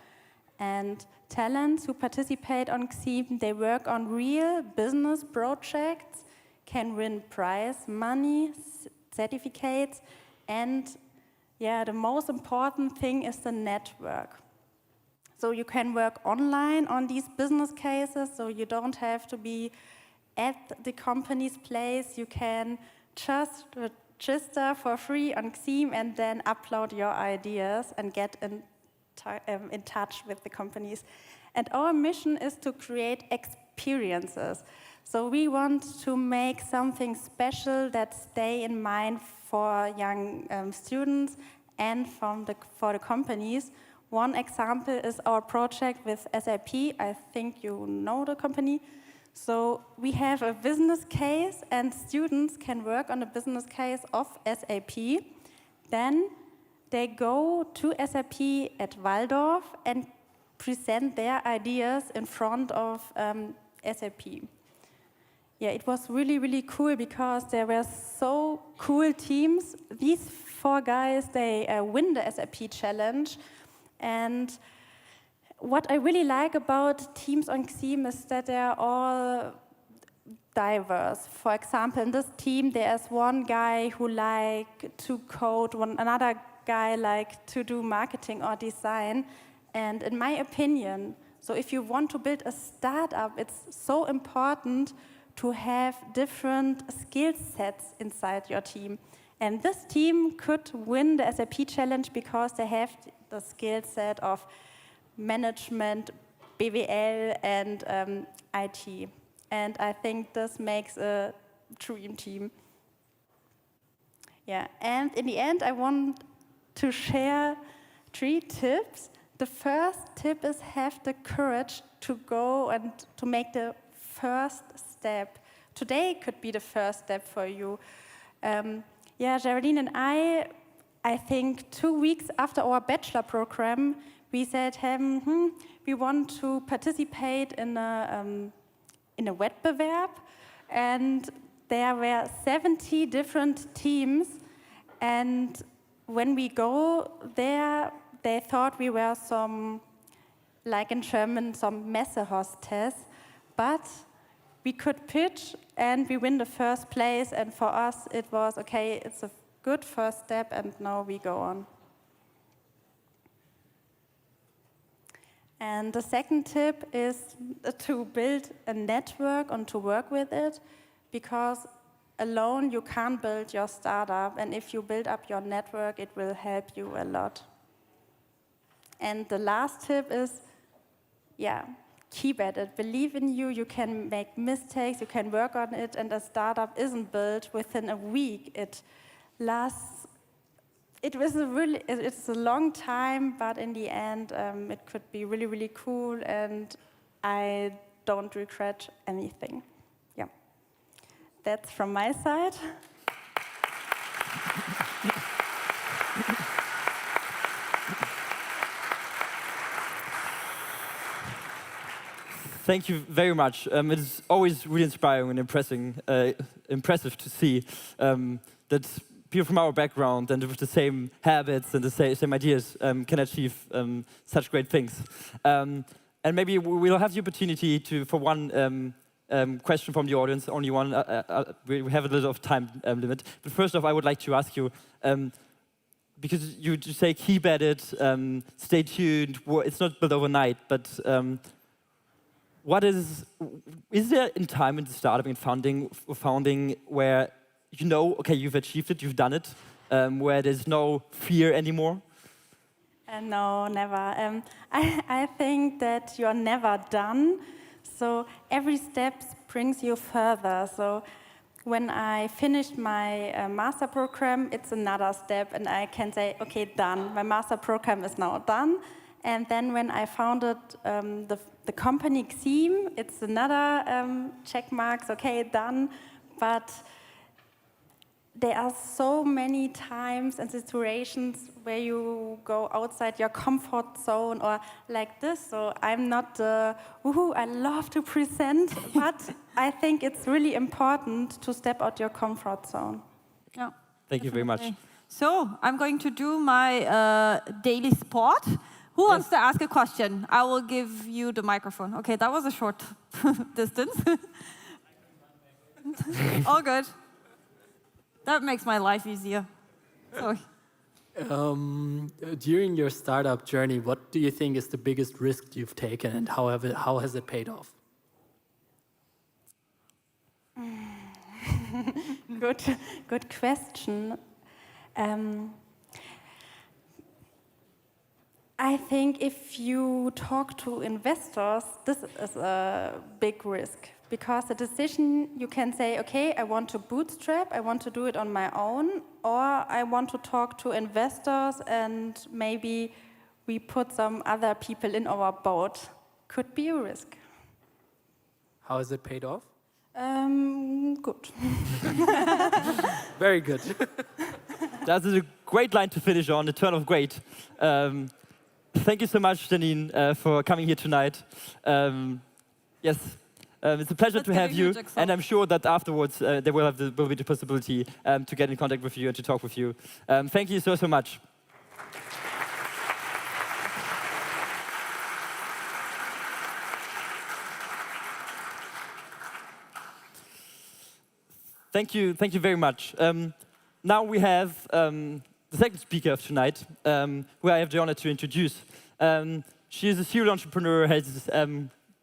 And talents who participate on Xeem, they work on real business projects, can win prize money, certificates, and the most important thing is the network. So you can work online on these business cases, so you don't have to be at the company's place. You can just register for free on Xeem and then upload your ideas and get in touch with the companies. And our mission is to create experiences. So we want to make something special that stay in mind for young students and for the companies. One example is our project with SAP. I think you know the company. So we have a business case, and students can work on a business case of SAP. Then they go to SAP at Walldorf and present their ideas in front of SAP. Yeah, it was really, really cool because there were so cool teams. These 4 guys, they win the SAP challenge. And what I really like about teams on Xeem is that they're all diverse. For example, in this team, there's one guy who likes to code, another guy likes to do marketing or design. And in my opinion, so if you want to build a startup, it's so important to have different skill sets inside your team. And this team could win the SAP challenge because they have the skill set of management, BWL, and IT. And I think this makes a dream team. Yeah, and in the end, I want to share 3 tips. The first tip is have the courage to go and to make the first step. Today could be the first step for you. Geraldine and I think 2 weeks after our bachelor program, we said, we want to participate in a Wettbewerb, and there were 70 different teams, and when we go there, they thought we were some, like in German, some Messehostess, but we could pitch and we win the first place, and for us it was, okay, it's a good first step, and now we go on. And the second tip is to build a network and to work with it, because alone you can't build your startup, and if you build up your network, it will help you a lot. And the last tip is, keep at it. Believe in you, you can make mistakes, you can work on it, and a startup isn't built within a week. It's a long time, but in the end, it could be really, really cool, and I don't regret anything. Yeah, that's from my side. Thank you very much. It's always really inspiring and impressive to see that people from our background and with the same habits and the same ideas can achieve such great things. And maybe we'll have the opportunity for one question from the audience, only one. We have a little of time limit. But first off, I would like to ask you, because you say keep at it, stay tuned, it's not built overnight, but is there a time in the startup and founding where you know, okay, you've achieved it, you've done it, where there's no fear anymore? No, never. I think that you're never done. So every step brings you further. So when I finished my master program, it's another step, and I can say, okay, done. My master program is now done. And then when I founded the company Xeem, it's another check marks, okay, done. But there are so many times and situations where you go outside your comfort zone or like this. So I'm not the, woohoo, I love to present, but I think it's really important to step out your comfort zone. Yeah. Thank you very much. So I'm going to do my daily sport. Who wants to ask a question? I will give you the microphone. Okay, that was a short distance. All good. That makes my life easier. Sorry. During your startup journey, what do you think is the biggest risk you've taken, and how has it paid off? Good question. I think if you talk to investors, this is a big risk. Because the decision, you can say, okay, I want to bootstrap, I want to do it on my own, or I want to talk to investors and maybe we put some other people in our boat. Could be a risk. How has it paid off? Good. Very good. That's a great line to finish on, a turn of great. Thank you so much, Janine, for coming here tonight. Yes. It's a pleasure to have you, and I'm sure that afterwards there will be the possibility to get in contact with you and to talk with you. Thank you so much. Thank you very much. Now we have the second speaker of tonight, who I have the honor to introduce. She is a serial entrepreneur, has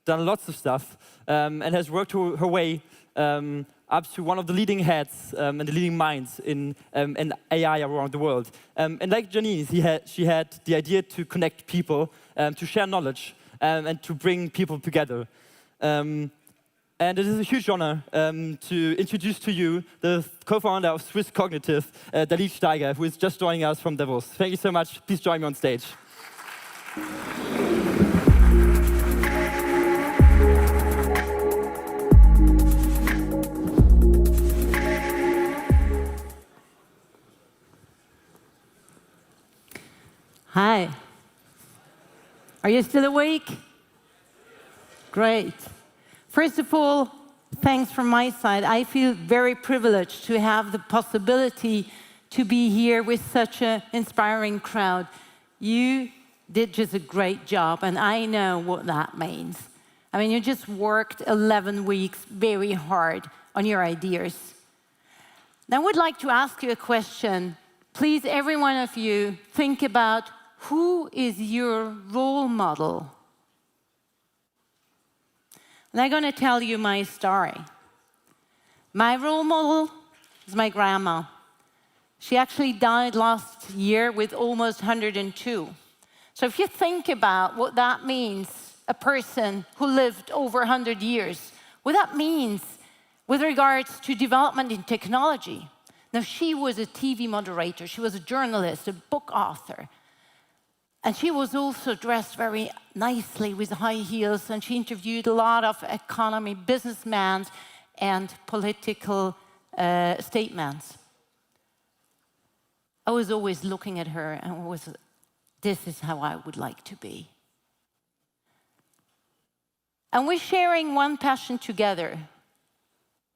done lots of stuff, and has worked her way up to one of the leading heads and the leading minds in AI around the world. And like Janine, she had the idea to connect people, to share knowledge, and to bring people together. And it is a huge honor to introduce to you the co-founder of SwissCognitive, Dalith Steiger, who is just joining us from Davos. Thank you so much. Please join me on stage. Hi. Are you still awake? Great. First of all, thanks from my side. I feel very privileged to have the possibility to be here with such an inspiring crowd. You did just a great job, and I know what that means. I mean, you just worked 11 weeks very hard on your ideas. Now, I would like to ask you a question. Please, every one of you, think about who is your role model? And I'm going to tell you my story. My role model is my grandma. She actually died last year with almost 102. So if you think about what that means, a person who lived over 100 years, what that means with regards to development in technology. Now, she was a TV moderator, she was a journalist, a book author. And she was also dressed very nicely with high heels, and she interviewed a lot of economy, businessmen, and political statements. I was always looking at her and this is how I would like to be. And we're sharing one passion together.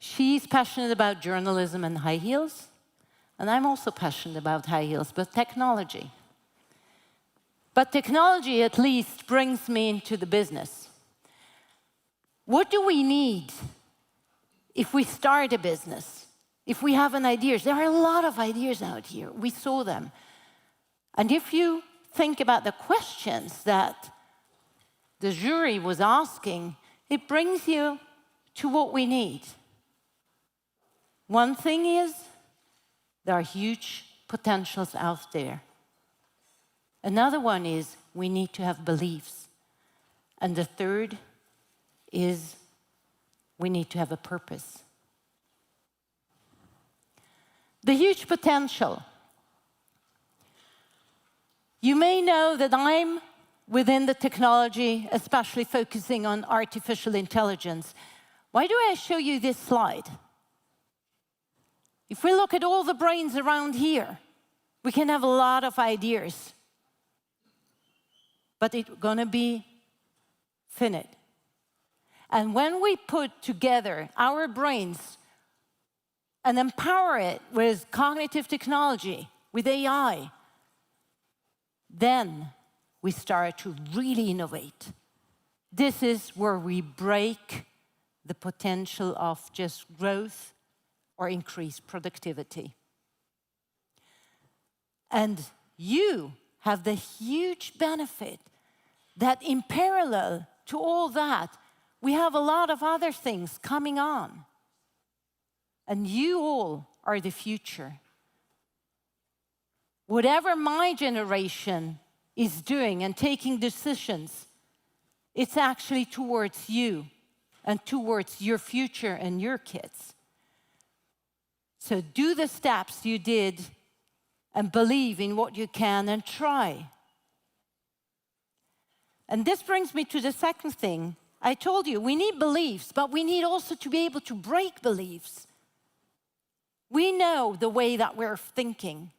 She's passionate about journalism and high heels, and I'm also passionate about high heels, but technology. But technology at least brings me into the business. What do we need if we start a business? If we have an idea? There are a lot of ideas out here. We saw them. And if you think about the questions that the jury was asking, it brings you to what we need. One thing is, there are huge potentials out there. Another one is we need to have beliefs. And the third is we need to have a purpose. The huge potential. You may know that I'm within the technology, especially focusing on artificial intelligence. Why do I show you this slide? If we look at all the brains around here, we can have a lot of ideas. But it's going to be finite. And when we put together our brains and empower it with cognitive technology, with AI, then we start to really innovate. This is where we break the potential of just growth or increased productivity. And you have the huge benefit that in parallel to all that, we have a lot of other things coming on. And you all are the future. Whatever my generation is doing and taking decisions, it's actually towards you and towards your future and your kids. So do the steps you did and believe in what you can and try. And this brings me to the second thing. I told you, we need beliefs, but we need also to be able to break beliefs. We know the way that we're thinking.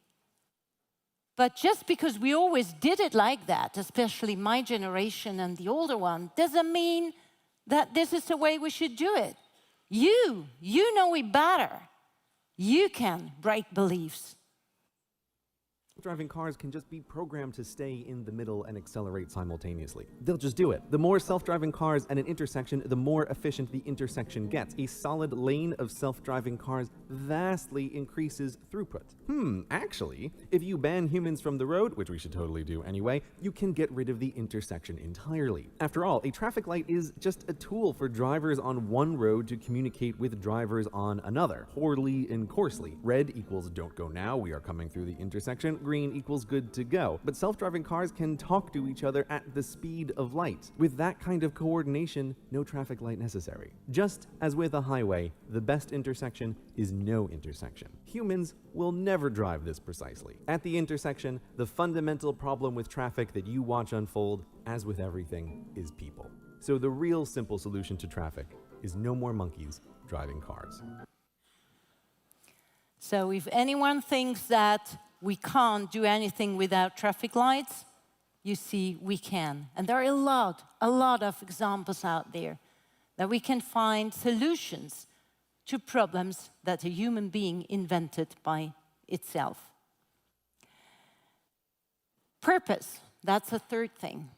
But just because we always did it like that, especially my generation and the older one, doesn't mean that this is the way we should do it. You know it better. You can break beliefs. Self-driving cars can just be programmed to stay in the middle and accelerate simultaneously. They'll just do it. The more self-driving cars at an intersection, the more efficient the intersection gets. A solid lane of self-driving cars vastly increases throughput. Actually, if you ban humans from the road, which we should totally do anyway, you can get rid of the intersection entirely. After all, a traffic light is just a tool for drivers on one road to communicate with drivers on another, poorly and coarsely. Red equals don't go now, we are coming through the intersection. Green equals good to go. But self-driving cars can talk to each other at the speed of light. With that kind of coordination, no traffic light necessary. Just as with a highway, the best intersection is no intersection. Humans will never drive this precisely. At the intersection, the fundamental problem with traffic that you watch unfold, as with everything, is people. So the real simple solution to traffic is no more monkeys driving cars. So if anyone thinks that we can't do anything without traffic lights, you see, we can. And there are a lot of examples out there that we can find solutions to problems that a human being invented by itself. Purpose, that's a third thing.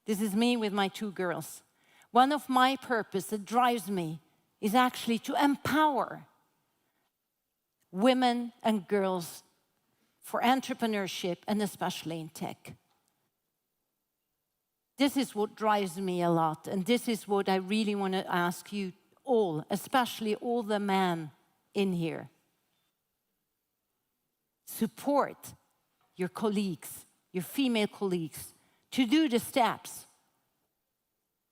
This is me with my two girls. One of my purpose that drives me is actually to empower women and girls for entrepreneurship, and especially in tech. This is what drives me a lot, and this is what I really want to ask you all, especially all the men in here. Support your colleagues, your female colleagues, to do the steps.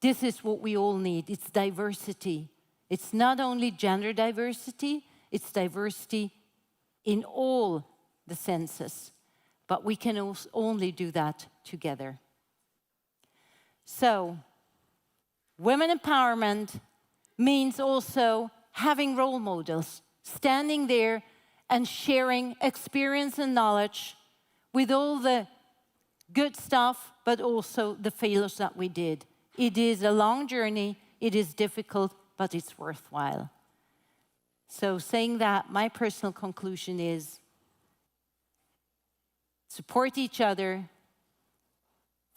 This is what we all need. It's diversity. It's not only gender diversity, it's diversity in all the senses, but we can only do that together. So, women empowerment means also having role models, standing there and sharing experience and knowledge with all the good stuff, but also the failures that we did. It is a long journey, it is difficult, but it's worthwhile. So saying that, my personal conclusion is support each other,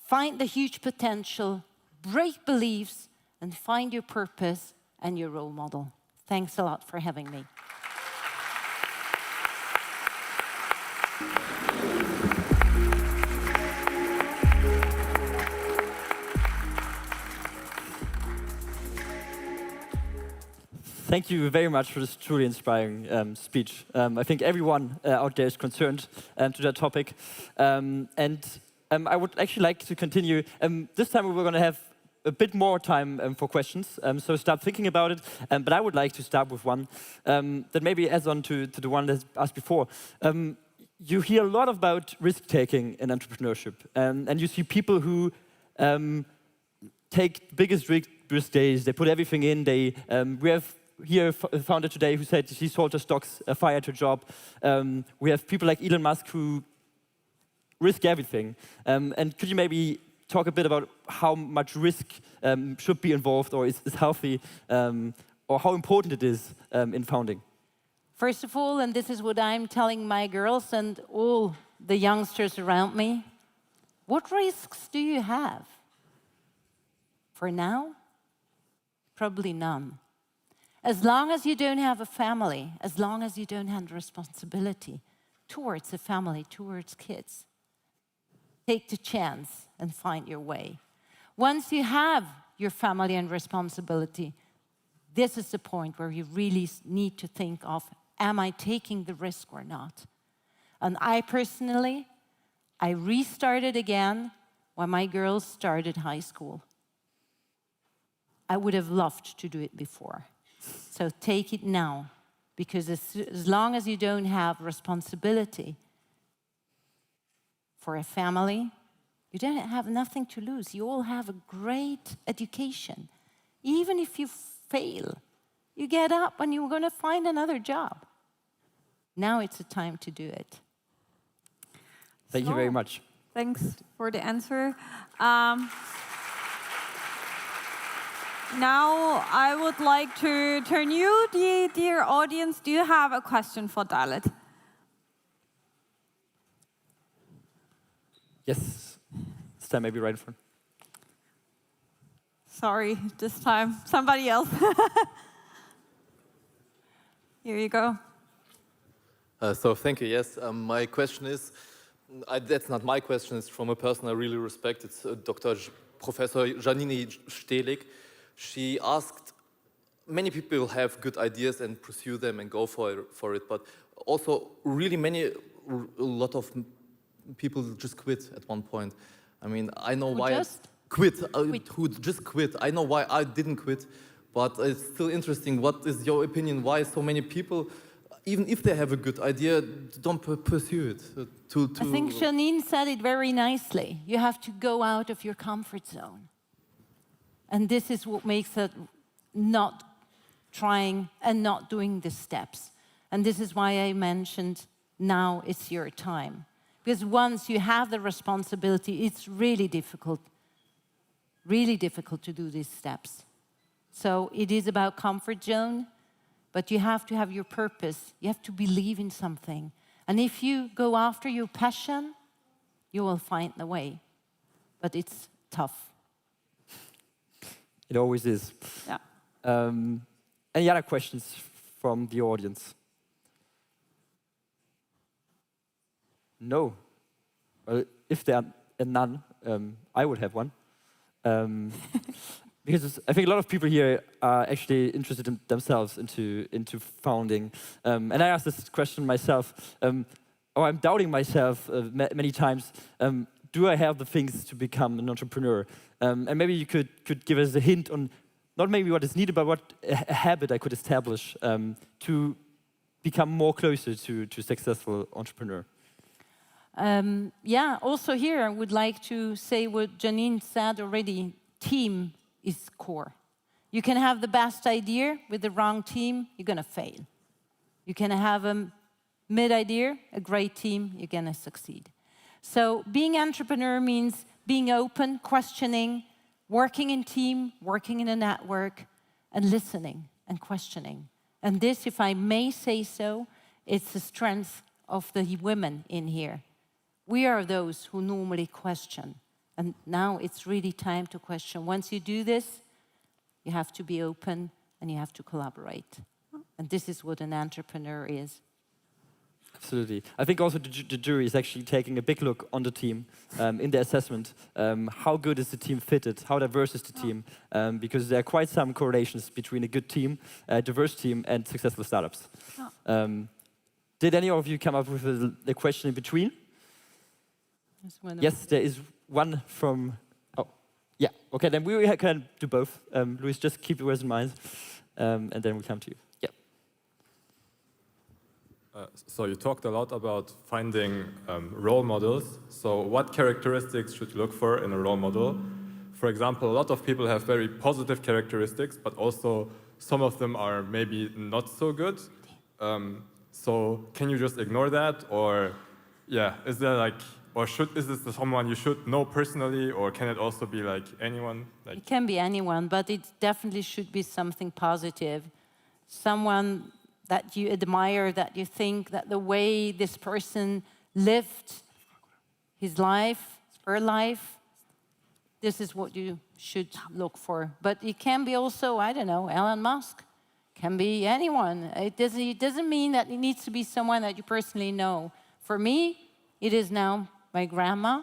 find the huge potential, break beliefs, and find your purpose and your role model. Thanks a lot for having me. Thank you very much for this truly inspiring speech. I think everyone out there is concerned to that topic. And I would actually like to continue. This time we're going to have a bit more time for questions, so start thinking about it. But I would like to start with one that maybe adds on to the one that's asked before. You hear a lot about risk-taking in entrepreneurship, and you see people who take the biggest risk days. They put everything in. We have here a founder today who said he sold her stocks, fired her job. We have people like Elon Musk who risk everything. And could you maybe talk a bit about how much risk should be involved, or is healthy, or how important it is in founding? First of all, and this is what I'm telling my girls and all the youngsters around me, what risks do you have? For now, probably none. As long as you don't have a family, as long as you don't have responsibility towards a family, towards kids, take the chance and find your way. Once you have your family and responsibility, this is the point where you really need to think of, am I taking the risk or not? And I personally, I restarted again when my girls started high school. I would have loved to do it before. So take it now, because as long as you don't have responsibility for a family, you don't have nothing to lose. You all have a great education. Even if you fail, you get up and you're going to find another job. Now it's the time to do it. Thank you very much. Thanks for the answer. Now I would like to turn you, dear audience. Do you have a question for Dalith? Yes. This time maybe right in front. Sorry, this time somebody else. Here you go. So thank you. Yes, my question is, that's not my question, it's from a person I really respect. It's Professor Janine Weirich. She asked, many people have good ideas and pursue them and go for it, but also really a lot of people just quit at one point. I mean, I know why I quit. Who just quit. I know why I didn't quit, but it's still interesting. What is your opinion? Why so many people, even if they have a good idea, don't pursue it? I think Janine said it very nicely. You have to go out of your comfort zone. And this is what makes it not trying and not doing the steps. And this is why I mentioned now it's your time. Because once you have the responsibility, it's really difficult to do these steps. So it is about comfort zone, but you have to have your purpose. You have to believe in something. And if you go after your passion, you will find the way. But it's tough. It always is. Yeah. Any other questions from the audience? No. Well, if there are none, I would have one. Because I think a lot of people here are actually interested in themselves into founding. And I asked this question myself, or I'm doubting myself many times. Do I have the things to become an entrepreneur? And maybe you could give us a hint on not maybe what is needed, but what a habit I could establish to become more closer to a successful entrepreneur. Yeah, also here I would like to say what Janine said already. Team is core. You can have the best idea with the wrong team, you're going to fail. You can have a mid idea, a great team, you're going to succeed. So being an entrepreneur means being open, questioning, working in team, working in a network, and listening and questioning. And this, if I may say so, it's the strength of the women in here. We are those who normally question. And now it's really time to question. Once you do this, you have to be open and you have to collaborate. And this is what an entrepreneur is. Absolutely. I think also the jury is actually taking a big look on the team in the assessment. How good is the team fitted? How diverse is the team? Because there are quite some correlations between a good team, a diverse team, and successful startups. Did any of you come up with a question in between? Yes, there is one from... Oh, yeah. Okay, then we can do both. Luis, just keep the words in mind, and then we come to you. Yeah. So you talked a lot about finding role models. So what characteristics should you look for in a role model? For example, a lot of people have very positive characteristics, but also some of them are maybe not so good. So can you just ignore that? Or yeah, is there like, or is this someone you should know personally, or can it also be like anyone? It can be anyone, but it definitely should be something positive. Someone that you admire, that you think that the way this person lived his life, her life, this is what you should look for. But it can be also, I don't know, Elon Musk. Can be anyone. It doesn't mean that it needs to be someone that you personally know. For me, it is now my grandma,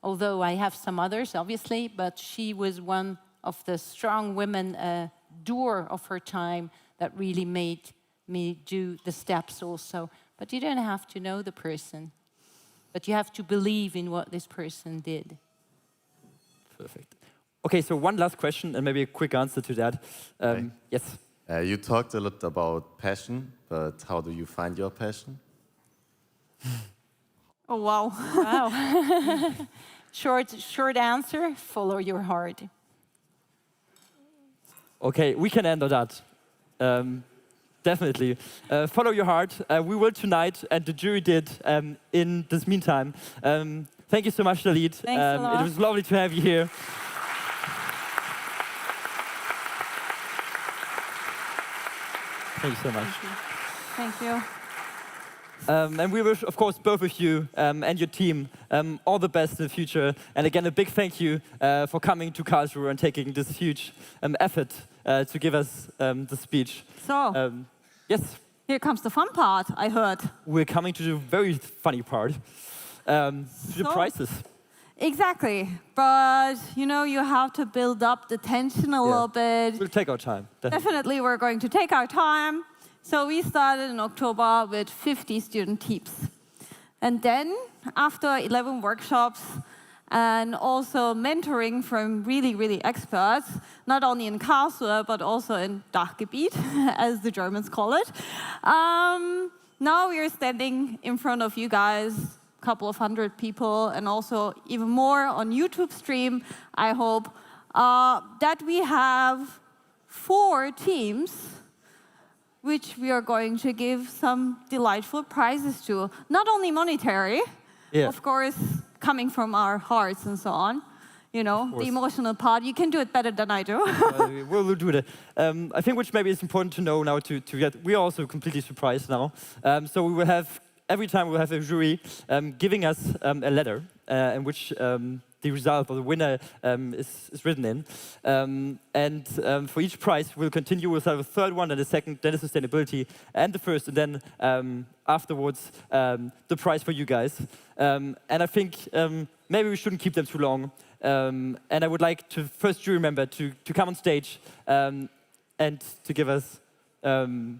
although I have some others, obviously, but she was one of the strong women, doer of her time, that really made me do the steps also. But you don't have to know the person, but you have to believe in what this person did. Perfect. Okay, so one last question, and maybe a quick answer to that. Yes? You talked a lot about passion, but how do you find your passion? Oh, wow. Wow. Short answer, follow your heart. Okay, we can end on that. Definitely. Follow your heart. We will tonight, and the jury did in this meantime. Thank you so much, Dalith. Thanks a lot. It was lovely to have you here. Thank you so much. Thank you. And we wish, of course, both of you and your team all the best in the future. And again, a big thank you for coming to Karlsruhe and taking this huge effort to give us the speech. So, yes? Here comes the fun part, I heard. We're coming to the very funny part, to the prizes. Exactly, but you know, you have to build up the tension a little bit. We'll take our time. Definitely, we're going to take our time. So we started in October with 50 student teams. And then, after 11 workshops and also mentoring from really, really experts, not only in Karlsruhe, but also in Dachgebiet, as the Germans call it, now we are standing in front of you guys, couple of hundred people, and also even more on YouTube stream, I hope, that we have 4 teams which we are going to give some delightful prizes to. Not only monetary, of course, coming from our hearts and so on. You know, the emotional part. You can do it better than I do. We'll do that. I think which maybe is important to know now to get, we are also completely surprised now. So we will have, every time we'll have a jury giving us a letter in which the result or the winner is written in. And for each prize, we'll continue. We'll have a third one, and a second, then the sustainability, and the first, and then afterwards, the prize for you guys. And I think maybe we shouldn't keep them too long. And I would like to first jury member to come on stage and to give us the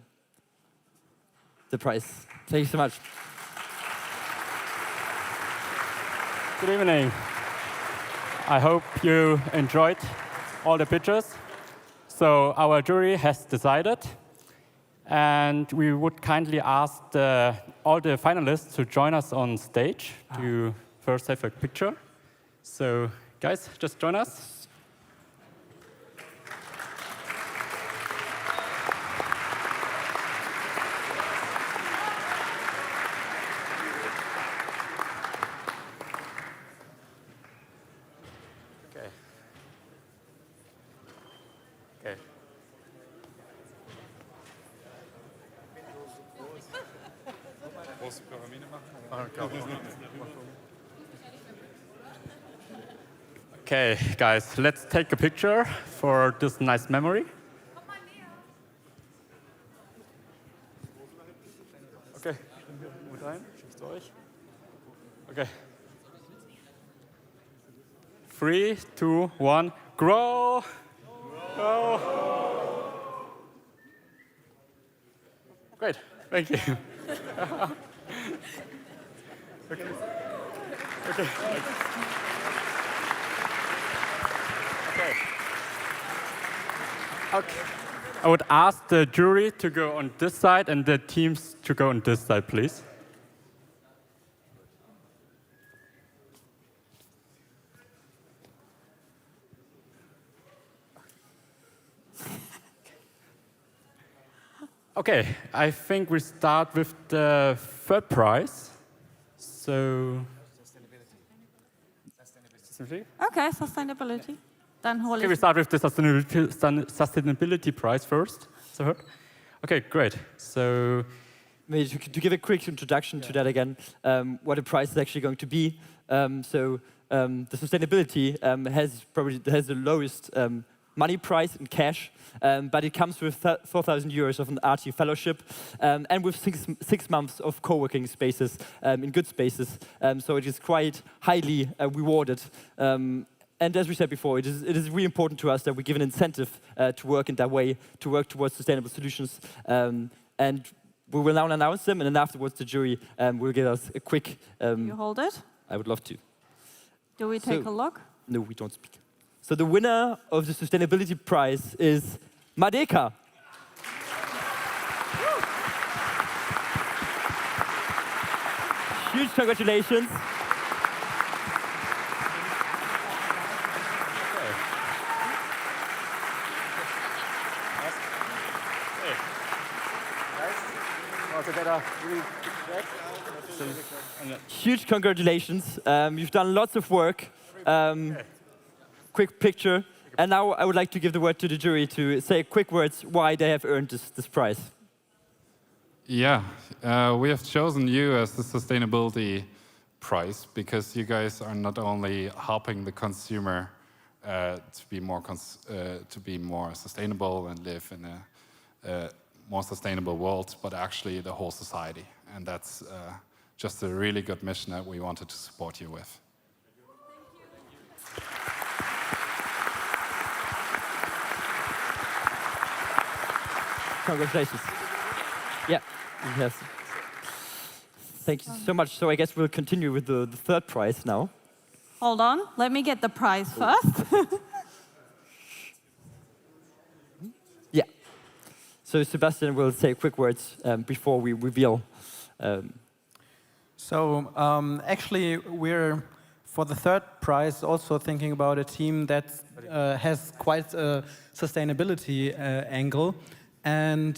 prize. Thank you so much. Good evening. I hope you enjoyed all the pictures. So our jury has decided, and we would kindly ask all the finalists to join us on stage to first have a picture. So guys, just join us. Okay, guys, let's take a picture for this nice memory. Okay, okay. 3, 2, 1, grow! Grow! Great, thank you. Okay. Okay. I would ask the jury to go on this side and the teams to go on this side, please. Okay, I think we start with the third prize. So, sustainability. Okay, sustainability. Then Okay, we start with the sustainability prize first. So, okay, great. So, maybe to give a quick introduction to that again, what the prize is actually going to be. The sustainability has the lowest money price in cash, but it comes with 4,000 euros of an RT fellowship and with six months of co-working spaces in good spaces. So it is quite highly rewarded. And as we said before, it is really important to us that we give an incentive to work in that way, to work towards sustainable solutions. And we will now announce them, and then afterwards the jury will give us a quick... you hold it? I would love to. Do we take a look? No, we don't speak. So the winner of the sustainability prize is MaDeCa. Huge congratulations. Huge congratulations. You've done lots of work. Quick picture. And now I would like to give the word to the jury to say quick words why they have earned this prize. Yeah, we have chosen you as the sustainability prize because you guys are not only helping the consumer to be more sustainable and live in a more sustainable world, but actually the whole society. And that's just a really good mission that we wanted to support you with. Congratulations. Yeah, yes. Thank you so much. So I guess we'll continue with the third prize now. Hold on, let me get the prize first. Yeah. So Sebastian will say quick words before we reveal. Actually, we're, for the third prize, also thinking about a team that has quite a sustainability angle. And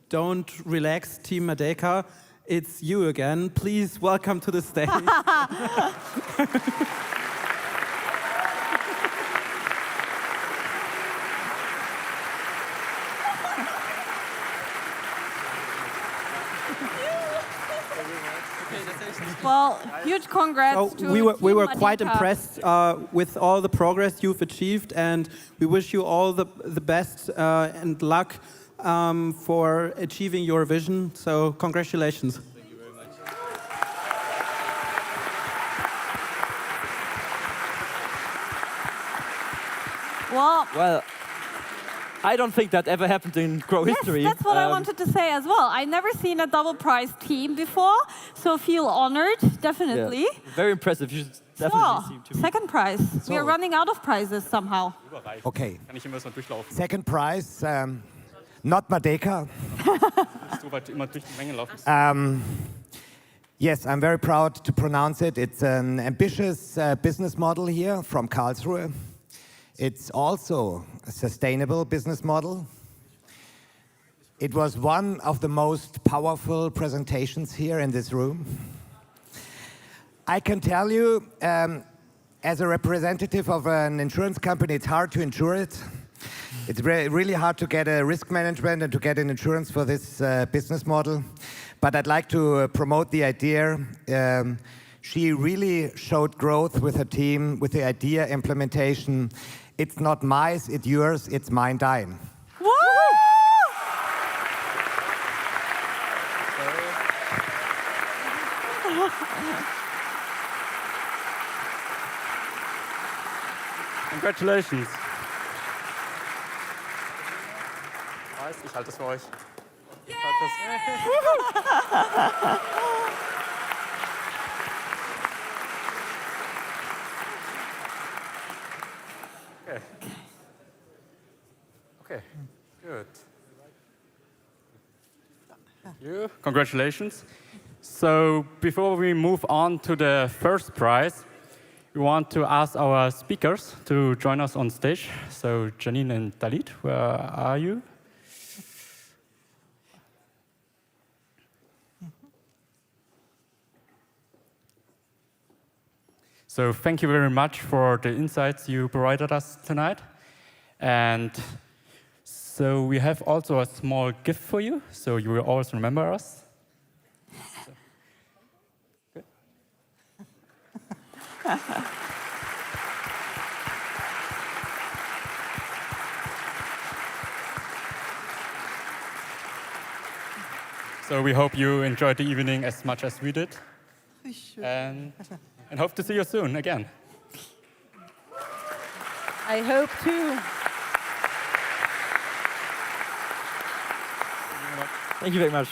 don't relax, Team MaDeCa. It's you again. Please welcome to the stage. Well, huge congrats to we were Team quite MaDeCa. impressed with all the progress you've achieved, and we wish you all the best and luck for achieving your vision. So congratulations. Thank you very much. Well, I don't think that ever happened in Grow history. That's what I wanted to say as well. I've never seen a double prize team before, so feel honored, definitely. Yeah, very impressive. You should definitely see to me. Second prize. We are running out of prizes somehow. Okay. Second prize, not MaDeCa. Yes, I'm very proud to pronounce it. It's an ambitious business model here from Karlsruhe. It's also a sustainable business model. It was one of the most powerful presentations here in this room. I can tell you, as a representative of an insurance company, it's hard to insure it. It's really hard to get a risk management and to get an insurance for this business model. But I'd like to promote the idea. She really showed growth with her team, with the idea implementation. It's not Mewz, it's yours, it's MeinDein. Congratulations. Ich halte es für euch. congratulations. So before we move on to the first prize, we want to ask our speakers to join us on stage. So Janine and Dalith, where are you? So thank you very much for the insights you provided us tonight. And so we have also a small gift for you, so you will always remember us. So we hope you enjoyed the evening as much as we did. And hope to see you soon again. I hope too. Thank you very much.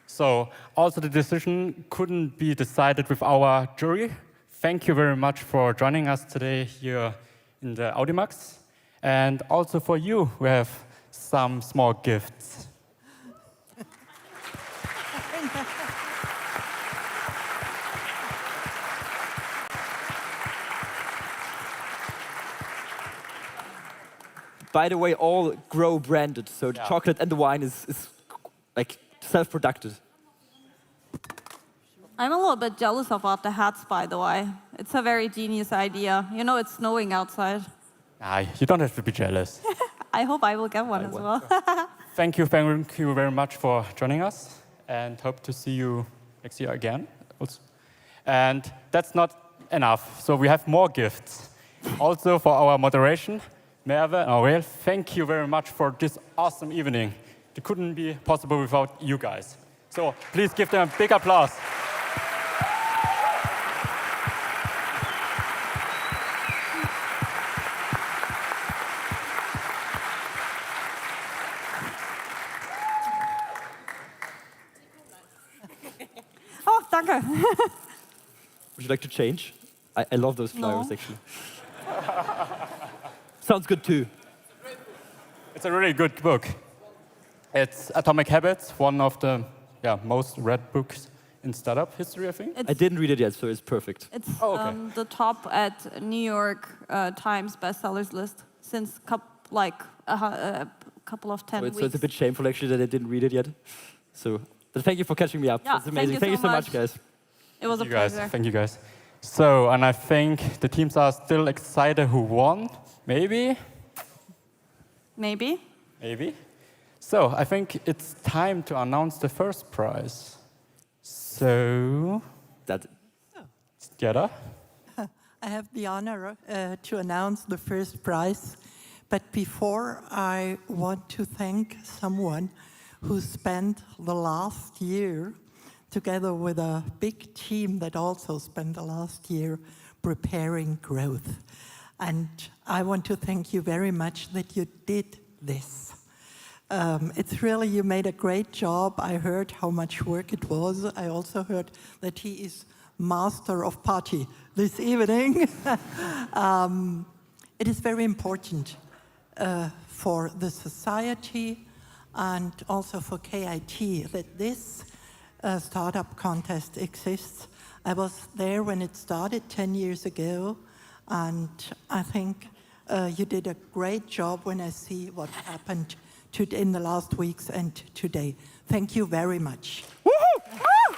So also the decision couldn't be decided with our jury. Thank you very much for joining us today here in the Audimax. And also for you, we have some small gifts. By the way, all grow branded, so the chocolate and the wine is like self-produced. I'm a little bit jealous about the hats, by the way. It's a very genius idea. You know, it's snowing outside. You don't have to be jealous. I hope I will get one as well. Thank you very much for joining us, and hope to see you next year again. Also. And that's not enough, so we have more gifts. Also for our moderation, Mewz and Aurel, thank you very much for this awesome evening. It couldn't be possible without you guys. So please give them a big applause. Oh, danke. Would you like to change? I love those flowers, actually. Sounds good too. It's a really good book. It's Atomic Habits, one of the most read books in startup history, I think. I didn't read it yet, so it's perfect. It's the top at New York Times bestsellers list since a couple of 10 weeks. So it's a bit shameful, actually, that I didn't read it yet. So, but thank you for catching me up. Yeah, It's amazing. thank you so much, guys. It was a pleasure. Thank you, guys. So, and I think the teams are still excited who won. Maybe? Maybe. Maybe. So, I think it's time to announce the first prize. So, Gerda? I have the honor to announce the first prize. But before, I want to thank someone who spent the last year together with a big team that also spent the last year preparing growth. And I want to thank you very much that you did this. It's really, you made a great job. I heard how much work it was. I also heard that he is master of party this evening. It is very important for the society and also for KIT that this startup contest exists. I was there when it started 10 years ago, and I think you did a great job when I see what happened in the last weeks and today. Thank you very much. Woohoo! Woo!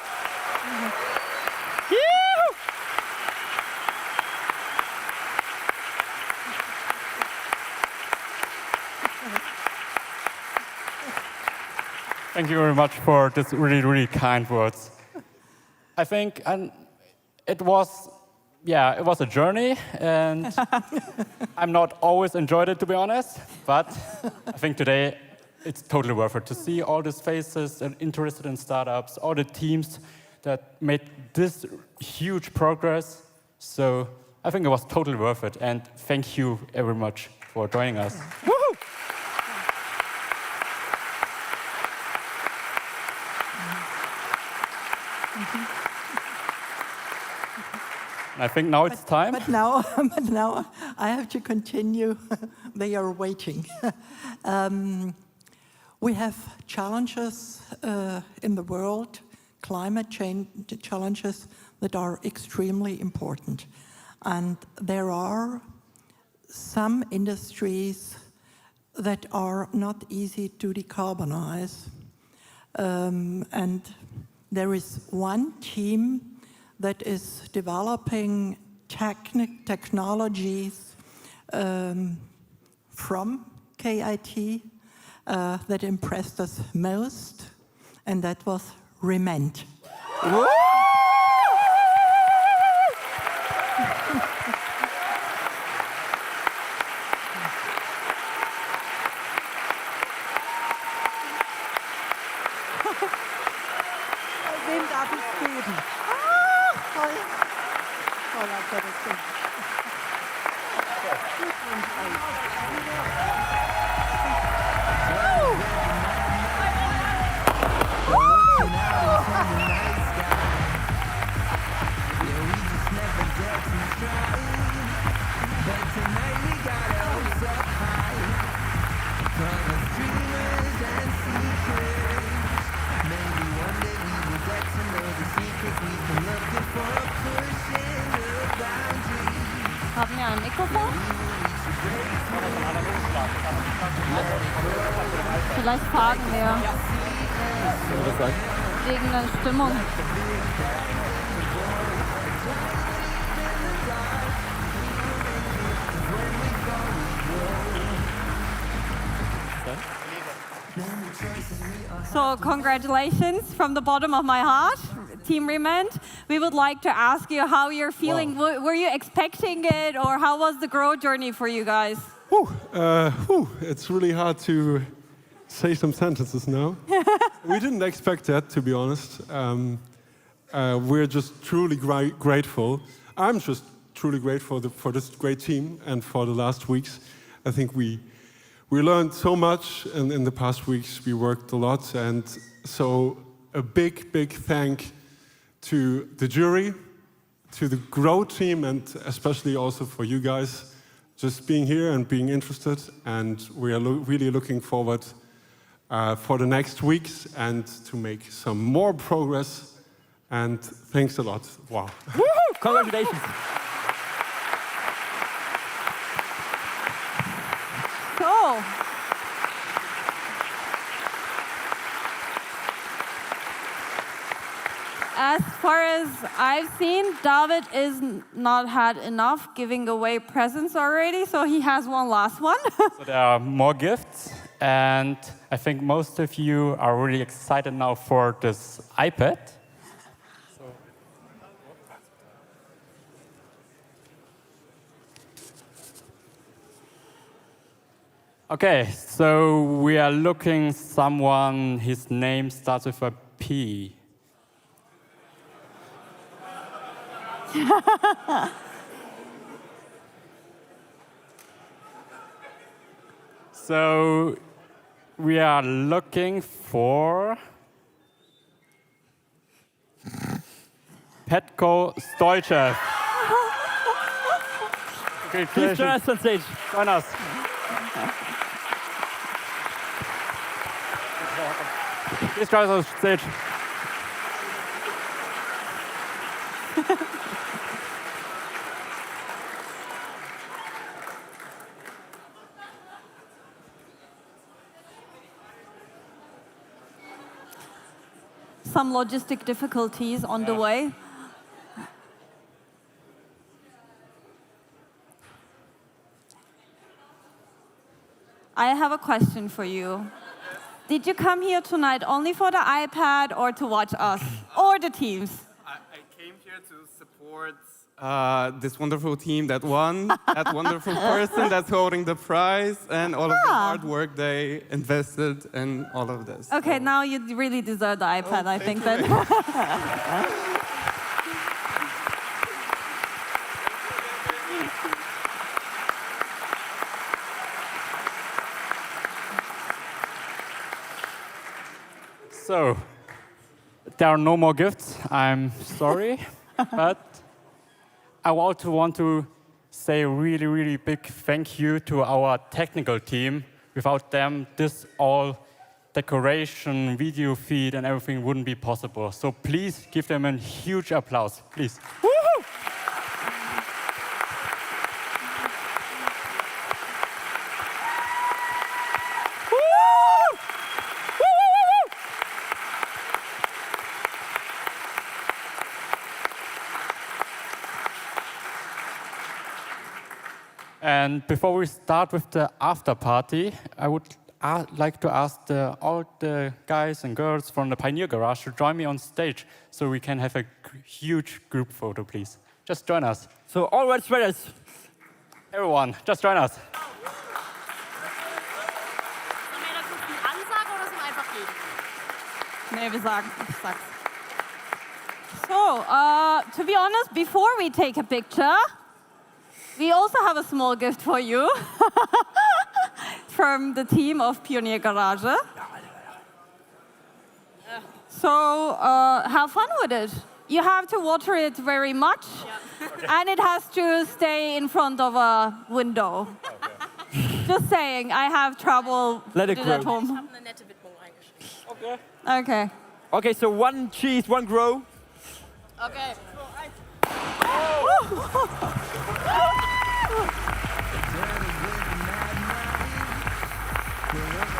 Thank you very much for this really, really kind words. I think it was a journey, and I'm not always enjoyed it, to be honest, but I think today it's totally worth it to see all these faces and interested in startups, all the teams that made this huge progress. So I think it was totally worth it, and thank you very much for joining us. Woohoo! I think now it's time. But now I have to continue. They are waiting. We have challenges in the world, climate change challenges that are extremely important. And there are some industries that are not easy to decarbonize. And there is one team that is developing technologies from KIT that impressed us most, and that was Rement. Wem darf ich geben? Toll. Toller Gottesdienst. Haben wir ein Mikrofon? Vielleicht fragen wir. Wegen der Stimmung. So, congratulations from the bottom of my heart, Team Rement. We would like to ask you how you're feeling. Wow. Were you expecting it, or how was the growth journey for you guys? It's really hard to say some sentences now. We didn't expect that, to be honest. We're just truly grateful. I'm just truly grateful for this great team and for the last weeks. I think we learned so much in the past weeks. We worked a lot, and so a big thank to the jury, to the Grow team, and especially also for you guys just being here and being interested. And we are really looking forward for the next weeks and to make some more progress. And thanks a lot. Wow. Woohoo! Congratulations. So, as far as I've seen, David is not had enough giving away presents already, so he has one last one. So there are more gifts, and I think most of you are really excited now for this iPad. Okay, so we are looking someone, his name starts with a P. So we are looking for Petko Stoichev. Please join us on stage. Join us. Please join us on stage. Some logistic difficulties on the way. I have a question for you. Did you come here tonight only for the iPad or to watch us or the teams? I came here to support this wonderful team that won, that wonderful person that's holding the prize, and all of the hard work they invested in all of this. Okay, now you really deserve the iPad, I think then. So, there are no more gifts. I'm sorry, but I also want to say a really big thank you to our technical team. Without them, this all decoration, video feed, and everything wouldn't be possible. So please give them a huge applause, please. Woo-hoo! And before we start with the after party, I would like to ask all the guys and girls from the Pioneer Garage to join me on stage so we can have a huge group photo, please. Just join us. So all red sweaters. Everyone, just join us. Nee, wir sagen, ich sag's. So, to be honest, before we take a picture, we also have a small gift for you from the team of Pioneer Garage. So have fun with it. You have to water it very much, and it has to stay in front of a window. Just saying, I have trouble Let it with grow. at home. Okay. Okay. Okay, so one cheese, one grow. Okay.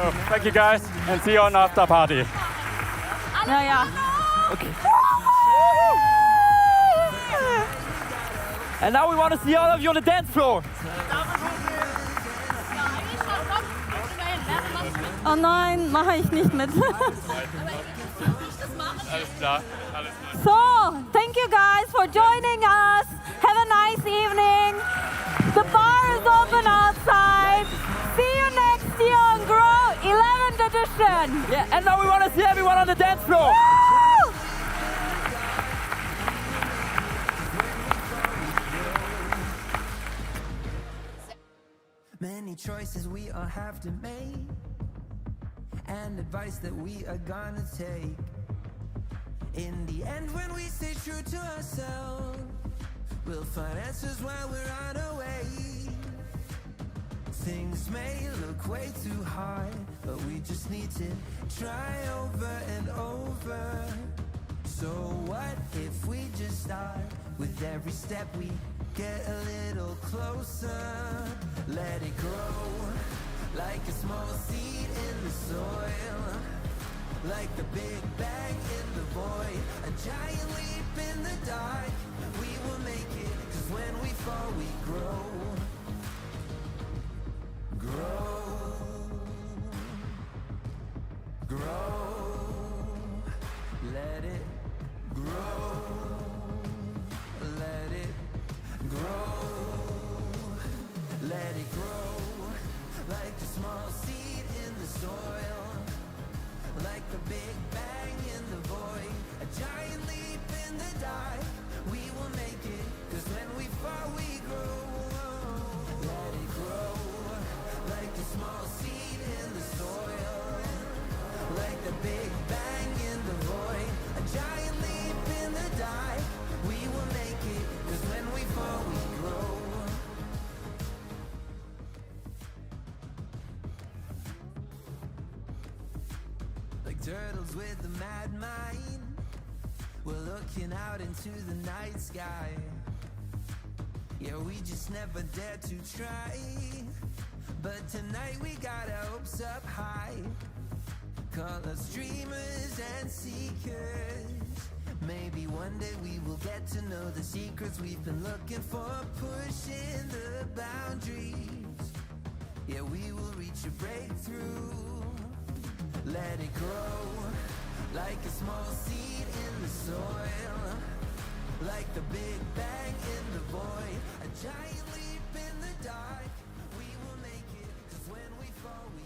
Oh, thank you guys, and see you on after party. Ja, ja. Okay. And now we want to see all of you on the dance floor. Oh nein, mache ich nicht mit. Alles klar, alles klar. So, thank you guys for joining us. Have a nice evening. The bar is open outside. See you next year on Grow 11th edition. Yeah, and now we want to see everyone on the dance floor. Woo! Many choices we all have to make, and advice that we are gonna take. In the end, when we stay true to ourselves, we'll find answers while we're on our way. Things may look way too hard, but we just need to try over and over. So what if we just start with every step we get a little closer? Let it grow like a small seed in the soil, like the big bang in the void, a giant leap in the dark. We will make it, 'cause when we fall we grow. Grow, grow, let it grow, let it grow, let it grow, like a small seed in the soil, like the big bang in the void, a giant leap in the dark. We will make it, 'cause when we fall we grow. Let it grow, like a small seed in the soil, like the big bang in the void, a giant leap in the dark. We will make it, 'cause when we fall we grow. Like turtles with a mad mind, we're looking out into the night sky. Yeah, we just never dare to try, but tonight we got our hopes up high. Call us dreamers and seekers. Maybe one day we will get to know the secrets we've been looking for, pushing the boundaries. Yeah, we will reach a breakthrough. Let it grow like a small seed in the soil, like the big bang in the void, a giant leap in the dark. We will make it, 'cause when we fall we